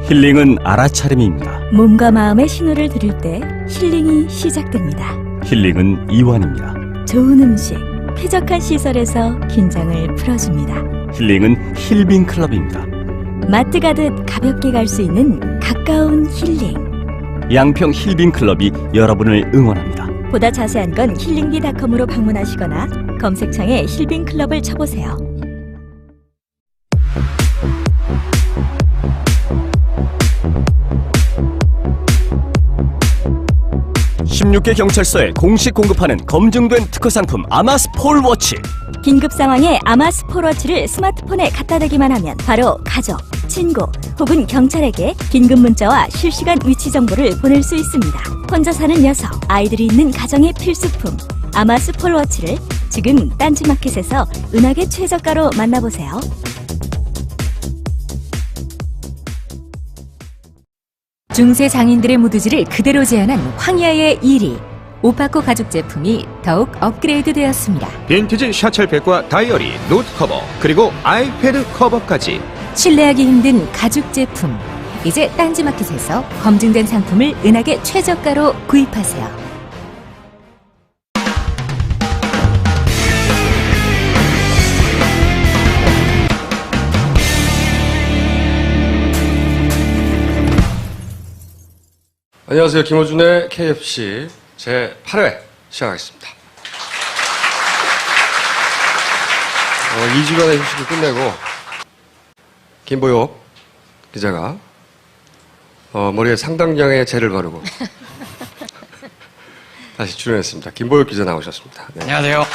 힐링은 알아차림입니다. 몸과 마음의 신호를 들을 때 힐링이 시작됩니다. 힐링은 이완입니다. 좋은 음식, 쾌적한 시설에서 긴장을 풀어줍니다. 힐링은 힐빙 클럽입니다. 마트 가듯 가볍게 갈 수 있는 가까운 힐링. 양평 힐빙 클럽이 여러분을 응원합니다. 보다 자세한 건 힐링비닷컴으로 방문하시거나 검색창에 힐빙 클럽을 쳐보세요. 16개 경찰서에 공식 공급하는 검증된 특허 상품 아마스 폴워치. 긴급 상황에 아마스 폴워치를 스마트폰에 갖다 대기만 하면 바로 가족, 친구 혹은 경찰에게 긴급 문자와 실시간 위치 정보를 보낼 수 있습니다. 혼자 사는 여성, 아이들이 있는 가정의 필수품 아마스 폴워치를 지금 딴지마켓에서 은하계 최저가로 만나보세요. 중세 장인들의 무드지를 그대로 재현한 황야의 1위. 오파코 가죽 제품이 더욱 업그레이드 되었습니다. 빈티지 샤첼백과 다이어리, 노트 커버, 그리고 아이패드 커버까지 신뢰하기 힘든 가죽 제품. 이제 딴지마켓에서 검증된 상품을 은하계 최저가로 구입하세요. 안녕하세요. 김호준의 KFC 제8회 시작하겠습니다. 2주간의 휴식을 끝내고 김보엽 기자가 머리에 상당량의 젤을 바르고 다시 출연했습니다. 김보엽 기자 나오셨습니다. 네. 안녕하세요.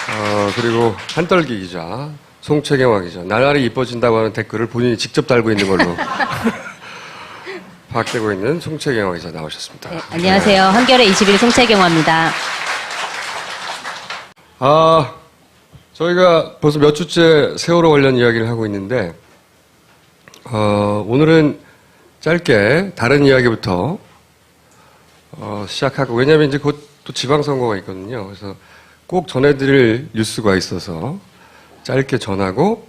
네. 그리고 한떨기 기자, 송채경화 기자, 나날이 이뻐진다고 하는 댓글을 본인이 직접 달고 있는 걸로 파악되고 있는 송채경화 기자 나오셨습니다. 네, 안녕하세요. 한겨레 21 송채경화입니다. 저희가 벌써 몇 주째 세월호 관련 이야기를 하고 있는데, 오늘은 짧게 다른 이야기부터 시작하고, 왜냐하면 이제 곧 또 지방선거가 있거든요. 그래서 꼭 전해드릴 뉴스가 있어서 짧게 전하고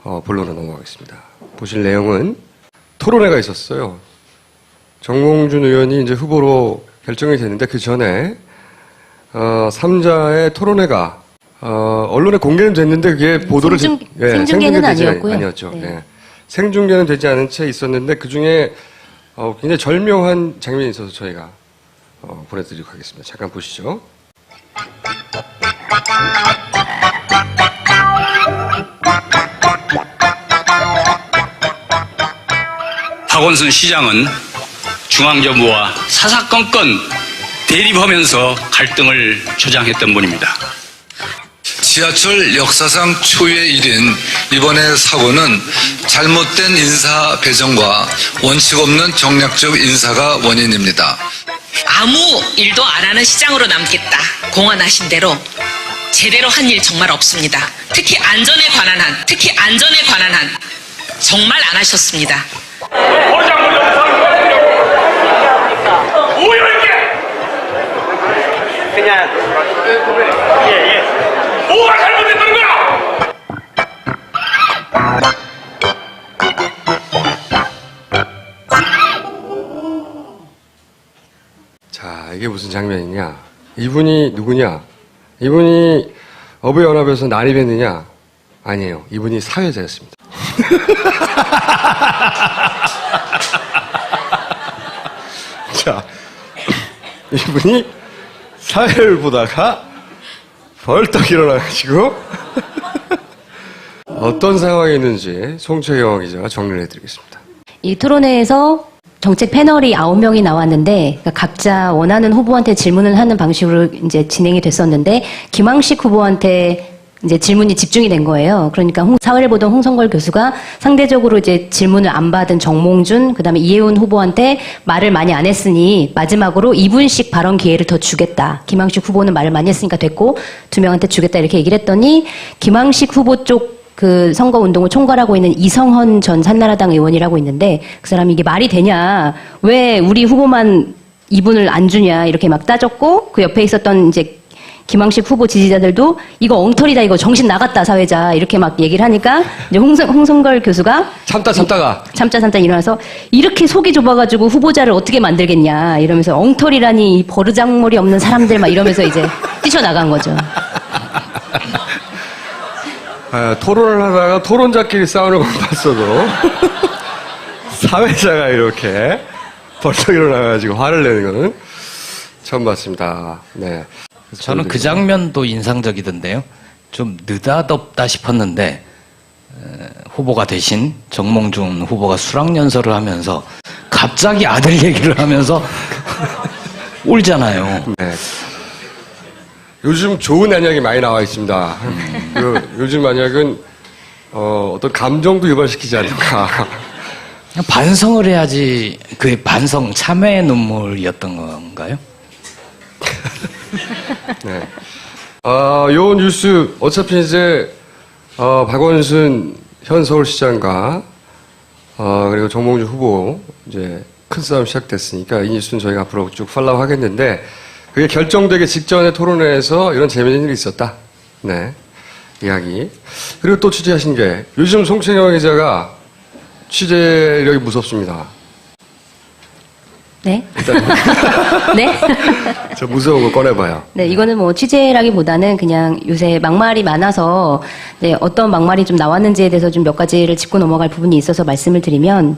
본론으로 넘어가겠습니다. 보실 내용은 토론회가 있었어요. 정몽준 의원이 이제 후보로 결정이 됐는데 그 전에 3자의 토론회가 언론에 공개는 됐는데 그게 보도를 생중계는 아니었고요. 아니었죠. 네. 네. 생중계는 되지 않은 채 있었는데 그 중에 굉장히 절묘한 장면이 있어서 저희가 보내드리도록 하겠습니다. 잠깐 보시죠. 박원순 시장은 중앙정부와 사사건건 대립하면서 갈등을 조장했던 분입니다. 지하철 역사상 초유의 일인 이번의 사고는 잘못된 인사 배정과 원칙 없는 정략적 인사가 원인입니다. 아무 일도 안 하는 시장으로 남겠다 공언하신 대로 제대로 한 일 정말 없습니다. 특히 안전에 관한 한 정말 안 하셨습니다. 그냥 뭐가 잘못됐다는 거야? 자, 이게 무슨 장면이냐? 이분이 누구냐? 이분이 어부연합에서 난입했느냐? 아니에요. 이분이 사회자였습니다. 자, 이분이 사회를 보다가 벌떡 일어나가지고 어떤 상황이 있는지 송채경 기자가 정리를 해드리겠습니다. 이 토론회에서 정책 패널이 9명이 나왔는데 각자 원하는 후보한테 질문을 하는 방식으로 이제 진행이 됐었는데 김황식 후보한테 이제 질문이 집중이 된 거예요. 그러니까 사회를 보던 홍성걸 교수가 상대적으로 이제 질문을 안 받은 정몽준, 그다음에 이혜훈 후보한테 말을 많이 안 했으니 마지막으로 2분씩 발언 기회를 더 주겠다. 김황식 후보는 말을 많이 했으니까 됐고 2명한테 주겠다 이렇게 얘기를 했더니 김황식 후보 쪽 그 선거 운동을 총괄하고 있는 이성헌 전 산나라당 의원이라고 있는데 그 사람이 이게 말이 되냐? 왜 우리 후보만 2분을 안 주냐? 이렇게 막 따졌고 그 옆에 있었던 이제 김황식 후보 지지자들도 이거 엉터리다, 이거 정신 나갔다 사회자 이렇게 막 얘기를 하니까 이제 홍성걸 교수가 참다가 참다 일어나서 이렇게 속이 좁아가지고 후보자를 어떻게 만들겠냐 이러면서 엉터리라니 이 버르장머리 없는 사람들 막 이러면서 이제 뛰쳐나간 거죠. 토론을 하다가 토론자끼리 싸우는 건 봤어도 사회자가 이렇게 벌떡 일어나가지고 화를 내는 거는 처음 봤습니다. 네. 저는 그 장면도 인상적이던데요. 좀 느닷없다 싶었는데 후보가 되신 정몽준 후보가 수락연설을 하면서 갑자기 아들 얘기를 하면서 울잖아요. 네. 요즘 좋은 안약이 많이 나와 있습니다. 요즘 안약은 어떤 감정도 유발시키지 않는가. 반성을 해야지. 그 반성 참회의 눈물이었던 건가요? 네. 요 뉴스 어차피 이제 박원순 현 서울시장과 그리고 정몽준 후보 이제 큰 싸움 시작됐으니까 이 뉴스는 저희가 앞으로 쭉 팔로우 하겠는데 그게 결정되기 직전에 토론회에서 이런 재미있는 일이 있었다. 네. 이야기. 그리고 또 취재하신 게 요즘 송채경 기자가 취재력이 무섭습니다. 네. 일단 네. 저 무서운 거 꺼내봐요. 네, 이거는 뭐 취재라기보다는 그냥 요새 막말이 많아서 네, 어떤 막말이 좀 나왔는지에 대해서 좀 몇 가지를 짚고 넘어갈 부분이 있어서 말씀을 드리면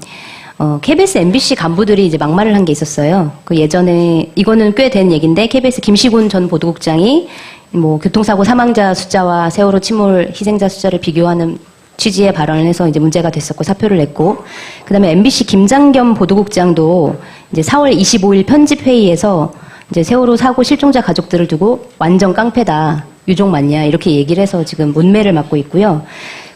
KBS, MBC 간부들이 이제 막말을 한 게 있었어요. 그 예전에 이거는 꽤 된 얘기인데 KBS 김시곤 전 보도국장이 뭐 교통사고 사망자 숫자와 세월호 침몰 희생자 숫자를 비교하는 취지의 발언을 해서 이제 문제가 됐었고 사표를 냈고, 그다음에 MBC 김장겸 보도국장도 이제 4월 25일 편집회의에서 이제 세월호 사고 실종자 가족들을 두고 완전 깡패다, 유족 맞냐 이렇게 얘기를 해서 지금 문매를 맞고 있고요.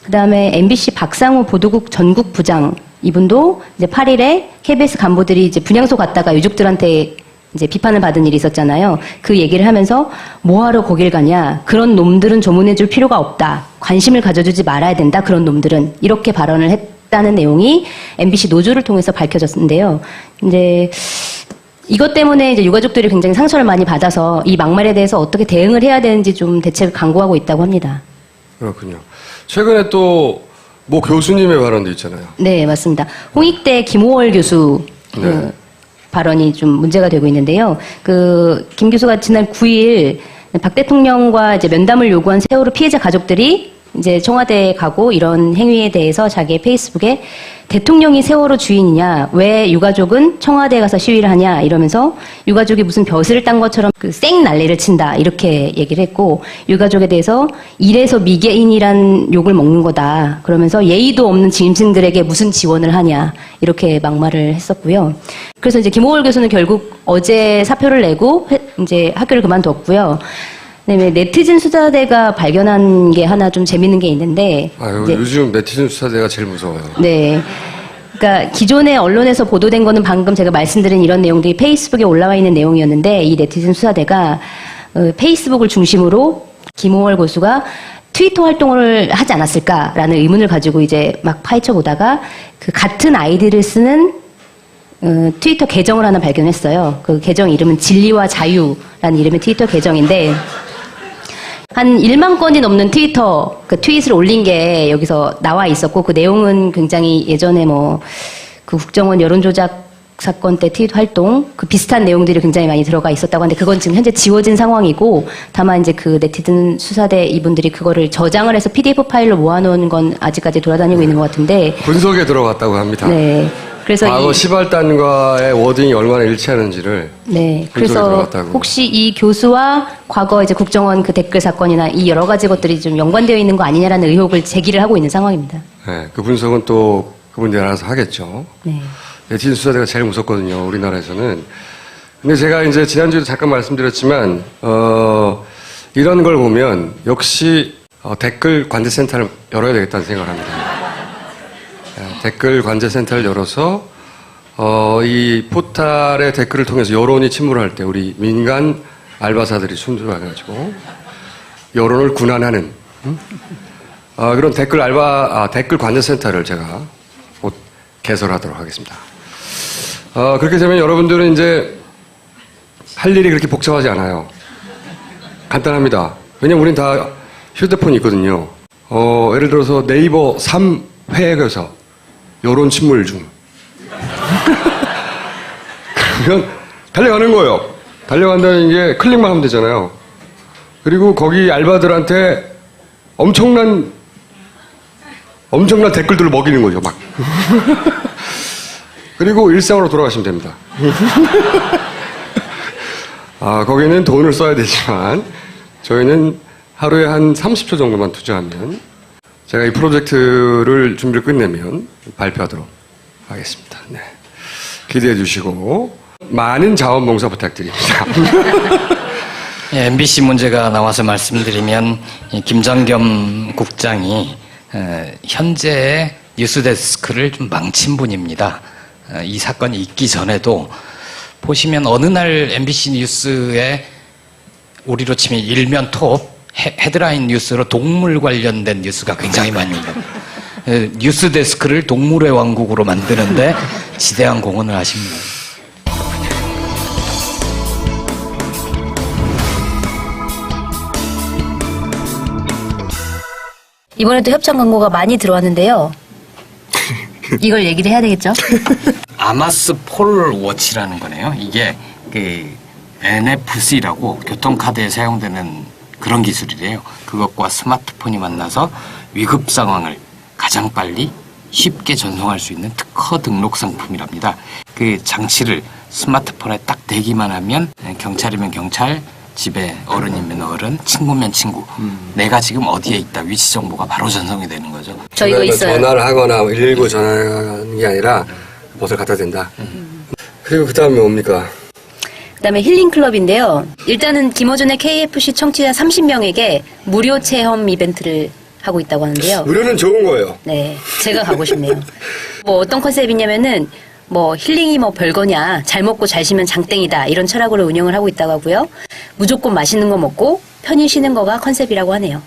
그다음에 MBC 박상우 보도국 전국 부장 이분도 이제 8일에 KBS 간부들이 이제 분향소 갔다가 유족들한테 이제 비판을 받은 일이 있었잖아요. 그 얘기를 하면서 뭐하러 거길 가냐. 그런 놈들은 조문해줄 필요가 없다. 관심을 가져주지 말아야 된다. 그런 놈들은. 이렇게 발언을 했다는 내용이 MBC 노조를 통해서 밝혀졌는데요. 이제 이것 때문에 이제 유가족들이 굉장히 상처를 많이 받아서 이 막말에 대해서 어떻게 대응을 해야 되는지 좀 대책을 강구하고 있다고 합니다. 그렇군요. 최근에 또 뭐 교수님의 발언도 있잖아요. 네, 맞습니다. 홍익대 김호월 교수 네. 발언이 좀 문제가 되고 있는데요. 김 교수가 지난 9일 박 대통령과 이제 면담을 요구한 세월호 피해자 가족들이 이제 청와대에 가고 이런 행위에 대해서 자기의 페이스북에 대통령이 세월호 주인이냐, 왜 유가족은 청와대에 가서 시위를 하냐 이러면서 유가족이 무슨 벼슬을 딴 것처럼 그 쌩 난리를 친다 이렇게 얘기를 했고, 유가족에 대해서 이래서 미개인이란 욕을 먹는 거다 그러면서 예의도 없는 짐승들에게 무슨 지원을 하냐 이렇게 막말을 했었고요. 그래서 이제 김호월 교수는 결국 어제 사표를 내고 이제 학교를 그만뒀고요. 네, 네티즌 수사대가 발견한 게 하나 좀 재밌는 게 있는데. 요즘 네티즌 수사대가 제일 무서워요. 네. 그러니까 기존의 언론에서 보도된 거는 방금 제가 말씀드린 이런 내용들이 페이스북에 올라와 있는 내용이었는데, 이 네티즌 수사대가 페이스북을 중심으로 김호월 교수가 트위터 활동을 하지 않았을까라는 의문을 가지고 이제 막 파헤쳐 보다가 그 같은 아이디를 쓰는 트위터 계정을 하나 발견했어요. 그 계정 이름은 진리와 자유라는 이름의 트위터 계정인데, 한 1만 건이 넘는 트위터, 그 트윗을 올린 게 여기서 나와 있었고, 그 내용은 굉장히 예전에 그 국정원 여론조작 사건 때 트윗 활동, 그 비슷한 내용들이 굉장히 많이 들어가 있었다고 하는데, 그건 지금 현재 지워진 상황이고, 다만 이제 그 네티즌 수사대 이분들이 그거를 저장을 해서 PDF 파일로 모아놓은 건 아직까지 돌아다니고 있는 것 같은데. 분석에 들어갔다고 합니다. 네. 그래서 과거 시발단과의 워딩이 얼마나 일치하는지를. 네. 그래서 혹시 이 교수와 과거 이제 국정원 그 댓글 사건이나 이 여러 가지 것들이 좀 연관되어 있는 거 아니냐라는 의혹을 제기를 하고 있는 상황입니다. 네. 그 분석은 또 그분들이 알아서 하겠죠. 네. 네티즌 수사대가 제일 무섭거든요, 우리나라에서는. 근데 제가 이제 지난주에도 잠깐 말씀드렸지만, 이런 걸 보면 역시 댓글 관제센터를 열어야 되겠다는 생각을 합니다. 댓글 관제센터를 열어서 이 포탈의 댓글을 통해서 여론이 침몰할 때 우리 민간 알바사들이 순조해가지고 여론을 군환하는 그런 댓글 관제센터를 제가 곧 개설하도록 하겠습니다. 그렇게 되면 여러분들은 이제 할 일이 그렇게 복잡하지 않아요. 간단합니다. 왜냐면 우린 다 휴대폰이 있거든요. 예를 들어서 네이버 3회에서 여론 침몰 중. 그러면 달려가는 거예요. 달려간다는 게 클릭만 하면 되잖아요. 그리고 거기 알바들한테 엄청난 댓글들을 먹이는 거죠, 막. 그리고 일상으로 돌아가시면 됩니다. 거기는 돈을 써야 되지만, 저희는 하루에 한 30초 정도만 투자하면, 제가 이 프로젝트를 준비를 끝내면 발표하도록 하겠습니다. 네. 기대해 주시고, 많은 자원봉사 부탁드립니다. 예, MBC 문제가 나와서 말씀드리면 이 김장겸 국장이 현재 뉴스데스크를 좀 망친 분입니다. 이 사건이 있기 전에도 보시면 어느 날 MBC 뉴스에 우리로 치면 일면 톱 헤드라인 뉴스로 동물 관련된 뉴스가 굉장히 많이 있는 뉴스데스크를 동물의 왕국으로 만드는데 지대한 공헌을 하십니다. 이번에도 협찬 광고가 많이 들어왔는데요. 이걸 얘기를 해야 되겠죠? 아마스 폴 워치라는 거네요. 이게 그 NFC라고 교통카드에 사용되는 그런 기술이래요. 그것과 스마트폰이 만나서 위급 상황을 가장 빨리 쉽게 전송할 수 있는 특허 등록 상품이랍니다. 그 장치를 스마트폰에 딱 대기만 하면 경찰이면 경찰, 집에 어른이면 어른, 친구면 친구. 내가 지금 어디에 있다 위치 정보가 바로 전송이 되는 거죠. 저 이거 있어요. 전화를 하거나 119 전화하는 게 아니라 뭣을 갖다 댄다. 그리고 그 다음에 뭡니까? 그다음에 힐링클럽인데요. 일단은 김어준의 KFC 청취자 30명에게 무료 체험 이벤트를 하고 있다고 하는데요. 무료는 좋은 거예요. 네, 제가 가고 싶네요. 뭐 어떤 컨셉이냐면은 뭐 힐링이 뭐 별거냐, 잘 먹고 잘 쉬면 장땡이다 이런 철학으로 운영을 하고 있다고 하고요. 무조건 맛있는 거 먹고 편히 쉬는 거가 컨셉이라고 하네요.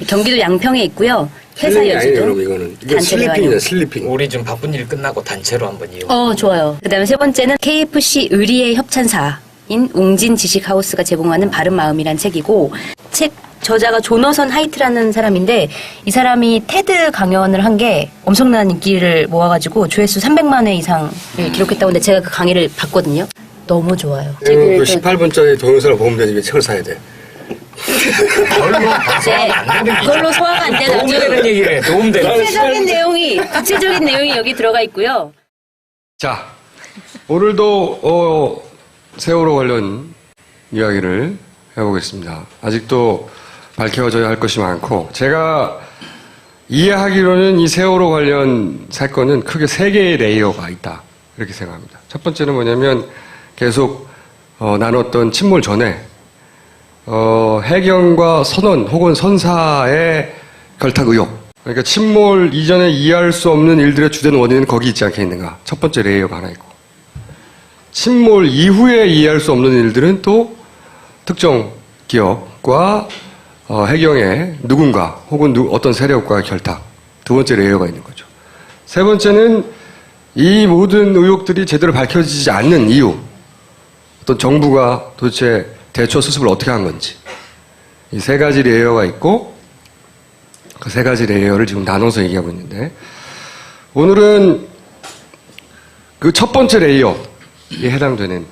경기도 양평에 있고요. 회사 여지도 이거는 단체 슬리핑이야, 슬리핑. 우리 좀 바쁜 일 끝나고 단체로 한번 이용. 좋아요. 그다음에 세 번째는 KFC 의리의 협찬사인 웅진 지식하우스가 제공하는 바른마음이란 책이고, 책 저자가 조너선 하이트라는 사람인데 이 사람이 테드 강연을 한 게 엄청난 인기를 모아가지고 조회수 300만 회 이상을 기록했다고 하는데 제가 그 강의를 봤거든요. 너무 좋아요. 그 18분짜리 동영상을 보면 되지 왜 책을 사야 돼? 그걸로 소화가 안 되는 도움되는 얘기를 해. 도움되는. 구체적인 내용이 여기 들어가 있고요. 자, 오늘도 세월호 관련 이야기를 해보겠습니다. 아직도 밝혀져야 할 것이 많고, 제가 이해하기로는 이 세월호 관련 사건은 크게 3개의 레이어가 있다, 이렇게 생각합니다. 첫 번째는 뭐냐면 계속 나눴던 침몰 전에 해경과 선원 혹은 선사의 결탁 의혹, 그러니까 침몰 이전에 이해할 수 없는 일들의 주된 원인은 거기 있지 않겠는가, 첫 번째 레이어가 하나 있고, 침몰 이후에 이해할 수 없는 일들은 또 특정 기업과 해경의 누군가 혹은 어떤 세력과의 결탁, 두 번째 레이어가 있는 거죠. 세 번째는 이 모든 의혹들이 제대로 밝혀지지 않는 이유, 어떤 정부가 도대체 대처 수습을 어떻게 한 건지, 이 3가지 레이어가 있고 그 3가지 레이어를 지금 나눠서 얘기하고 있는데, 오늘은 그 첫 번째 레이어에 해당되는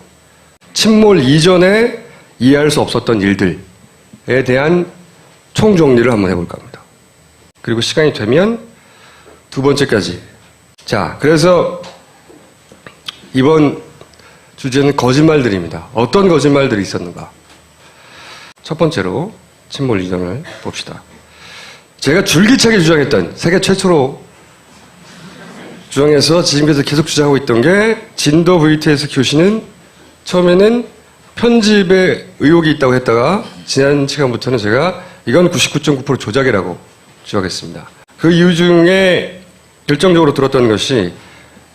침몰 이전에 이해할 수 없었던 일들에 대한 총정리를 한번 해볼까 합니다. 그리고 시간이 되면 두 번째까지. 자, 그래서 이번 주제는 거짓말들입니다. 어떤 거짓말들이 있었는가? 첫 번째로 침몰 이전을 봅시다. 제가 줄기차게 주장했던, 세계 최초로 주장해서 지금까지 계속 주장하고 있던 게, 진도 VTS 교시는 처음에는 편집에 의혹이 있다고 했다가 지난 시간부터는 제가 이건 99.9% 조작이라고 주장했습니다. 그 이유 중에 결정적으로 들었던 것이,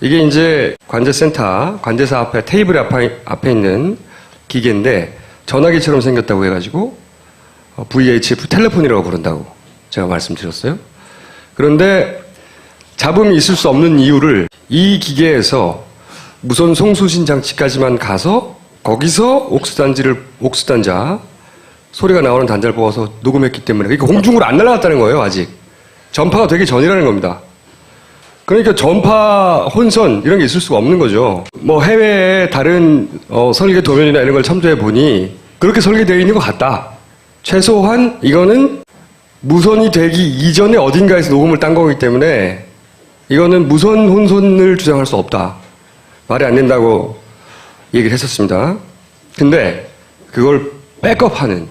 이게 이제 관제센터, 관제사 앞에 테이블 앞에 있는 기계인데 전화기처럼 생겼다고 해가지고 VHF 텔레폰이라고 부른다고 제가 말씀드렸어요. 그런데 잡음이 있을 수 없는 이유를 이 기계에서 무선 송수신 장치까지만 가서 거기서 옥수단자 소리가 나오는 단자를 뽑아서 녹음했기 때문에 그러니까 공중으로 안 날아갔다는 거예요. 아직 전파가 되기 전이라는 겁니다. 그러니까 전파 혼선 이런 게 있을 수가 없는 거죠. 뭐 해외의 다른 설계 도면이나 이런 걸 참조해 보니 그렇게 설계되어 있는 것 같다. 최소한 이거는 무선이 되기 이전에 어딘가에서 녹음을 딴 거기 때문에 이거는 무선 혼선을 주장할 수 없다. 말이 안 된다고 얘기를 했었습니다. 근데 그걸 백업하는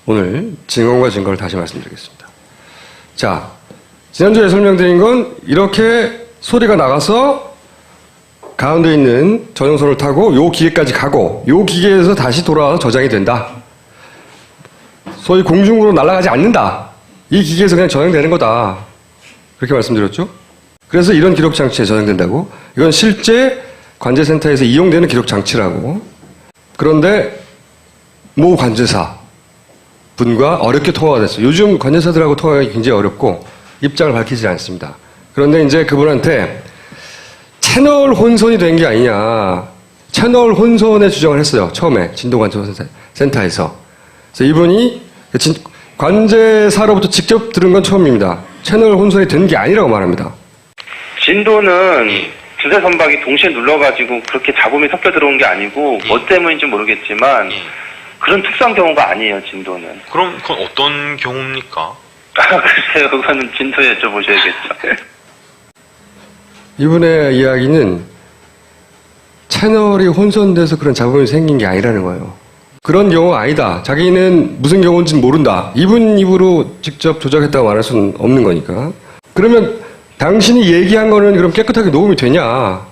오늘 증언과 증거를 다시 말씀드리겠습니다. 자, 지난주에 설명드린 건 이렇게 소리가 나가서 가운데 있는 전용선을 타고 요 기계까지 가고 요 기계에서 다시 돌아와서 저장이 된다. 소위 공중으로 날아가지 않는다. 이 기계에서 그냥 저장되는 거다. 그렇게 말씀드렸죠? 그래서 이런 기록 장치에 저장된다고. 이건 실제 관제센터에서 이용되는 기록 장치라고. 그런데 모 관제사 분과 어렵게 통화가 됐어요. 요즘 관제사들하고 통화하기 굉장히 어렵고 입장을 밝히지 않습니다. 그런데 이제 그분한테 채널 혼선이 된 게 아니냐. 채널 혼선의 주장을 했어요. 처음에 진도관제센터에서. 그래서 이분이 관제사로부터 직접 들은 건 처음입니다. 채널 혼선이 된 게 아니라고 말합니다. 진도는 두세 선박이 동시에 눌러가지고 그렇게 잡음이 섞여 들어온 게 아니고 뭐 때문인지 모르겠지만 그런 특수한 경우가 아니에요. 진도는. 그럼 그건 어떤 경우입니까? 글쎄요. 그거는 진도에 여쭤보셔야겠죠. 이분의 이야기는 채널이 혼선돼서 그런 잡음이 생긴 게 아니라는 거예요. 그런 경우가 아니다. 자기는 무슨 경우인지는 모른다. 이분 입으로 직접 조작했다고 말할 수는 없는 거니까. 그러면 당신이 얘기한 거는 그럼 깨끗하게 녹음이 되냐?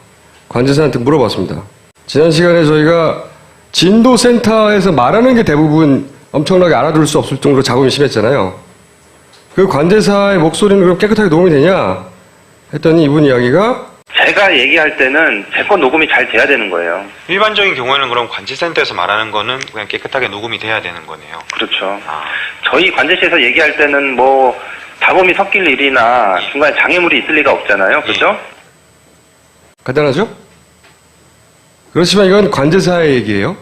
관제사한테 물어봤습니다. 지난 시간에 저희가 진도센터에서 말하는 게 대부분 엄청나게 알아들을 수 없을 정도로 잡음이 심했잖아요. 그 관제사의 목소리는 그럼 깨끗하게 녹음이 되냐? 했더니 이분 이야기가 제가 얘기할 때는 제 건 녹음이 잘 돼야 되는 거예요. 일반적인 경우에는 그럼 관제센터에서 말하는 거는 그냥 깨끗하게 녹음이 돼야 되는 거네요. 그렇죠. 저희 관제실에서 얘기할 때는 뭐 잡음이 섞일 일이나 중간에 장애물이 있을 리가 없잖아요. 그죠? 간단하죠? 그렇지만 이건 관제사의 얘기예요.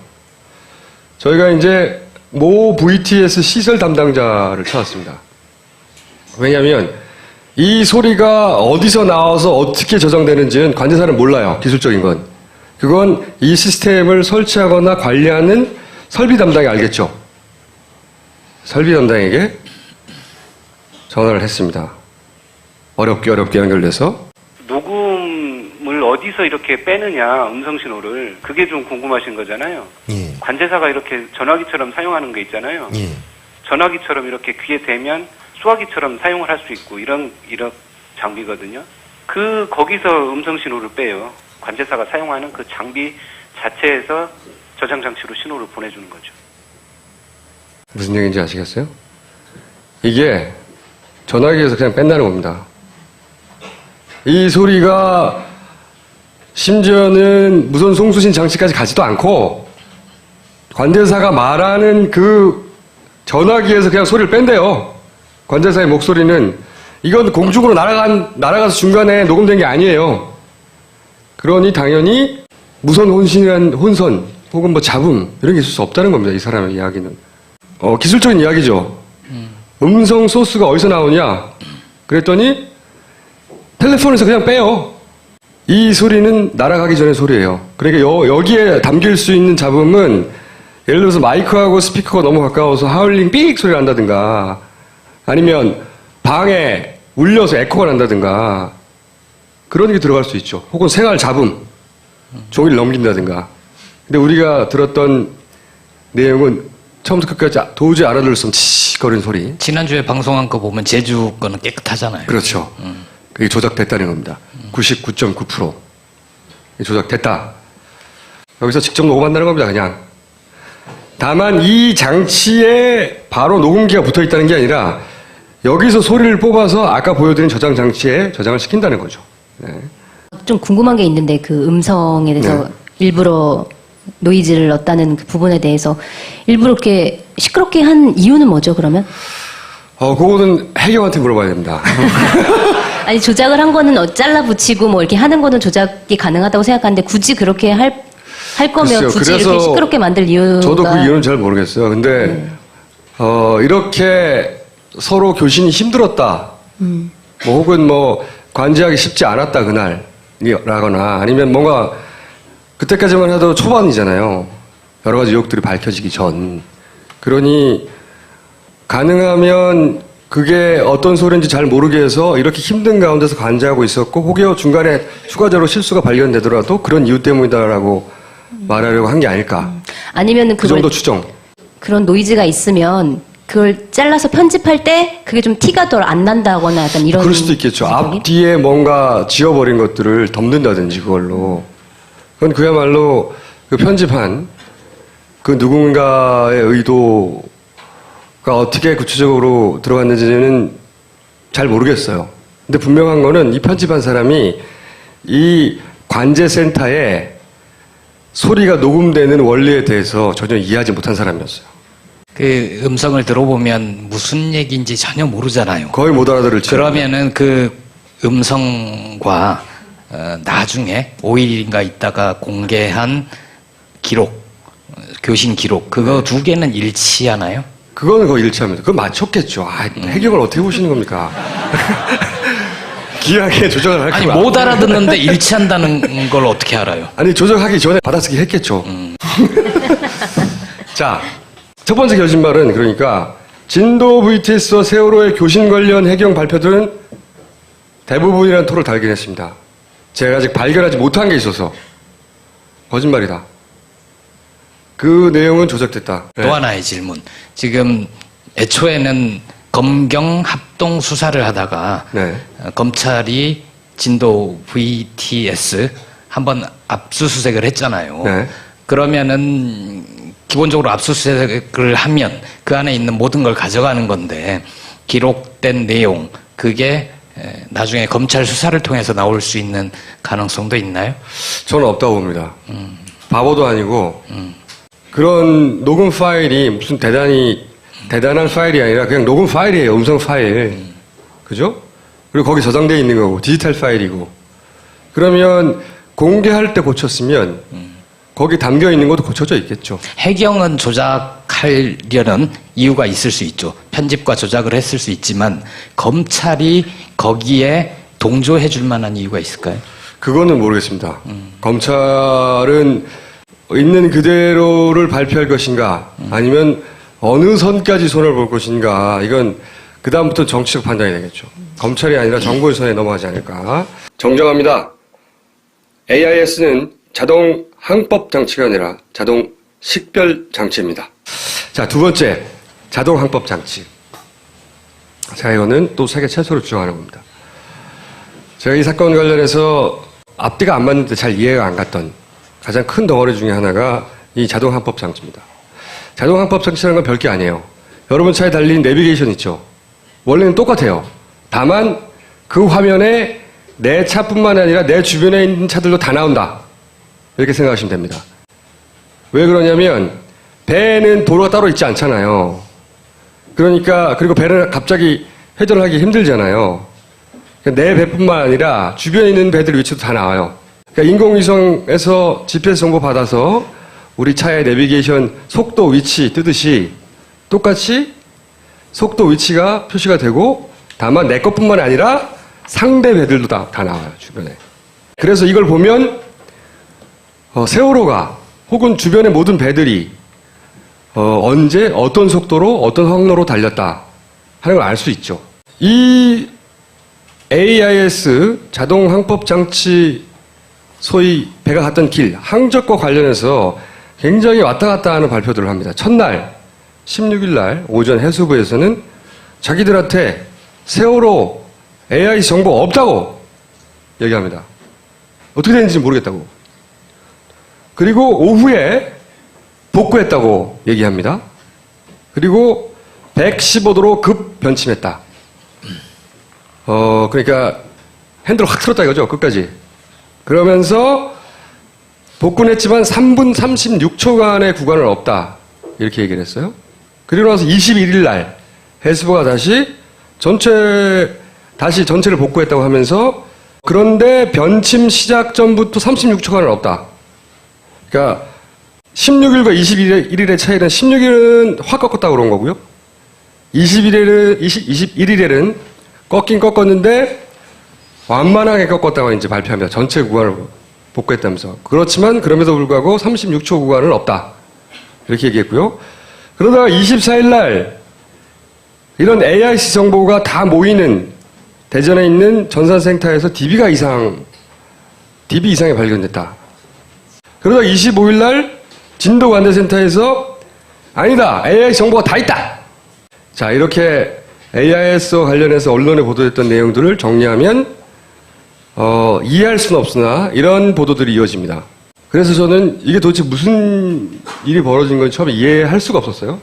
저희가 이제 모 VTS 시설 담당자를 찾았습니다. 왜냐하면 이 소리가 어디서 나와서 어떻게 저장되는지는 관제사는 몰라요. 기술적인 건. 그건 이 시스템을 설치하거나 관리하는 설비 담당이 알겠죠. 설비 담당에게 전화를 했습니다. 어렵게 연결돼서. 녹음을 어디서 이렇게 빼느냐, 음성신호를. 그게 좀 궁금하신 거잖아요. 예. 관제사가 이렇게 전화기처럼 사용하는 게 있잖아요. 예. 전화기처럼 이렇게 귀에 대면 수화기처럼 사용을 할 수 있고 이런 장비거든요. 거기서 음성신호를 빼요. 관제사가 사용하는 그 장비 자체에서 저장 장치로 신호를 보내주는 거죠. 무슨 얘기인지 아시겠어요? 이게 전화기에서 그냥 뺀다는 겁니다. 이 소리가 심지어는 무선 송수신 장치까지 가지도 않고 관제사가 말하는 그 전화기에서 그냥 소리를 뺀대요. 관제사의 목소리는 이건 공중으로 날아가서 중간에 녹음된 게 아니에요. 그러니 당연히 무선 혼선 혹은 뭐 잡음 이런 게 있을 수 없다는 겁니다. 이 사람의 이야기는. 기술적인 이야기죠. 음성 소스가 어디서 나오냐? 그랬더니 텔레폰에서 그냥 빼요. 이 소리는 날아가기 전의 소리예요. 그러니까 여기에 담길 수 있는 잡음은 예를 들어서 마이크하고 스피커가 너무 가까워서 하울링 삑 소리가 난다든가 아니면 방에 울려서 에코가 난다든가 그런 게 들어갈 수 있죠. 혹은 생활 잡음, 종이를 넘긴다든가. 근데 우리가 들었던 내용은 처음부터 끝까지 도저히 알아들을 수 없는 치거리는 소리. 지난주에 방송한 거 보면 제주 거는 깨끗하잖아요. 그렇죠. 그게 조작됐다는 겁니다. 99.9% 조작됐다. 여기서 직접 녹음한다는 겁니다. 그냥. 다만 이 장치에 바로 녹음기가 붙어 있다는 게 아니라 여기서 소리를 뽑아서 아까 보여드린 저장 장치에 저장을 시킨다는 거죠. 네. 좀 궁금한 게 있는데 그 음성에 대해서 네. 일부러 노이즈를 넣었다는 그 부분에 대해서 일부러 이렇게 시끄럽게 한 이유는 뭐죠, 그러면? 그거는 해경한테 물어봐야 됩니다. 아니, 조작을 한 거는 잘라 붙이고 뭐 이렇게 하는 거는 조작이 가능하다고 생각하는데 굳이 그렇게 할 할 거면 글쎄요, 굳이 그래서 이렇게 시끄럽게 만들 이유가 저도 그 이유는 잘 모르겠어요. 근데 이렇게 서로 교신이 힘들었다. 뭐 혹은 뭐 관제하기 쉽지 않았다 그날이라거나 아니면 뭔가 그때까지만 해도 초반이잖아요. 여러 가지 의혹들이 밝혀지기 전. 그러니 가능하면 그게 어떤 소리인지 잘 모르게 해서 이렇게 힘든 가운데서 관제하고 있었고 혹여 중간에 추가적으로 실수가 발견되더라도 그런 이유 때문이다라고 말하려고 한 게 아닐까. 아니면은 그 정도 추정. 그런 노이즈가 있으면 그걸 잘라서 편집할 때 그게 좀 티가 덜 안 난다거나 약간 이런. 그럴 수도 있겠죠. 앞뒤에 뭔가 지워버린 것들을 덮는다든지 그걸로. 그건 그야말로 그 편집한 그 누군가의 의도가 어떻게 구체적으로 들어갔는지는 잘 모르겠어요. 근데 분명한 거는 이 편집한 사람이 이 관제센터에 소리가 녹음되는 원리에 대해서 전혀 이해하지 못한 사람이었어요. 그 음성을 들어보면 무슨 얘기인지 전혀 모르잖아요. 거의 못 알아들을 지. 그러면은 그 음성과 나중에 5일인가 있다가 공개한 기록, 교신 기록, 그거 두 개는 일치하나요? 그거는 거의 일치합니다. 그거 맞췄겠죠. 해경을 어떻게 보시는 겁니까? 기하게 조정을 할 아니, 거면 못 알아듣는데 일치한다는 걸 어떻게 알아요? 아니, 조정하기 전에 받아쓰기 했겠죠. 자, 첫 번째 거짓말은 그러니까 진도 VTS와 세월호의 교신 관련 해경 발표들은 대부분이라는 토를 달긴 했습니다. 제가 아직 발견하지 못한 게 있어서 거짓말이다. 그 내용은 조작됐다. 또 하나의 질문. 지금 애초에는 검경 합동 수사를 하다가 검찰이 진도 VTS 한번 압수수색을 했잖아요. 그러면은 기본적으로 압수수색을 하면 그 안에 있는 모든 걸 가져가는 건데 기록된 내용 그게 나중에 검찰 수사를 통해서 나올 수 있는 가능성도 있나요? 저는 없다고 봅니다. 바보도 아니고 그런 녹음 파일이 무슨 대단한 파일이 아니라 그냥 녹음 파일이에요. 음성 파일. 그죠? 그리고 거기 저장되어 있는 거고 디지털 파일이고 그러면 공개할 때 고쳤으면 거기 담겨 있는 것도 고쳐져 있겠죠. 해경은 조작하려는 이유가 있을 수 있죠. 편집과 조작을 했을 수 있지만 검찰이 거기에 동조해 줄 만한 이유가 있을까요? 그거는 모르겠습니다. 검찰은 있는 그대로를 발표할 것인가 아니면 어느 선까지 손을 볼 것인가 이건 그다음부터 정치적 판단이 되겠죠. 검찰이 아니라 정부의 손에 넘어가지 않을까. 정정합니다. AIS는 자동 항법 장치가 아니라 자동 식별 장치입니다. 자, 두 번째 자동 항법 장치. 제가 이거는 또 세계 최초로 주장하는 겁니다. 제가 이 사건 관련해서 앞뒤가 안 맞는데 잘 이해가 안 갔던 가장 큰 덩어리 중에 하나가 이 자동 항법 장치입니다. 자동 항법 장치라는 건 별게 아니에요. 여러분 차에 달린 내비게이션 있죠? 원래는 똑같아요. 다만 그 화면에 내 차뿐만 아니라 내 주변에 있는 차들도 다 나온다. 이렇게 생각하시면 됩니다. 왜 그러냐면 배는 도로가 따로 있지 않잖아요. 그러니까 그리고 배를 갑자기 회전하기 힘들잖아요. 그러니까 내 배뿐만 아니라 주변에 있는 배들 위치도 다 나와요. 그러니까 인공위성에서 GPS 정보 받아서 우리 차의 내비게이션 속도 위치 뜨듯이 똑같이 속도 위치가 표시가 되고 다만 내 것뿐만 아니라 상대 배들도 다 나와요. 주변에. 그래서 이걸 보면 세월호가 혹은 주변의 모든 배들이 언제 어떤 속도로 어떤 항로로 달렸다 하는 걸 알 수 있죠. 이 AIS 자동 항법 장치 소위 배가 갔던 길 항적과 관련해서 굉장히 왔다 갔다 하는 발표들을 합니다. 첫날 16일 날 오전 해수부에서는 자기들한테 세월호 AIS 정보 없다고 얘기합니다. 어떻게 됐는지 모르겠다고. 그리고 오후에 복구했다고 얘기합니다. 그리고 115도로 급 변침했다. 그러니까 핸들을 확 틀었다 이거죠. 끝까지. 그러면서 복구는 했지만 3분 36초간의 구간은 없다. 이렇게 얘기를 했어요. 그리고 나서 21일 날 해수부가 다시 전체를 복구했다고 하면서 그런데 변침 시작 전부터 36초간은 없다. 그러니까 16일과 21일의 차이는 16일은 확 꺾었다고 그런 거고요. 21일에는 꺾긴 꺾었는데 완만하게 꺾었다고 이제 발표합니다. 전체 구간을 복구했다면서. 그렇지만 그럼에도 불구하고 36초 구간은 없다. 이렇게 얘기했고요. 그러다가 24일 날 이런 AIC 정보가 다 모이는 대전에 있는 전산센터에서 DB 이상이 발견됐다. 그러다 25일 날 진도관대센터에서 아니다. AIC 정보가 다 있다. 자, 이렇게 AIS와 관련해서 언론에 보도됐던 내용들을 정리하면 이해할 수는 없으나 이런 보도들이 이어집니다. 그래서 저는 이게 도대체 무슨 일이 벌어진 건지 처음에 이해할 수가 없었어요.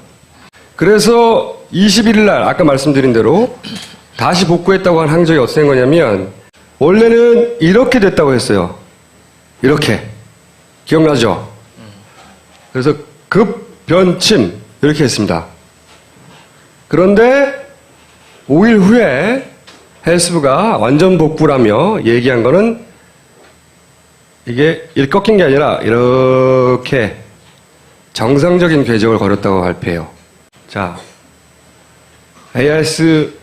그래서 21일 날 아까 말씀드린 대로 다시 복구했다고 한 항적이 어떻게 된 거냐면 원래는 이렇게 됐다고 했어요. 이렇게. 기억나죠? 그래서 급변침 이렇게 했습니다. 그런데 5일 후에 헬스부가 완전 복구라며 얘기한 거는 이게 이렇게 꺾인 게 아니라 이렇게 정상적인 궤적을 걸었다고 발표해요. 자, AIS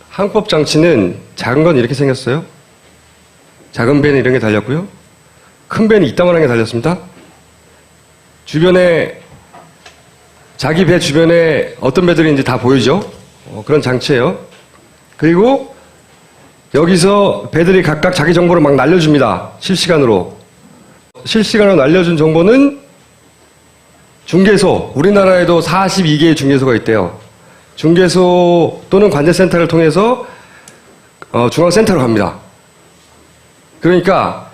항법 장치는 작은 건 이렇게 생겼어요. 작은 배는 이런 게 달렸고요. 큰 배는 이따만한 게 달렸습니다. 주변에 자기 배 주변에 어떤 배들이 이제 다 보이죠. 그런 장치예요. 그리고 여기서 배들이 각각 자기 정보를 막 날려줍니다. 실시간으로 날려준 정보는 중개소, 우리나라에도 42개의 중개소가 있대요. 중개소 또는 관제센터를 통해서 중앙센터로 갑니다. 그러니까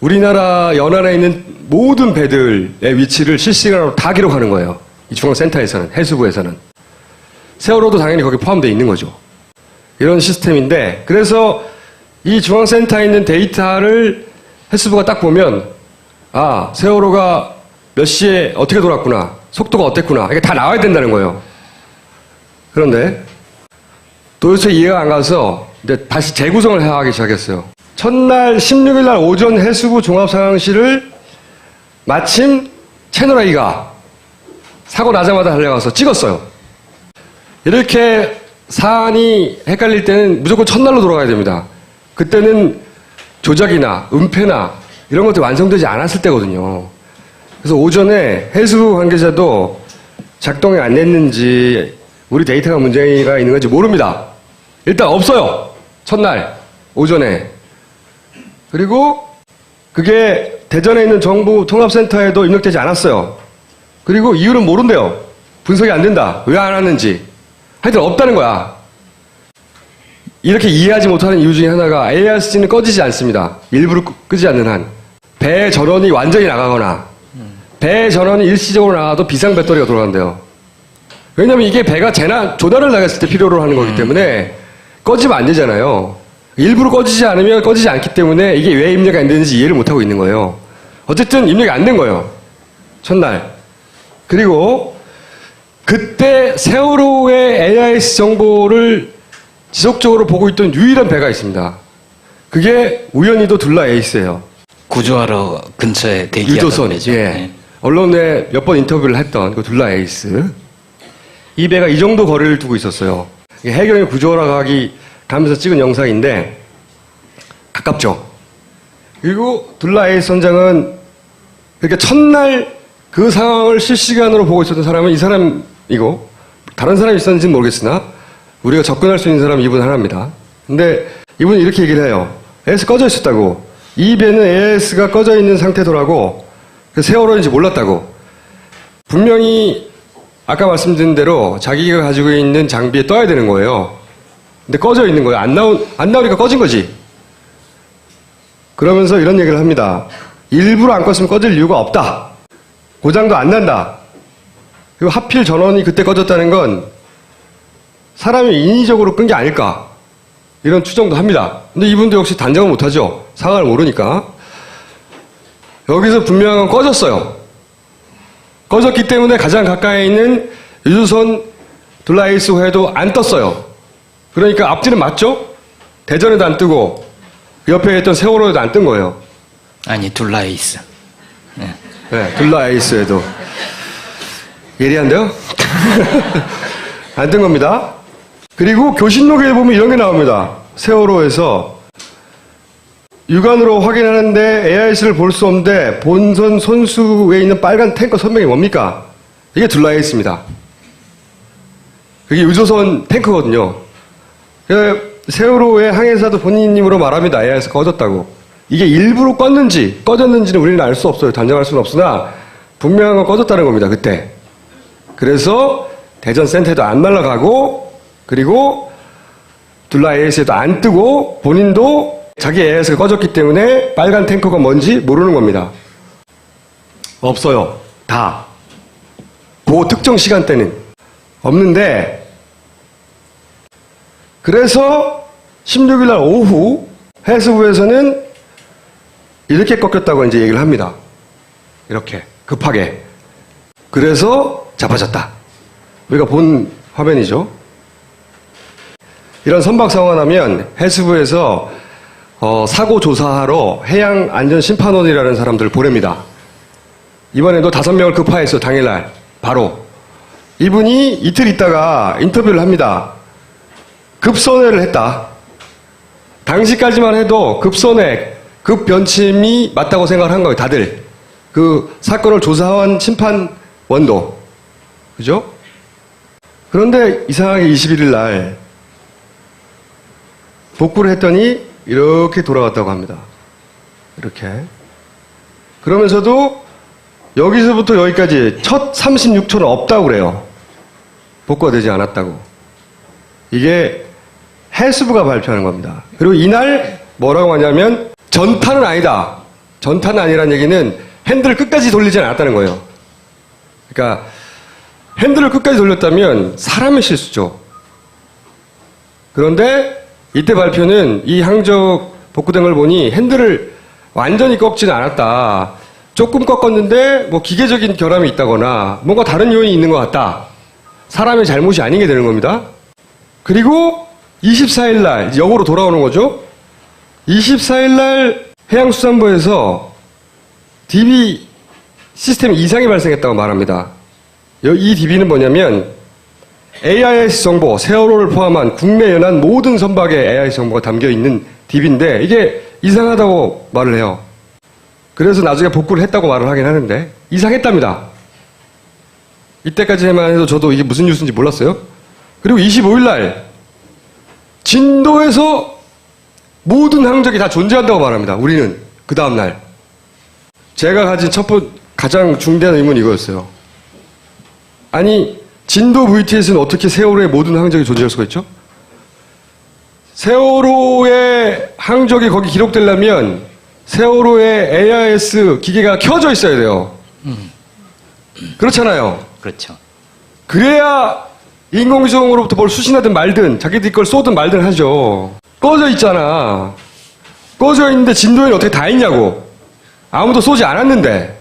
우리나라 연안에 있는 모든 배들의 위치를 실시간으로 다 기록하는 거예요. 이 중앙센터에서는, 해수부에서는. 세월호도 당연히 거기 포함되어 있는 거죠. 이런 시스템인데, 그래서 이 중앙센터에 있는 데이터를 해수부가 딱 보면, 아, 세월호가 몇 시에 어떻게 돌았구나, 속도가 어땠구나, 이게 다 나와야 된다는 거예요. 그런데 도대체 이해가 안 가서 이제 다시 재구성을 하기 시작했어요. 첫날 16일 날 오전 해수부 종합상황실을 마침 채널A가 사고 나자마자 달려가서 찍었어요. 이렇게 사안이 헷갈릴 때는 무조건 첫날로 돌아가야 됩니다. 그때는 조작이나 은폐나 이런 것들이 완성되지 않았을 때거든요. 그래서 오전에 해수부 관계자도 작동이 안 됐는지 우리 데이터가 문제가 있는 건지 모릅니다. 일단 없어요. 첫날 오전에. 그리고 그게 대전에 있는 정부 통합센터에도 입력되지 않았어요. 그리고 이유는 모른대요. 분석이 안 된다. 왜 안 하는지. 하여튼 없다는 거야. 이렇게 이해하지 못하는 이유 중에 하나가 ARC는 꺼지지 않습니다. 일부러 끄지 않는 한. 배 전원이 완전히 나가거나 배 전원이 일시적으로 나가도 비상 배터리가 돌아간대요. 왜냐면 이게 배가 조난을 나갔을 때 필요로 하는 거기 때문에 꺼지면 안 되잖아요. 일부러 꺼지지 않으면 꺼지지 않기 때문에 이게 왜 입력이 안 되는지 이해를 못하고 있는 거예요. 어쨌든 입력이 안 된 거예요. 첫날. 그리고 그때 세월호의 AIS 정보를 지속적으로 보고 있던 유일한 배가 있습니다. 그게 우연히도 둘라 에이스예요. 구조하러 근처에 대기하던 유도선, 배죠. 예. 네. 언론에 몇 번 인터뷰를 했던 그 둘라 에이스. 이 배가 이 정도 거리를 두고 있었어요. 해경이 구조하러 가면서 찍은 영상인데 가깝죠. 그리고 둘라 에이스 선장은 이렇게 첫날 그 상황을 실시간으로 보고 있었던 사람은 이 사람이고 다른 사람이 있었는지는 모르겠으나 우리가 접근할 수 있는 사람은 이분 하나입니다. 근데 이분은 이렇게 얘기를 해요. AS 꺼져 있었다고. 이 배는 AS가 꺼져 있는 상태더라고. 세월호인지 몰랐다고. 분명히 아까 말씀드린 대로 자기가 가지고 있는 장비에 떠야 되는 거예요. 근데 꺼져 있는 거예요. 안 나오니까 꺼진 거지. 그러면서 이런 얘기를 합니다. 일부러 안 껐으면 꺼질 이유가 없다. 고장도 안 난다. 그리고 하필 전원이 그때 꺼졌다는 건 사람이 인위적으로 끈 게 아닐까. 이런 추정도 합니다. 근데 이분도 역시 단정을 못하죠. 상황을 모르니까. 여기서 분명한 건 꺼졌어요. 꺼졌기 때문에 가장 가까이 있는 유조선 둘라에이스 호에도 안 떴어요. 그러니까 앞뒤는 맞죠? 대전에도 안 뜨고 옆에 있던 세월호에도 안 뜬 거예요. 아니 둘라에이스. 네. 네, 둘라 에이스에도. 예리한데요? 안 뜬 겁니다. 그리고 교신록에 보면 이런 게 나옵니다. 세월호에서 육안으로 확인하는데 AIS를 볼 수 없는데 본선 손수에 있는 빨간 탱커 선명이 뭡니까? 이게 둘라 에이스입니다. 그게 유조선 탱커거든요. 세월호의 항해사도 본인 힘으로 말합니다. AIS 꺼졌다고. 이게 일부러 꺼졌는지는 우리는 알 수 없어요. 단정할 수는 없으나 분명한 건 꺼졌다는 겁니다. 그때. 그래서 대전 센터에도 안 날아가고 그리고 둘라 AIS에도 안 뜨고 본인도 자기 AIS가 꺼졌기 때문에 빨간 탱커가 뭔지 모르는 겁니다. 없어요. 다. 그 특정 시간대는 없는데 그래서 16일 날 오후 해수부에서는 이렇게 꺾였다고 이제 얘기를 합니다. 이렇게 급하게. 그래서 자빠졌다. 우리가 본 화면이죠. 이런 선박 사고가 나면 해수부에서 사고 조사하러 해양안전심판원이라는 사람들을 보냅니다. 이번에도 5명을 급파했어. 당일날 바로. 이분이 이틀 있다가 인터뷰를 합니다. 급선회를 했다. 당시까지만 해도 급선회, 급변침이 맞다고 생각을 한 거예요. 다들. 그 사건을 조사한 심판원도. 그죠? 그런데 이상하게 21일 날 복구를 했더니 이렇게 돌아갔다고 합니다. 이렇게. 그러면서도 여기서부터 여기까지 첫 36초는 없다고 그래요. 복구가 되지 않았다고. 이게 해수부가 발표하는 겁니다. 그리고 이날 뭐라고 하냐면 전탄은 아니다. 전탄은 아니라는 얘기는 핸들을 끝까지 돌리지 않았다는 거예요. 그러니까 핸들을 끝까지 돌렸다면 사람의 실수죠. 그런데 이때 발표는 이 항적 복구된 걸 보니 핸들을 완전히 꺾지는 않았다. 조금 꺾었는데 뭐 기계적인 결함이 있다거나 뭔가 다른 요인이 있는 것 같다. 사람의 잘못이 아닌 게 되는 겁니다. 그리고 24일 날 역으로 돌아오는 거죠. 24일 날 해양수산부에서 DB 시스템 이상이 발생했다고 말합니다. 이 DB는 뭐냐면 AIS 정보, 세월호를 포함한 국내 연안 모든 선박에 AIS 정보가 담겨있는 DB인데 이게 이상하다고 말을 해요. 그래서 나중에 복구를 했다고 말을 하긴 하는데 이상했답니다. 이때까지만 해도 저도 이게 무슨 뉴스인지 몰랐어요. 그리고 25일 날 진도에서 모든 항적이 다 존재한다고 말합니다. 우리는 그 다음 날. 제가 가진 가장 중대한 의문이 이거였어요. 아니 진도 VTS는 어떻게 세월호의 모든 항적이 존재할 수가 있죠? 세월호의 항적이 거기 기록되려면 세월호의 AIS 기계가 켜져 있어야 돼요. 그렇잖아요. 그렇죠. 그래야 인공위성으로부터 뭘 수신하든 말든 자기들이 걸 쏘든 말든 하죠. 꺼져 있잖아. 꺼져 있는데 진도에는 어떻게 다 있냐고. 아무도 쏘지 않았는데.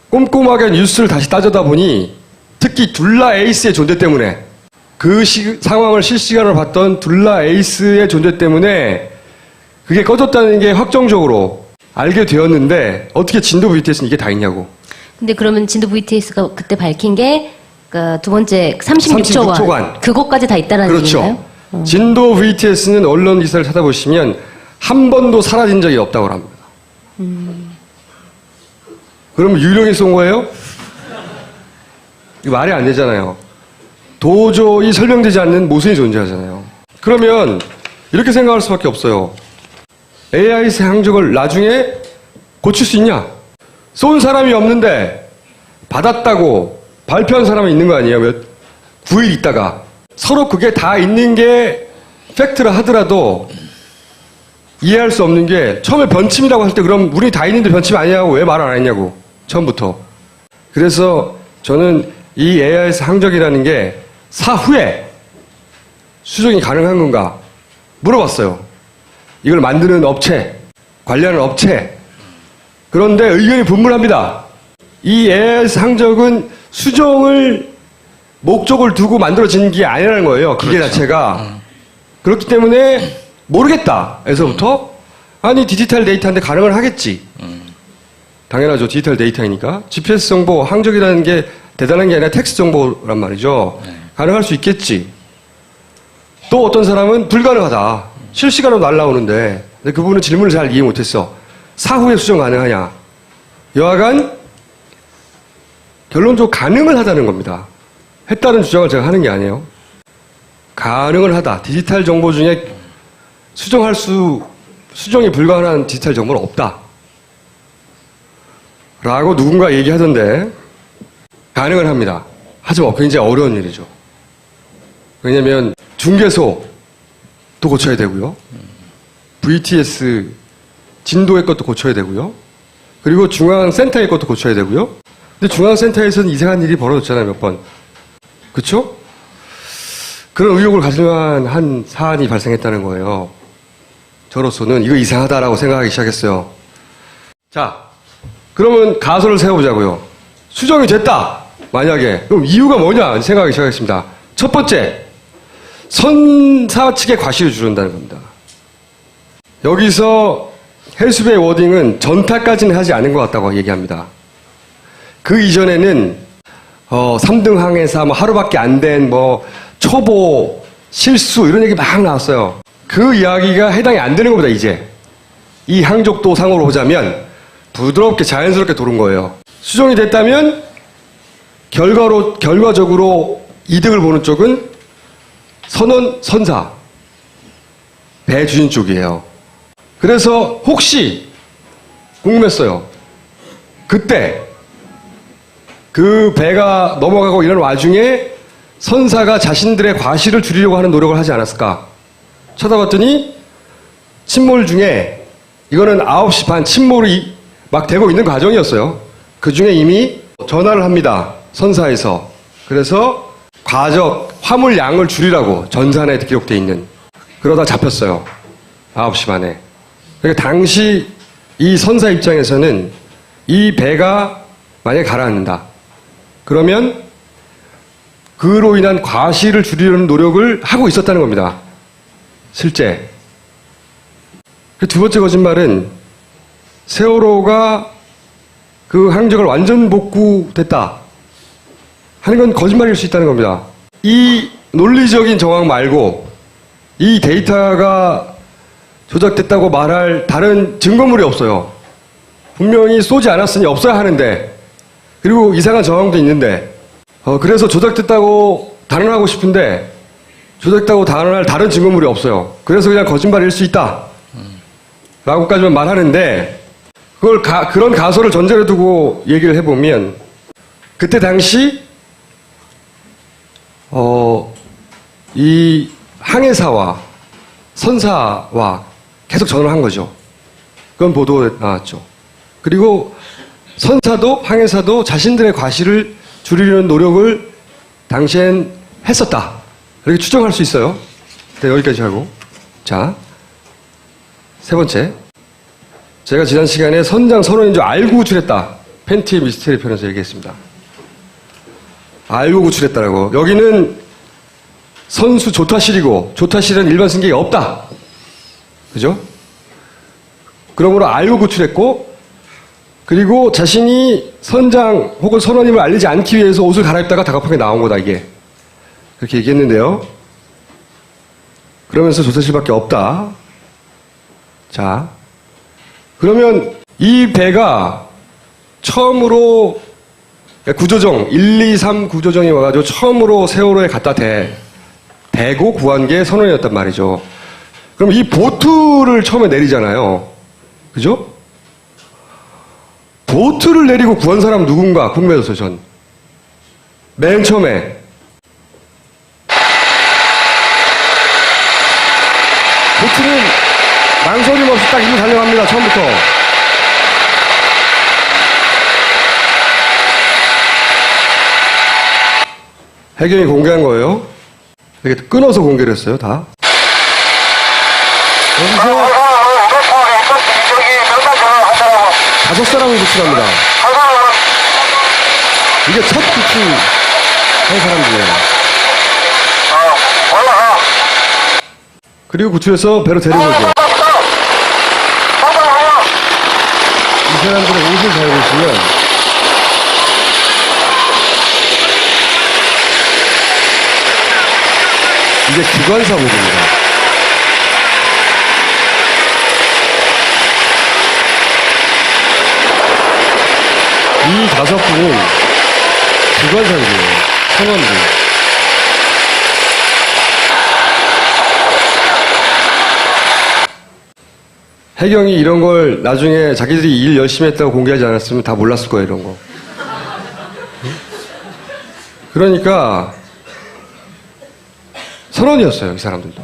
꼼꼼하게 뉴스를 다시 따져다 보니 특히 둘라 에이스의 존재 때문에 그 상황을 실시간으로 봤던 둘라 에이스의 존재 때문에 그게 꺼졌다는 게 확정적으로 알게 되었는데 어떻게 진도 VTS는 이게 다 있냐고. 근데 그러면 진도 VTS가 그때 밝힌 게 두 번째 36초간 그것까지 다 있다는 그렇죠. 얘기인가요? 진도 VTS는 언론 기사를 찾아보시면 한 번도 사라진 적이 없다고 합니다. 그럼 유령이 쏜 거예요? 이거 말이 안 되잖아요. 도저히 설명되지 않는 모순이 존재하잖아요. 그러면 이렇게 생각할 수밖에 없어요. AIS 항적을 나중에 고칠 수 있냐? 쏜 사람이 없는데 받았다고 발표한 사람이 있는 거 아니에요? 9일 있다가. 서로 그게 다 있는 게 팩트라 하더라도 이해할 수 없는 게 처음에 변침이라고 할 때 그럼 우리 다 있는데 변침 아니냐고 왜 말 안 했냐고. 처음부터. 그래서 저는 이 AIS 항적이라는 게 사후에 수정이 가능한 건가 물어봤어요. 이걸 만드는 업체, 관리하는 업체. 그런데 의견이 분분합니다. 이 AIS 항적은 수정을 목적을 두고 만들어진 게 아니라는 거예요. 기계 그렇죠. 자체가. 그렇기 때문에 모르겠다. 에서부터 아니 디지털 데이터인데 가능을 하겠지. 당연하죠. 디지털 데이터이니까. GPS 정보, 항적이라는 게 대단한 게 아니라 텍스트 정보란 말이죠. 가능할 수 있겠지. 또 어떤 사람은 불가능하다. 실시간으로 날라오는데 근데 그분은 질문을 잘 이해 못했어. 사후에 수정 가능하냐. 여하간 결론적으로 가능을 하다는 겁니다. 했다는 주장을 제가 하는 게 아니에요. 가능을 하다. 디지털 정보 중에 수정이 불가능한 디지털 정보는 없다. 라고 누군가 얘기하던데 가능을 합니다. 하지만 굉장히 어려운 일이죠. 왜냐면 중개소도 고쳐야 되고요. VTS 진도의 것도 고쳐야 되고요. 그리고 중앙센터의 것도 고쳐야 되고요. 근데 중앙센터에서는 이상한 일이 벌어졌잖아요, 몇 번. 그쵸? 그런 의혹을 가질 만한 사안이 발생했다는 거예요. 저로서는 이거 이상하다라고 생각하기 시작했어요. 자, 그러면 가설을 세워보자고요. 수정이 됐다! 만약에. 그럼 이유가 뭐냐 생각하기 시작했습니다. 첫 번째, 선사 측의 과실을 주른다는 겁니다. 여기서 헬스베의 워딩은 전타까지는 하지 않은 것 같다고 얘기합니다. 그 이전에는 3등 항해사 하루밖에 안 된 초보 실수 이런 얘기 막 나왔어요. 그 이야기가 해당이 안 되는 겁니다. 이제 이 항적도 상으로 보자면 부드럽게 자연스럽게 도는 거예요. 수정이 됐다면 결과적으로 이득을 보는 쪽은 선사 배 주인 쪽이에요. 그래서 혹시 궁금했어요. 그때 그 배가 넘어가고 이런 와중에 선사가 자신들의 과실을 줄이려고 하는 노력을 하지 않았을까? 쳐다봤더니 침몰 중에 이거는 9시 반 침몰이 막 되고 있는 과정이었어요. 그 중에 이미 전화를 합니다. 선사에서. 그래서 화물 양을 줄이라고 전산에 기록되어 있는. 그러다 잡혔어요. 9시 반에. 그러니까 당시 이 선사 입장에서는 이 배가 만약에 가라앉는다. 그러면 그로 인한 과실을 줄이려는 노력을 하고 있었다는 겁니다. 실제. 두 번째 거짓말은 세월호가 그 항적을 완전 복구됐다 하는 건 거짓말일 수 있다는 겁니다. 이 논리적인 정황 말고 이 데이터가 조작됐다고 말할 다른 증거물이 없어요. 분명히 쏘지 않았으니 없어야 하는데 그리고 이상한 정황도 있는데 그래서 조작됐다고 단언하고 싶은데 조작됐다고 단언할 다른 증거물이 없어요. 그래서 그냥 거짓말일 수 있다 라고까지만 말하는데 그걸 그런 가설을 전제로 두고 얘기를 해보면 그때 당시 이 항해사와 선사와 계속 전화를 한 거죠. 그건 보도에 나왔죠. 그리고 선사도 항해사도 자신들의 과실을 줄이려는 노력을 당시엔 했었다. 이렇게 추정할 수 있어요. 네, 여기까지 하고. 자, 세 번째. 제가 지난 시간에 선장 선원인 줄 알고 구출했다. 팬티 미스테리 편에서 얘기했습니다. 알고 구출했다라고. 여기는 선수 조타실이고 조타실은 일반 승객이 없다. 그죠? 그러므로 알고 구출했고 그리고 자신이 선장 혹은 선원임을 알리지 않기 위해서 옷을 갈아입다가 다급하게 나온 거다 이게. 그렇게 얘기했는데요. 그러면서 조타실밖에 없다. 자, 그러면 이 배가 처음으로 구조정 1, 2, 3 구조정이 와가지고 처음으로 세월호에 갖다 대고 구한 게 선원이었단 말이죠. 그럼 이 보트를 처음에 내리잖아요. 그죠? 보트를 내리고 구한 사람 누군가 궁금해졌어요, 전. 맨 처음에. 보트는 망설임 없이 딱 일로 달려갑니다, 처음부터. 해경이 공개한 거예요. 이렇게 끊어서 공개를 했어요, 다. 여기서 5사람을 구출합니다. 이게 첫 구출한 사람들이에요. 그리고 구출해서 배로 데려오죠. 사람들의 옷을 잘 보시면 이게 기관사복입니다. 이 5분은 기관사복이에요. 선원들. 해경이 이런 걸 나중에 자기들이 일 열심히 했다고 공개하지 않았으면 다 몰랐을 거예요, 이런 거. 그러니까 선원이었어요, 이 사람들도.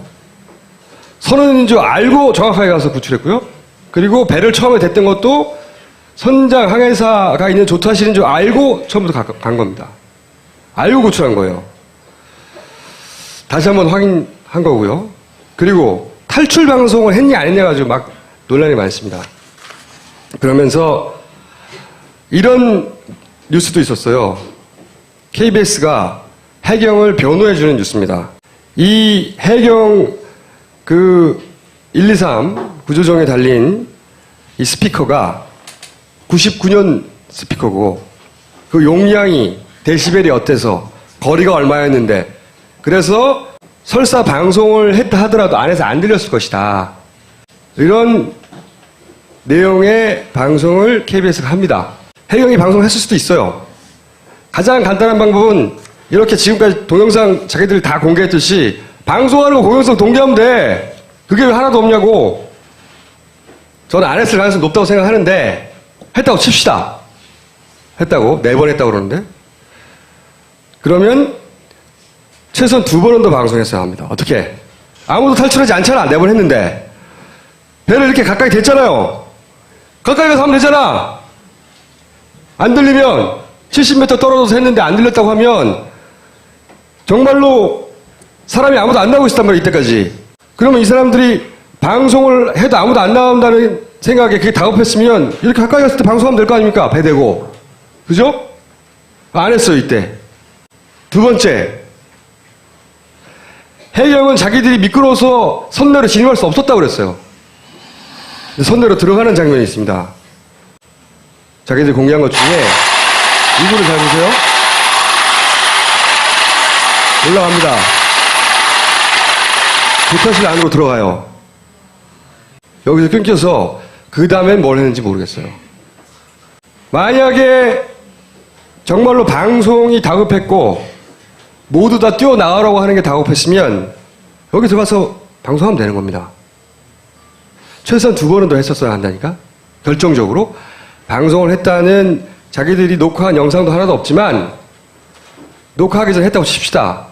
선원인 줄 알고 정확하게 가서 구출했고요. 그리고 배를 처음에 댔던 것도 선장 항해사가 있는 조타실인 줄 알고 처음부터 간 겁니다. 알고 구출한 거예요. 다시 한번 확인한 거고요. 그리고 탈출 방송을 했냐 안 했냐 가지고 막 논란이 많습니다. 그러면서 이런 뉴스도 있었어요. KBS가 해경을 변호해주는 뉴스입니다. 이 해경 123 구조정에 달린 이 스피커가 99년 스피커고 그 용량이 데시벨이 어때서 거리가 얼마였는데 그래서 설사 방송을 했다 하더라도 안에서 안 들렸을 것이다. 이런 내용의 방송을 KBS가 합니다. 해경이 방송을 했을 수도 있어요. 가장 간단한 방법은 이렇게 지금까지 동영상 자기들 다 공개했듯이 방송하는 거 동영상 공개하면 돼. 그게 왜 하나도 없냐고. 저는 안 했을 가능성이 높다고 생각하는데 했다고 칩시다. 했다고. 4번 했다고 그러는데. 그러면 최소한 2번은 더 방송했어야 합니다. 어떻게? 아무도 탈출하지 않잖아. 4번 했는데. 배를 이렇게 가까이 댔잖아요. 가까이 가서 하면 되잖아. 안 들리면 70m 떨어져서 했는데 안 들렸다고 하면 정말로 사람이 아무도 안 나오고 있었단 말이에요. 이때까지. 그러면 이 사람들이 방송을 해도 아무도 안 나온다는 생각에 그게 다급했으면 이렇게 가까이 갔을 때 방송하면 될 거 아닙니까? 배 대고. 그죠? 안 했어요. 이때. 2번째. 해경은 자기들이 미끄러워서 선내로 진입할 수 없었다고 그랬어요. 선내로 들어가는 장면이 있습니다. 자기들이 공개한 것 중에 이거를 잘 보세요. 올라갑니다. 조타실 안으로 들어가요. 여기서 끊겨서 그 다음엔 뭘 했는지 모르겠어요. 만약에 정말로 방송이 다급했고 모두 다 뛰어나가라고 하는 게 다급했으면 여기 들어가서 방송하면 되는 겁니다. 최소한 2번은 더 했었어야 한다니까. 결정적으로 방송을 했다는 자기들이 녹화한 영상도 하나도 없지만 녹화하기 전에 했다고 칩시다.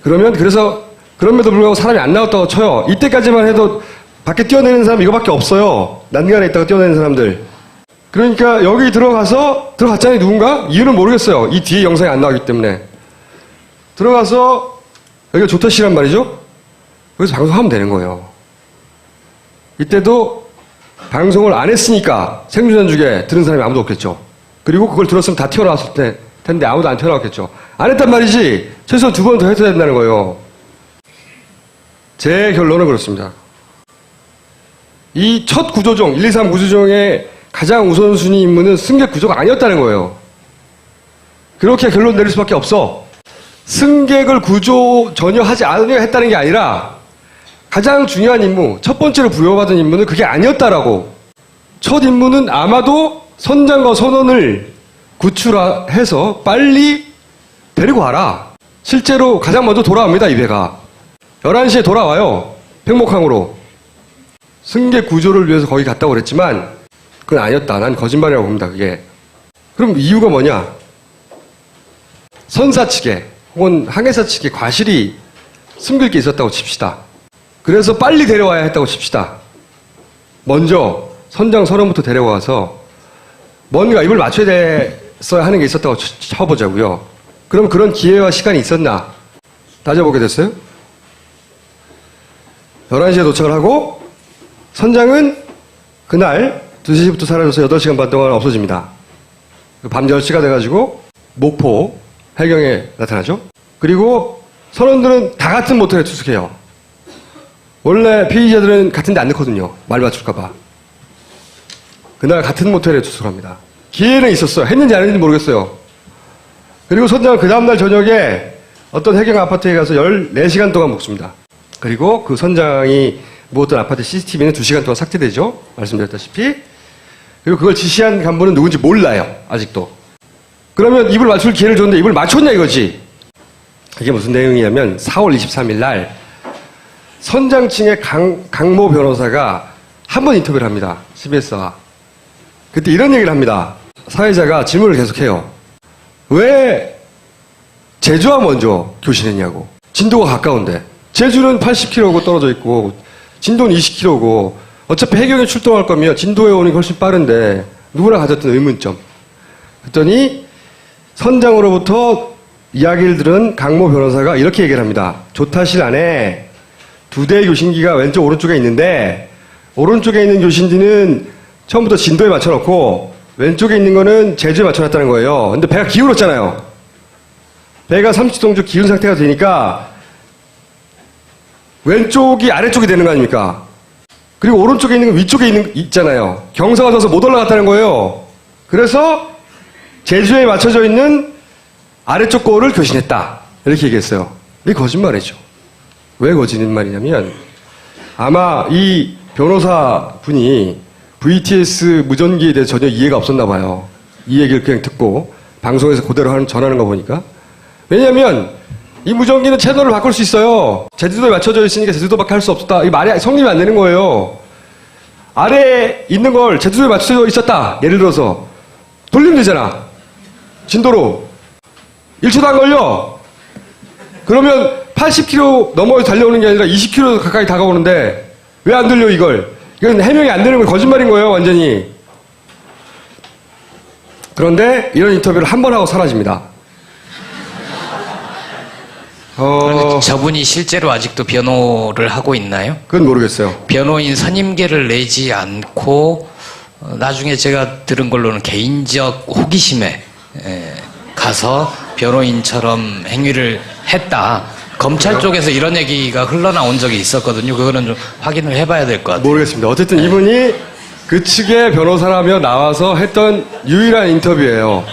그래서 그럼에도 불구하고 사람이 안 나왔다고 쳐요. 이때까지만 해도 밖에 뛰어내는 사람 이거밖에 없어요. 난간에 있다가 뛰어내는 사람들. 그러니까 여기 들어갔잖아요. 누군가? 이유는 모르겠어요. 이 뒤에 영상이 안 나오기 때문에. 들어가서 여기가 조타실란 말이죠. 여기서 방송하면 되는 거예요. 이때도 방송을 안 했으니까 생존자 중에 들은 사람이 아무도 없겠죠. 그리고 그걸 들었으면 다 튀어나왔을 텐데 아무도 안 튀어나왔겠죠. 안 했단 말이지. 최소한 2번 더 했어야 된다는 거예요. 제 결론은 그렇습니다. 이 첫 구조종, 123 구조종의 가장 우선순위 임무는 승객 구조가 아니었다는 거예요. 그렇게 결론 내릴 수밖에 없어. 승객을 구조 전혀 하지 않으려 했다는 게 아니라 가장 중요한 임무, 첫 번째로 부여받은 임무는 그게 아니었다라고. 첫 임무는 아마도 선장과 선원을 구출해서 빨리 데리고 와라. 실제로 가장 먼저 돌아옵니다, 이 배가. 11시에 돌아와요. 팽목항으로. 승객 구조를 위해서 거기 갔다고 그랬지만 그건 아니었다. 난 거짓말이라고 봅니다, 그게. 그럼 이유가 뭐냐? 선사 측에 혹은 항해사 측에 과실이 숨길 게 있었다고 칩시다. 그래서 빨리 데려와야 했다고 칩시다. 먼저 선장 선원부터 데려와서 뭔가 입을 맞춰야 됐어야 하는 게 있었다고 쳐보자고요. 그럼 그런 기회와 시간이 있었나? 따져보게 됐어요. 11시에 도착을 하고 선장은 그날 2시부터 사라져서 8시간 반 동안 없어집니다. 밤 10시가 돼가지고 목포 해경에 나타나죠. 그리고 선원들은 다 같은 모텔에 투숙해요. 원래 피의자들은 같은 데 안 넣거든요. 말 맞출까봐. 그날 같은 모텔에 투숙합니다. 기회는 있었어요. 했는지 안 했는지 모르겠어요. 그리고 선장은 그 다음날 저녁에 어떤 해경 아파트에 가서 14시간 동안 묵습니다. 그리고 그 선장이 묵었던 아파트 CCTV는 2시간 동안 삭제되죠. 말씀드렸다시피. 그리고 그걸 지시한 간부는 누군지 몰라요. 아직도. 그러면 입을 맞출 기회를 줬는데 입을 맞췄냐 이거지. 이게 무슨 내용이냐면 4월 23일 날 선장 층의 강모 변호사가 한 번 인터뷰를 합니다. CBS와. 그때 이런 얘기를 합니다. 사회자가 질문을 계속해요. 왜 제주와 먼저 교신했냐고. 진도가 가까운데. 제주는 80km고 떨어져 있고 진도는 20km고 어차피 해경에 출동할 거면 진도에 오는 게 훨씬 빠른데 누구나 가졌던 의문점. 그랬더니 선장으로부터 이야기를 들은 강모 변호사가 이렇게 얘기를 합니다. 조타실 안에 2대의 교신기가 왼쪽 오른쪽에 있는데 오른쪽에 있는 교신기는 처음부터 진도에 맞춰놓고 왼쪽에 있는 거는 제주에 맞춰놨다는 거예요. 근데 배가 기울었잖아요. 배가 30도 기운 상태가 되니까 왼쪽이 아래쪽이 되는 거 아닙니까? 그리고 오른쪽에 있는 건 위쪽에 있잖아요. 경사가 져서 못 올라갔다는 거예요. 그래서 제주에 맞춰져 있는 아래쪽 거를 교신했다. 이렇게 얘기했어요. 이게 거짓말이죠. 왜 거짓말이냐면 아마 이 변호사 분이 VTS 무전기에 대해서 전혀 이해가 없었나 봐요. 이 얘기를 그냥 듣고 방송에서 그대로 전하는 거 보니까. 왜냐면 이 무전기는 채널을 바꿀 수 있어요. 제주도에 맞춰져 있으니까 제주도밖에 할 수 없었다. 이 말이 성립이 안 되는 거예요. 아래에 있는 걸 제주도에 맞춰져 있었다. 예를 들어서 돌리면 되잖아. 진도로. 1초도 안 걸려. 그러면 80km 넘어서 달려오는 게 아니라 20km 가까이 다가오는데 왜 안 들려 이걸? 이건 해명이 안 되는 건 거짓말인 거예요. 완전히. 그런데 이런 인터뷰를 한 번 하고 사라집니다. 저분이 실제로 아직도 변호를 하고 있나요? 그건 모르겠어요. 변호인 선임계를 내지 않고 나중에 제가 들은 걸로는 개인적 호기심에 가서 변호인처럼 행위를 했다. 검찰 쪽에서 이런 얘기가 흘러나온 적이 있었거든요. 그거는 좀 확인을 해봐야 될 것 같아요. 모르겠습니다. 어쨌든 이분이 그 측의 변호사라며 나와서 했던 유일한 인터뷰예요.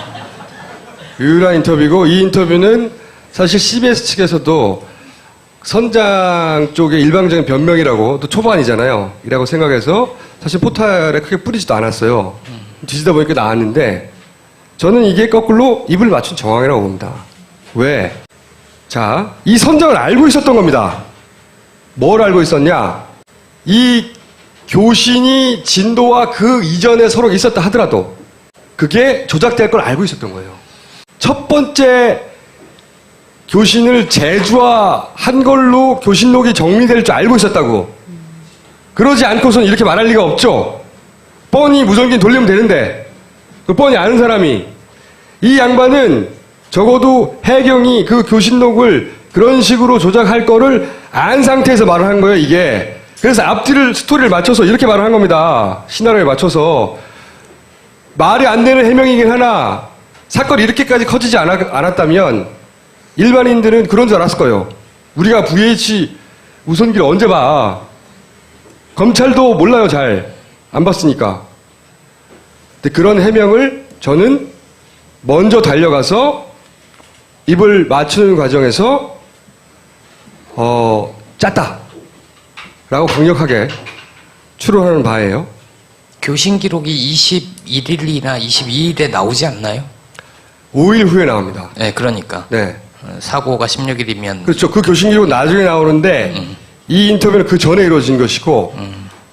유일한 인터뷰고 이 인터뷰는 사실 CBS 측에서도 선장 쪽의 일방적인 변명이라고 또 초반이잖아요. 이라고 생각해서 사실 포탈에 크게 뿌리지도 않았어요. 뒤지다 보니까 나왔는데 저는 이게 거꾸로 입을 맞춘 정황이라고 봅니다. 왜? 자, 이 선장을 알고 있었던 겁니다. 뭘 알고 있었냐? 이 교신이 진도와 그 이전에 서로 있었다 하더라도 그게 조작될 걸 알고 있었던 거예요. 첫 번째 교신을 제주화한 걸로 교신록이 정리될 줄 알고 있었다고. 그러지 않고서는 이렇게 말할 리가 없죠. 뻔히 무전기 돌리면 되는데 그 뻔히 아는 사람이 이 양반은 적어도 해경이 그 교신록을 그런 식으로 조작할 거를 안 상태에서 말을 한 거예요, 이게. 그래서 앞뒤를, 스토리를 맞춰서 이렇게 말을 한 겁니다. 시나리오에 맞춰서. 말이 안 되는 해명이긴 하나, 사건이 이렇게까지 커지지 않았다면, 일반인들은 그런 줄 알았을 거예요. 우리가 VH 우선기를 언제 봐. 검찰도 몰라요, 잘. 안 봤으니까. 근데 그런 해명을 저는 먼저 달려가서 입을 맞추는 과정에서 짰다 라고 강력하게 추론하는 바예요. 교신 기록이 21일이나 22일에 나오지 않나요? 5일 후에 나옵니다. 네, 그러니까. 네. 사고가 16일이면. 그렇죠. 그 교신 기록은 나중에 나오는데 이 인터뷰는 그 전에 이루어진 것이고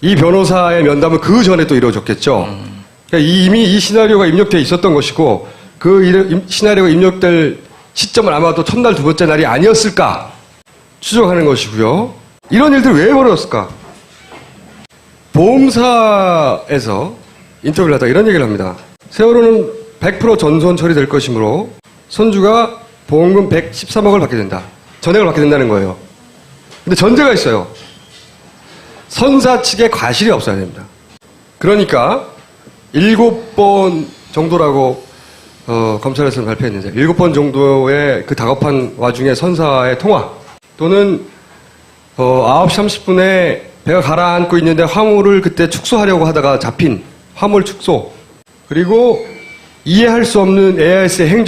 이 변호사의 면담은 그 전에 또 이루어졌겠죠. 그러니까 이미 이 시나리오가 입력되어 있었던 것이고 그 시나리오가 입력될 시점은 아마도 첫날 두 번째 날이 아니었을까 추정하는 것이고요. 이런 일들이 왜 벌어졌을까? 보험사에서 인터뷰를 하다가 이런 얘기를 합니다. 세월호는 100% 전손 처리될 것이므로 선주가 보험금 113억을 받게 된다. 전액을 받게 된다는 거예요. 근데 전제가 있어요. 선사 측에 과실이 없어야 됩니다. 그러니까 7번 정도라고 검찰에서는 발표했는데 7번 정도의 그 다급한 와중에 선사의 통화 또는 9시 30분에 배가 가라앉고 있는데 화물을 그때 축소하려고 하다가 잡힌 화물 축소, 그리고 이해할 수 없는 AIS의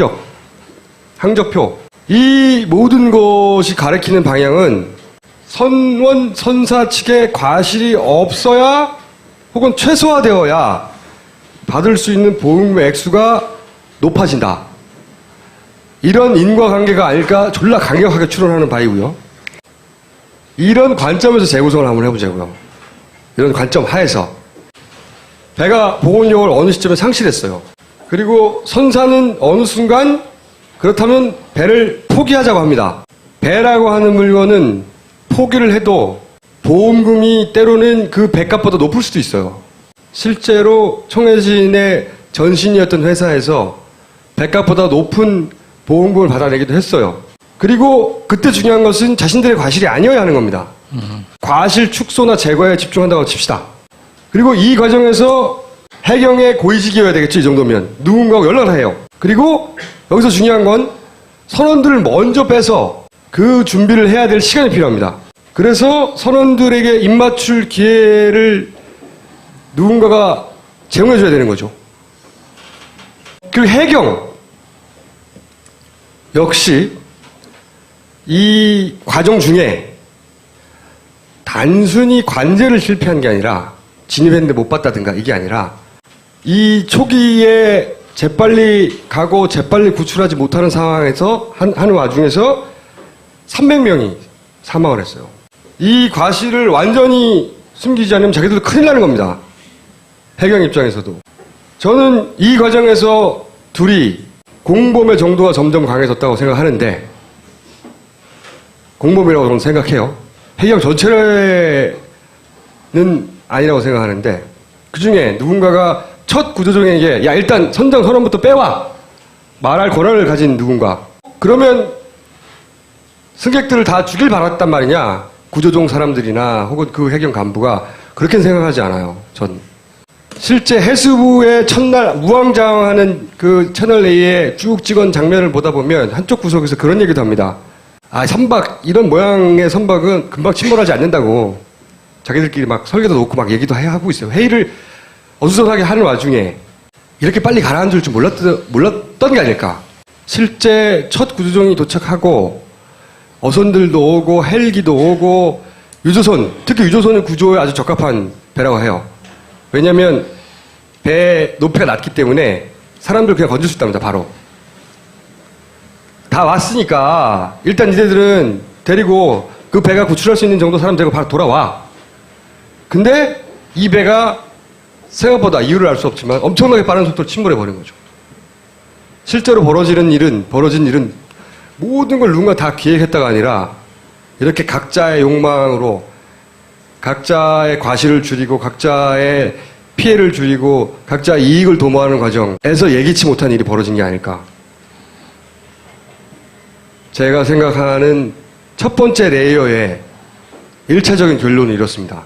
항적표, 이 모든 것이 가리키는 방향은 선원, 선사 측의 과실이 없어야 혹은 최소화되어야 받을 수 있는 보험금의 액수가 높아진다. 이런 인과관계가 아닐까 졸라 강력하게 추론하는 바이고요. 이런 관점에서 재구성을 한번 해보자고요. 이런 관점 하에서 배가 보건력을 어느 시점에 상실했어요. 그리고 선사는 어느 순간 그렇다면 배를 포기하자고 합니다. 배라고 하는 물건은 포기를 해도 보험금이 때로는 그 배값보다 높을 수도 있어요. 실제로 청해진의 전신이었던 회사에서 배값보다 높은 보험금을 받아내기도 했어요. 그리고 그때 중요한 것은 자신들의 과실이 아니어야 하는 겁니다. 과실 축소나 제거에 집중한다고 칩시다. 그리고 이 과정에서 해경의 고위직이어야 되겠죠. 이 정도면 누군가하고 연락을 해요. 그리고 여기서 중요한 건 선원들을 먼저 빼서 그 준비를 해야 될 시간이 필요합니다. 그래서 선원들에게 입맞출 기회를 누군가가 제공해줘야 되는 거죠. 그리고 해경 역시 이 과정 중에 단순히 관제를 실패한 게 아니라 진입했는데 못 봤다든가 이게 아니라 이 초기에 재빨리 가고 재빨리 구출하지 못하는 상황에서 하는 와중에서 300명이 사망을 했어요. 이 과실을 완전히 숨기지 않으면 자기들도 큰일 나는 겁니다. 해경 입장에서도. 저는 이 과정에서 둘이 공범의 정도가 점점 강해졌다고 생각하는데 공범이라고 저는 생각해요. 해경 전체는 아니라고 생각하는데 그중에 누군가가 첫 구조종에게 야 일단 선장 선원부터 빼와 말할 권한을 가진 누군가 그러면 승객들을 다 죽일 바랐단 말이냐 구조종 사람들이나 혹은 그 해경 간부가 그렇게는 생각하지 않아요. 전 실제 해수부의 첫날 우왕좌왕하는 그 채널 A의 쭉 찍은 장면을 보다 보면 한쪽 구석에서 그런 얘기도 합니다. 아 선박 이런 모양의 선박은 금방 침몰하지 않는다고 자기들끼리 막 설계도 놓고 막 얘기도 하고 있어요. 회의를 어수선하게 하는 와중에 이렇게 빨리 가라앉을 줄 몰랐던 게 아닐까. 실제 첫 구조종이 도착하고 어선들도 오고 헬기도 오고 유조선, 특히 유조선은 구조에 아주 적합한 배라고 해요. 왜냐하면 배 높이가 낮기 때문에 사람들 그냥 건질 수 있답니다. 바로. 다 왔으니까 일단 니네들은 데리고 그 배가 구출할 수 있는 정도 사람 데리고 바로 돌아와. 근데 이 배가 생각보다 이유를 알 수 없지만 엄청나게 빠른 속도로 침몰해버린 거죠. 실제로 벌어진 일은 모든 걸 누군가 다 기획했다가 아니라 이렇게 각자의 욕망으로 각자의 과실을 줄이고 각자의 피해를 줄이고 각자의 이익을 도모하는 과정에서 예기치 못한 일이 벌어진 게 아닐까. 제가 생각하는 첫 번째 레이어의 1차적인 결론은 이렇습니다.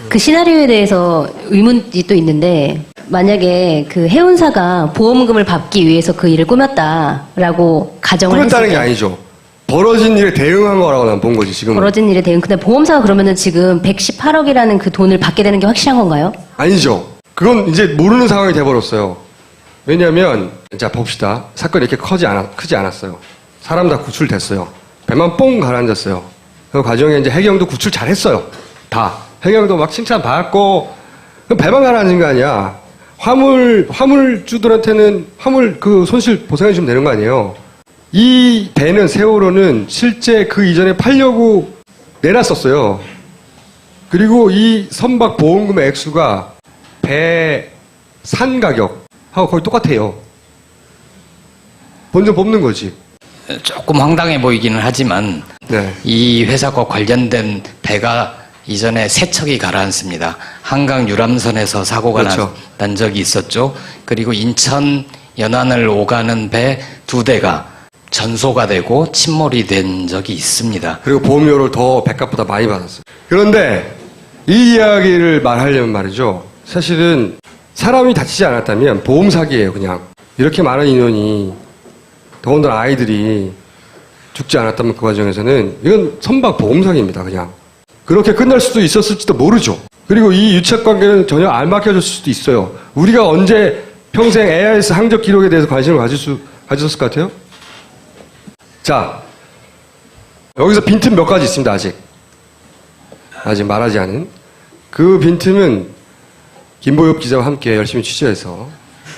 그 시나리오에 대해서 의문이 또 있는데 만약에 그 해운사가 보험금을 받기 위해서 그 일을 꾸몄다라고 가정을 했을 때 꾸몄다는 게 아니죠. 벌어진 일에 대응한 거라고 난 본 거지 지금. 벌어진 일에 대응. 근데 보험사가 그러면은 지금 118억이라는 그 돈을 받게 되는 게 확실한 건가요? 아니죠. 그건 이제 모르는 상황이 돼버렸어요. 왜냐하면 자 봅시다. 사건이 이렇게 크지 않았어요. 사람 다 구출됐어요. 배만 뽕 가라앉았어요. 그 과정에 이제 해경도 구출 잘했어요. 다. 해경도 막 칭찬받고 배만 가라앉은 거 아니야. 화물주들한테는 화물 그 손실 보상해 주면 되는 거 아니에요. 이 배는 세월호는 실제 그 이전에 팔려고 내놨었어요. 그리고 이 선박 보험금의 액수가 배 산 가격하고 거의 똑같아요. 먼저 뽑는 거지. 조금 황당해 보이기는 하지만 네. 이 회사과 관련된 배가 이전에 세 척이 가라앉습니다. 한강 유람선에서 사고가 그렇죠. 난 적이 있었죠. 그리고 인천 연안을 오가는 배 2대가 전소가 되고 침몰이 된 적이 있습니다. 그리고 보험료를 더 배값보다 많이 받았어요. 그런데 이 이야기를 말하려면 말이죠. 사실은 사람이 다치지 않았다면 보험 사기예요. 그냥 이렇게 많은 인원이 더군다나 아이들이 죽지 않았다면 그 과정에서는 이건 선박 보험 사기입니다. 그냥 그렇게 끝날 수도 있었을지도 모르죠. 그리고 이 유착 관계는 전혀 안 밝혀졌을 수도 있어요. 우리가 언제 평생 AIS 항적 기록에 대해서 관심을 가졌을 것 같아요? 자, 여기서 빈틈 몇 가지 있습니다, 아직 말하지 않은. 그 빈틈은 김보엽 기자와 함께 열심히 취재해서.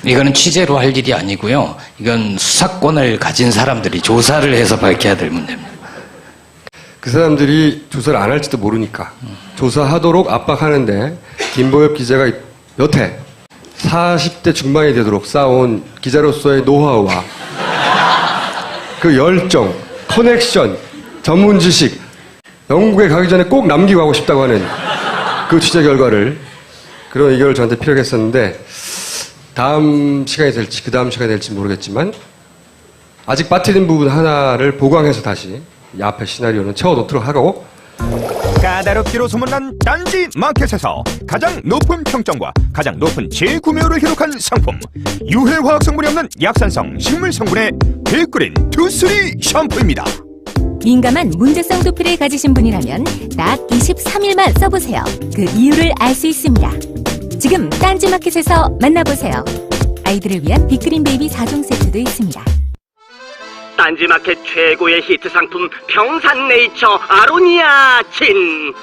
이거는 취재로 할 일이 아니고요. 이건 수사권을 가진 사람들이 조사를 해서 밝혀야 될 문제입니다. 그 사람들이 조사를 안 할지도 모르니까 조사하도록 압박하는데 김보엽 기자가 여태 40대 중반이 되도록 쌓아온 기자로서의 노하우와 그 열정, 커넥션, 전문 지식, 영국에 가기 전에 꼭 남기고 가고 싶다고 하는 그 취재 결과를, 그런 의견을 저한테 필요했었는데 다음 시간이 될지 그 다음 시간이 될지 모르겠지만 아직 빠뜨린 부분 하나를 보강해서 다시 이 앞에 시나리오는 채워놓도록 하고, 까다롭기로 소문난 딴지 마켓에서 가장 높은 평점과 가장 높은 재구매율을 기록한 상품, 유해 화학 성분이 없는 약산성 식물 성분의 빅그린 투쓰리 샴푸입니다. 민감한 문제성 두피를 가지신 분이라면 딱 23일만 써보세요. 그 이유를 알 수 있습니다. 지금 딴지마켓에서 만나보세요. 아이들을 위한 빅그린 베이비 4종 세트도 있습니다. 딴지마켓 최고의 히트 상품 평산네이처 아로니아 진.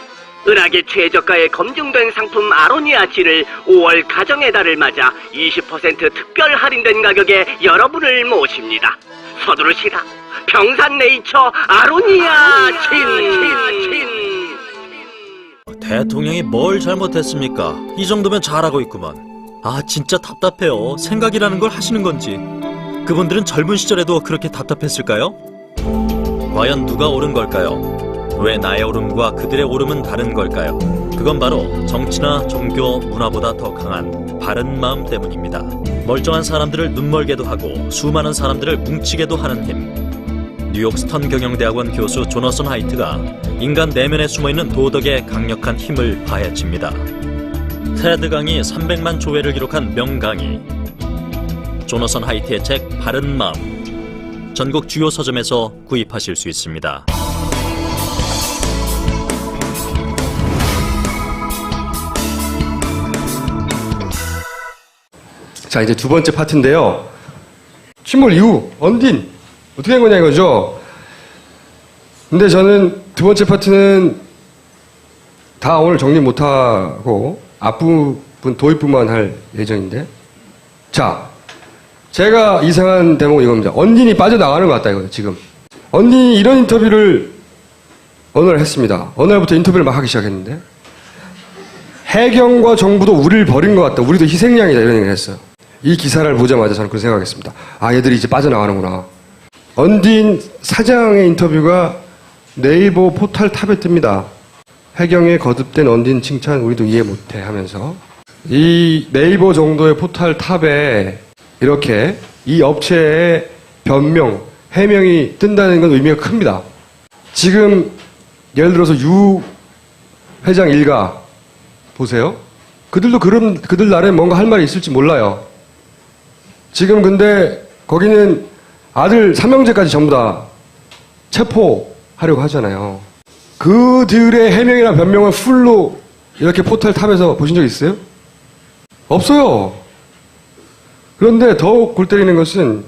은하계 최저가에 검증된 상품 아로니아 진을 5월 가정의 달을 맞아 20% 특별 할인된 가격에 여러분을 모십니다. 서두르시라. 평산네이처 아로니아 진. 대통령이 뭘 잘못했습니까? 이 정도면 잘하고 있구만. 아, 진짜 답답해요. 생각이라는 걸 하시는 건지. 그분들은 젊은 시절에도 그렇게 답답했을까요? 과연 누가 옳은 걸까요? 왜 나의 옳음과 그들의 옳음은 다른 걸까요? 그건 바로 정치나 종교, 문화보다 더 강한 바른 마음 때문입니다. 멀쩡한 사람들을 눈멀게도 하고 수많은 사람들을 뭉치게도 하는 힘. 뉴욕 스턴 경영대학원 교수 조너선 하이트가 인간 내면에 숨어있는 도덕의 강력한 힘을 파헤칩니다. 테드 강의 300만 조회를 기록한 명강의. 조너선 하이트의 책 바른 마음. 전국 주요 서점에서 구입하실 수 있습니다. 자, 이제 두 번째 파트인데요. 침몰 이후 언딘 어떻게 된 거냐 이거죠. 근데 저는 두 번째 파트는 다 오늘 정리 못하고 앞부분 도입부만 할 예정인데, 자, 제가 이상한 대목은 이겁니다. 언딘이 빠져나가는 것 같다 이거예요. 지금 언딘이 이런 인터뷰를 어느 날 했습니다. 어느 날부터 인터뷰를 막 하기 시작했는데, 해경과 정부도 우리를 버린 것 같다, 우리도 희생양이다, 이런 얘기를 했어요. 이 기사를 보자마자 저는 그렇게 생각했습니다. 아, 얘들이 이제 빠져나가는구나. 언딘 사장의 인터뷰가 네이버 포털 탑에 뜹니다. 해경에 거듭된 언딘 칭찬 우리도 이해 못해 하면서, 이 네이버 정도의 포털 탑에 이렇게 이 업체의 변명, 해명이 뜬다는 건 의미가 큽니다. 지금 예를 들어서 유 회장 일가 보세요. 그들도 그들 나름에 뭔가 할 말이 있을지 몰라요. 지금 근데 거기는 아들 삼형제까지 전부 다 체포하려고 하잖아요. 그들의 해명이나 변명을 풀로 이렇게 포털 탑에서 보신 적 있어요? 없어요. 그런데 더욱 골 때리는 것은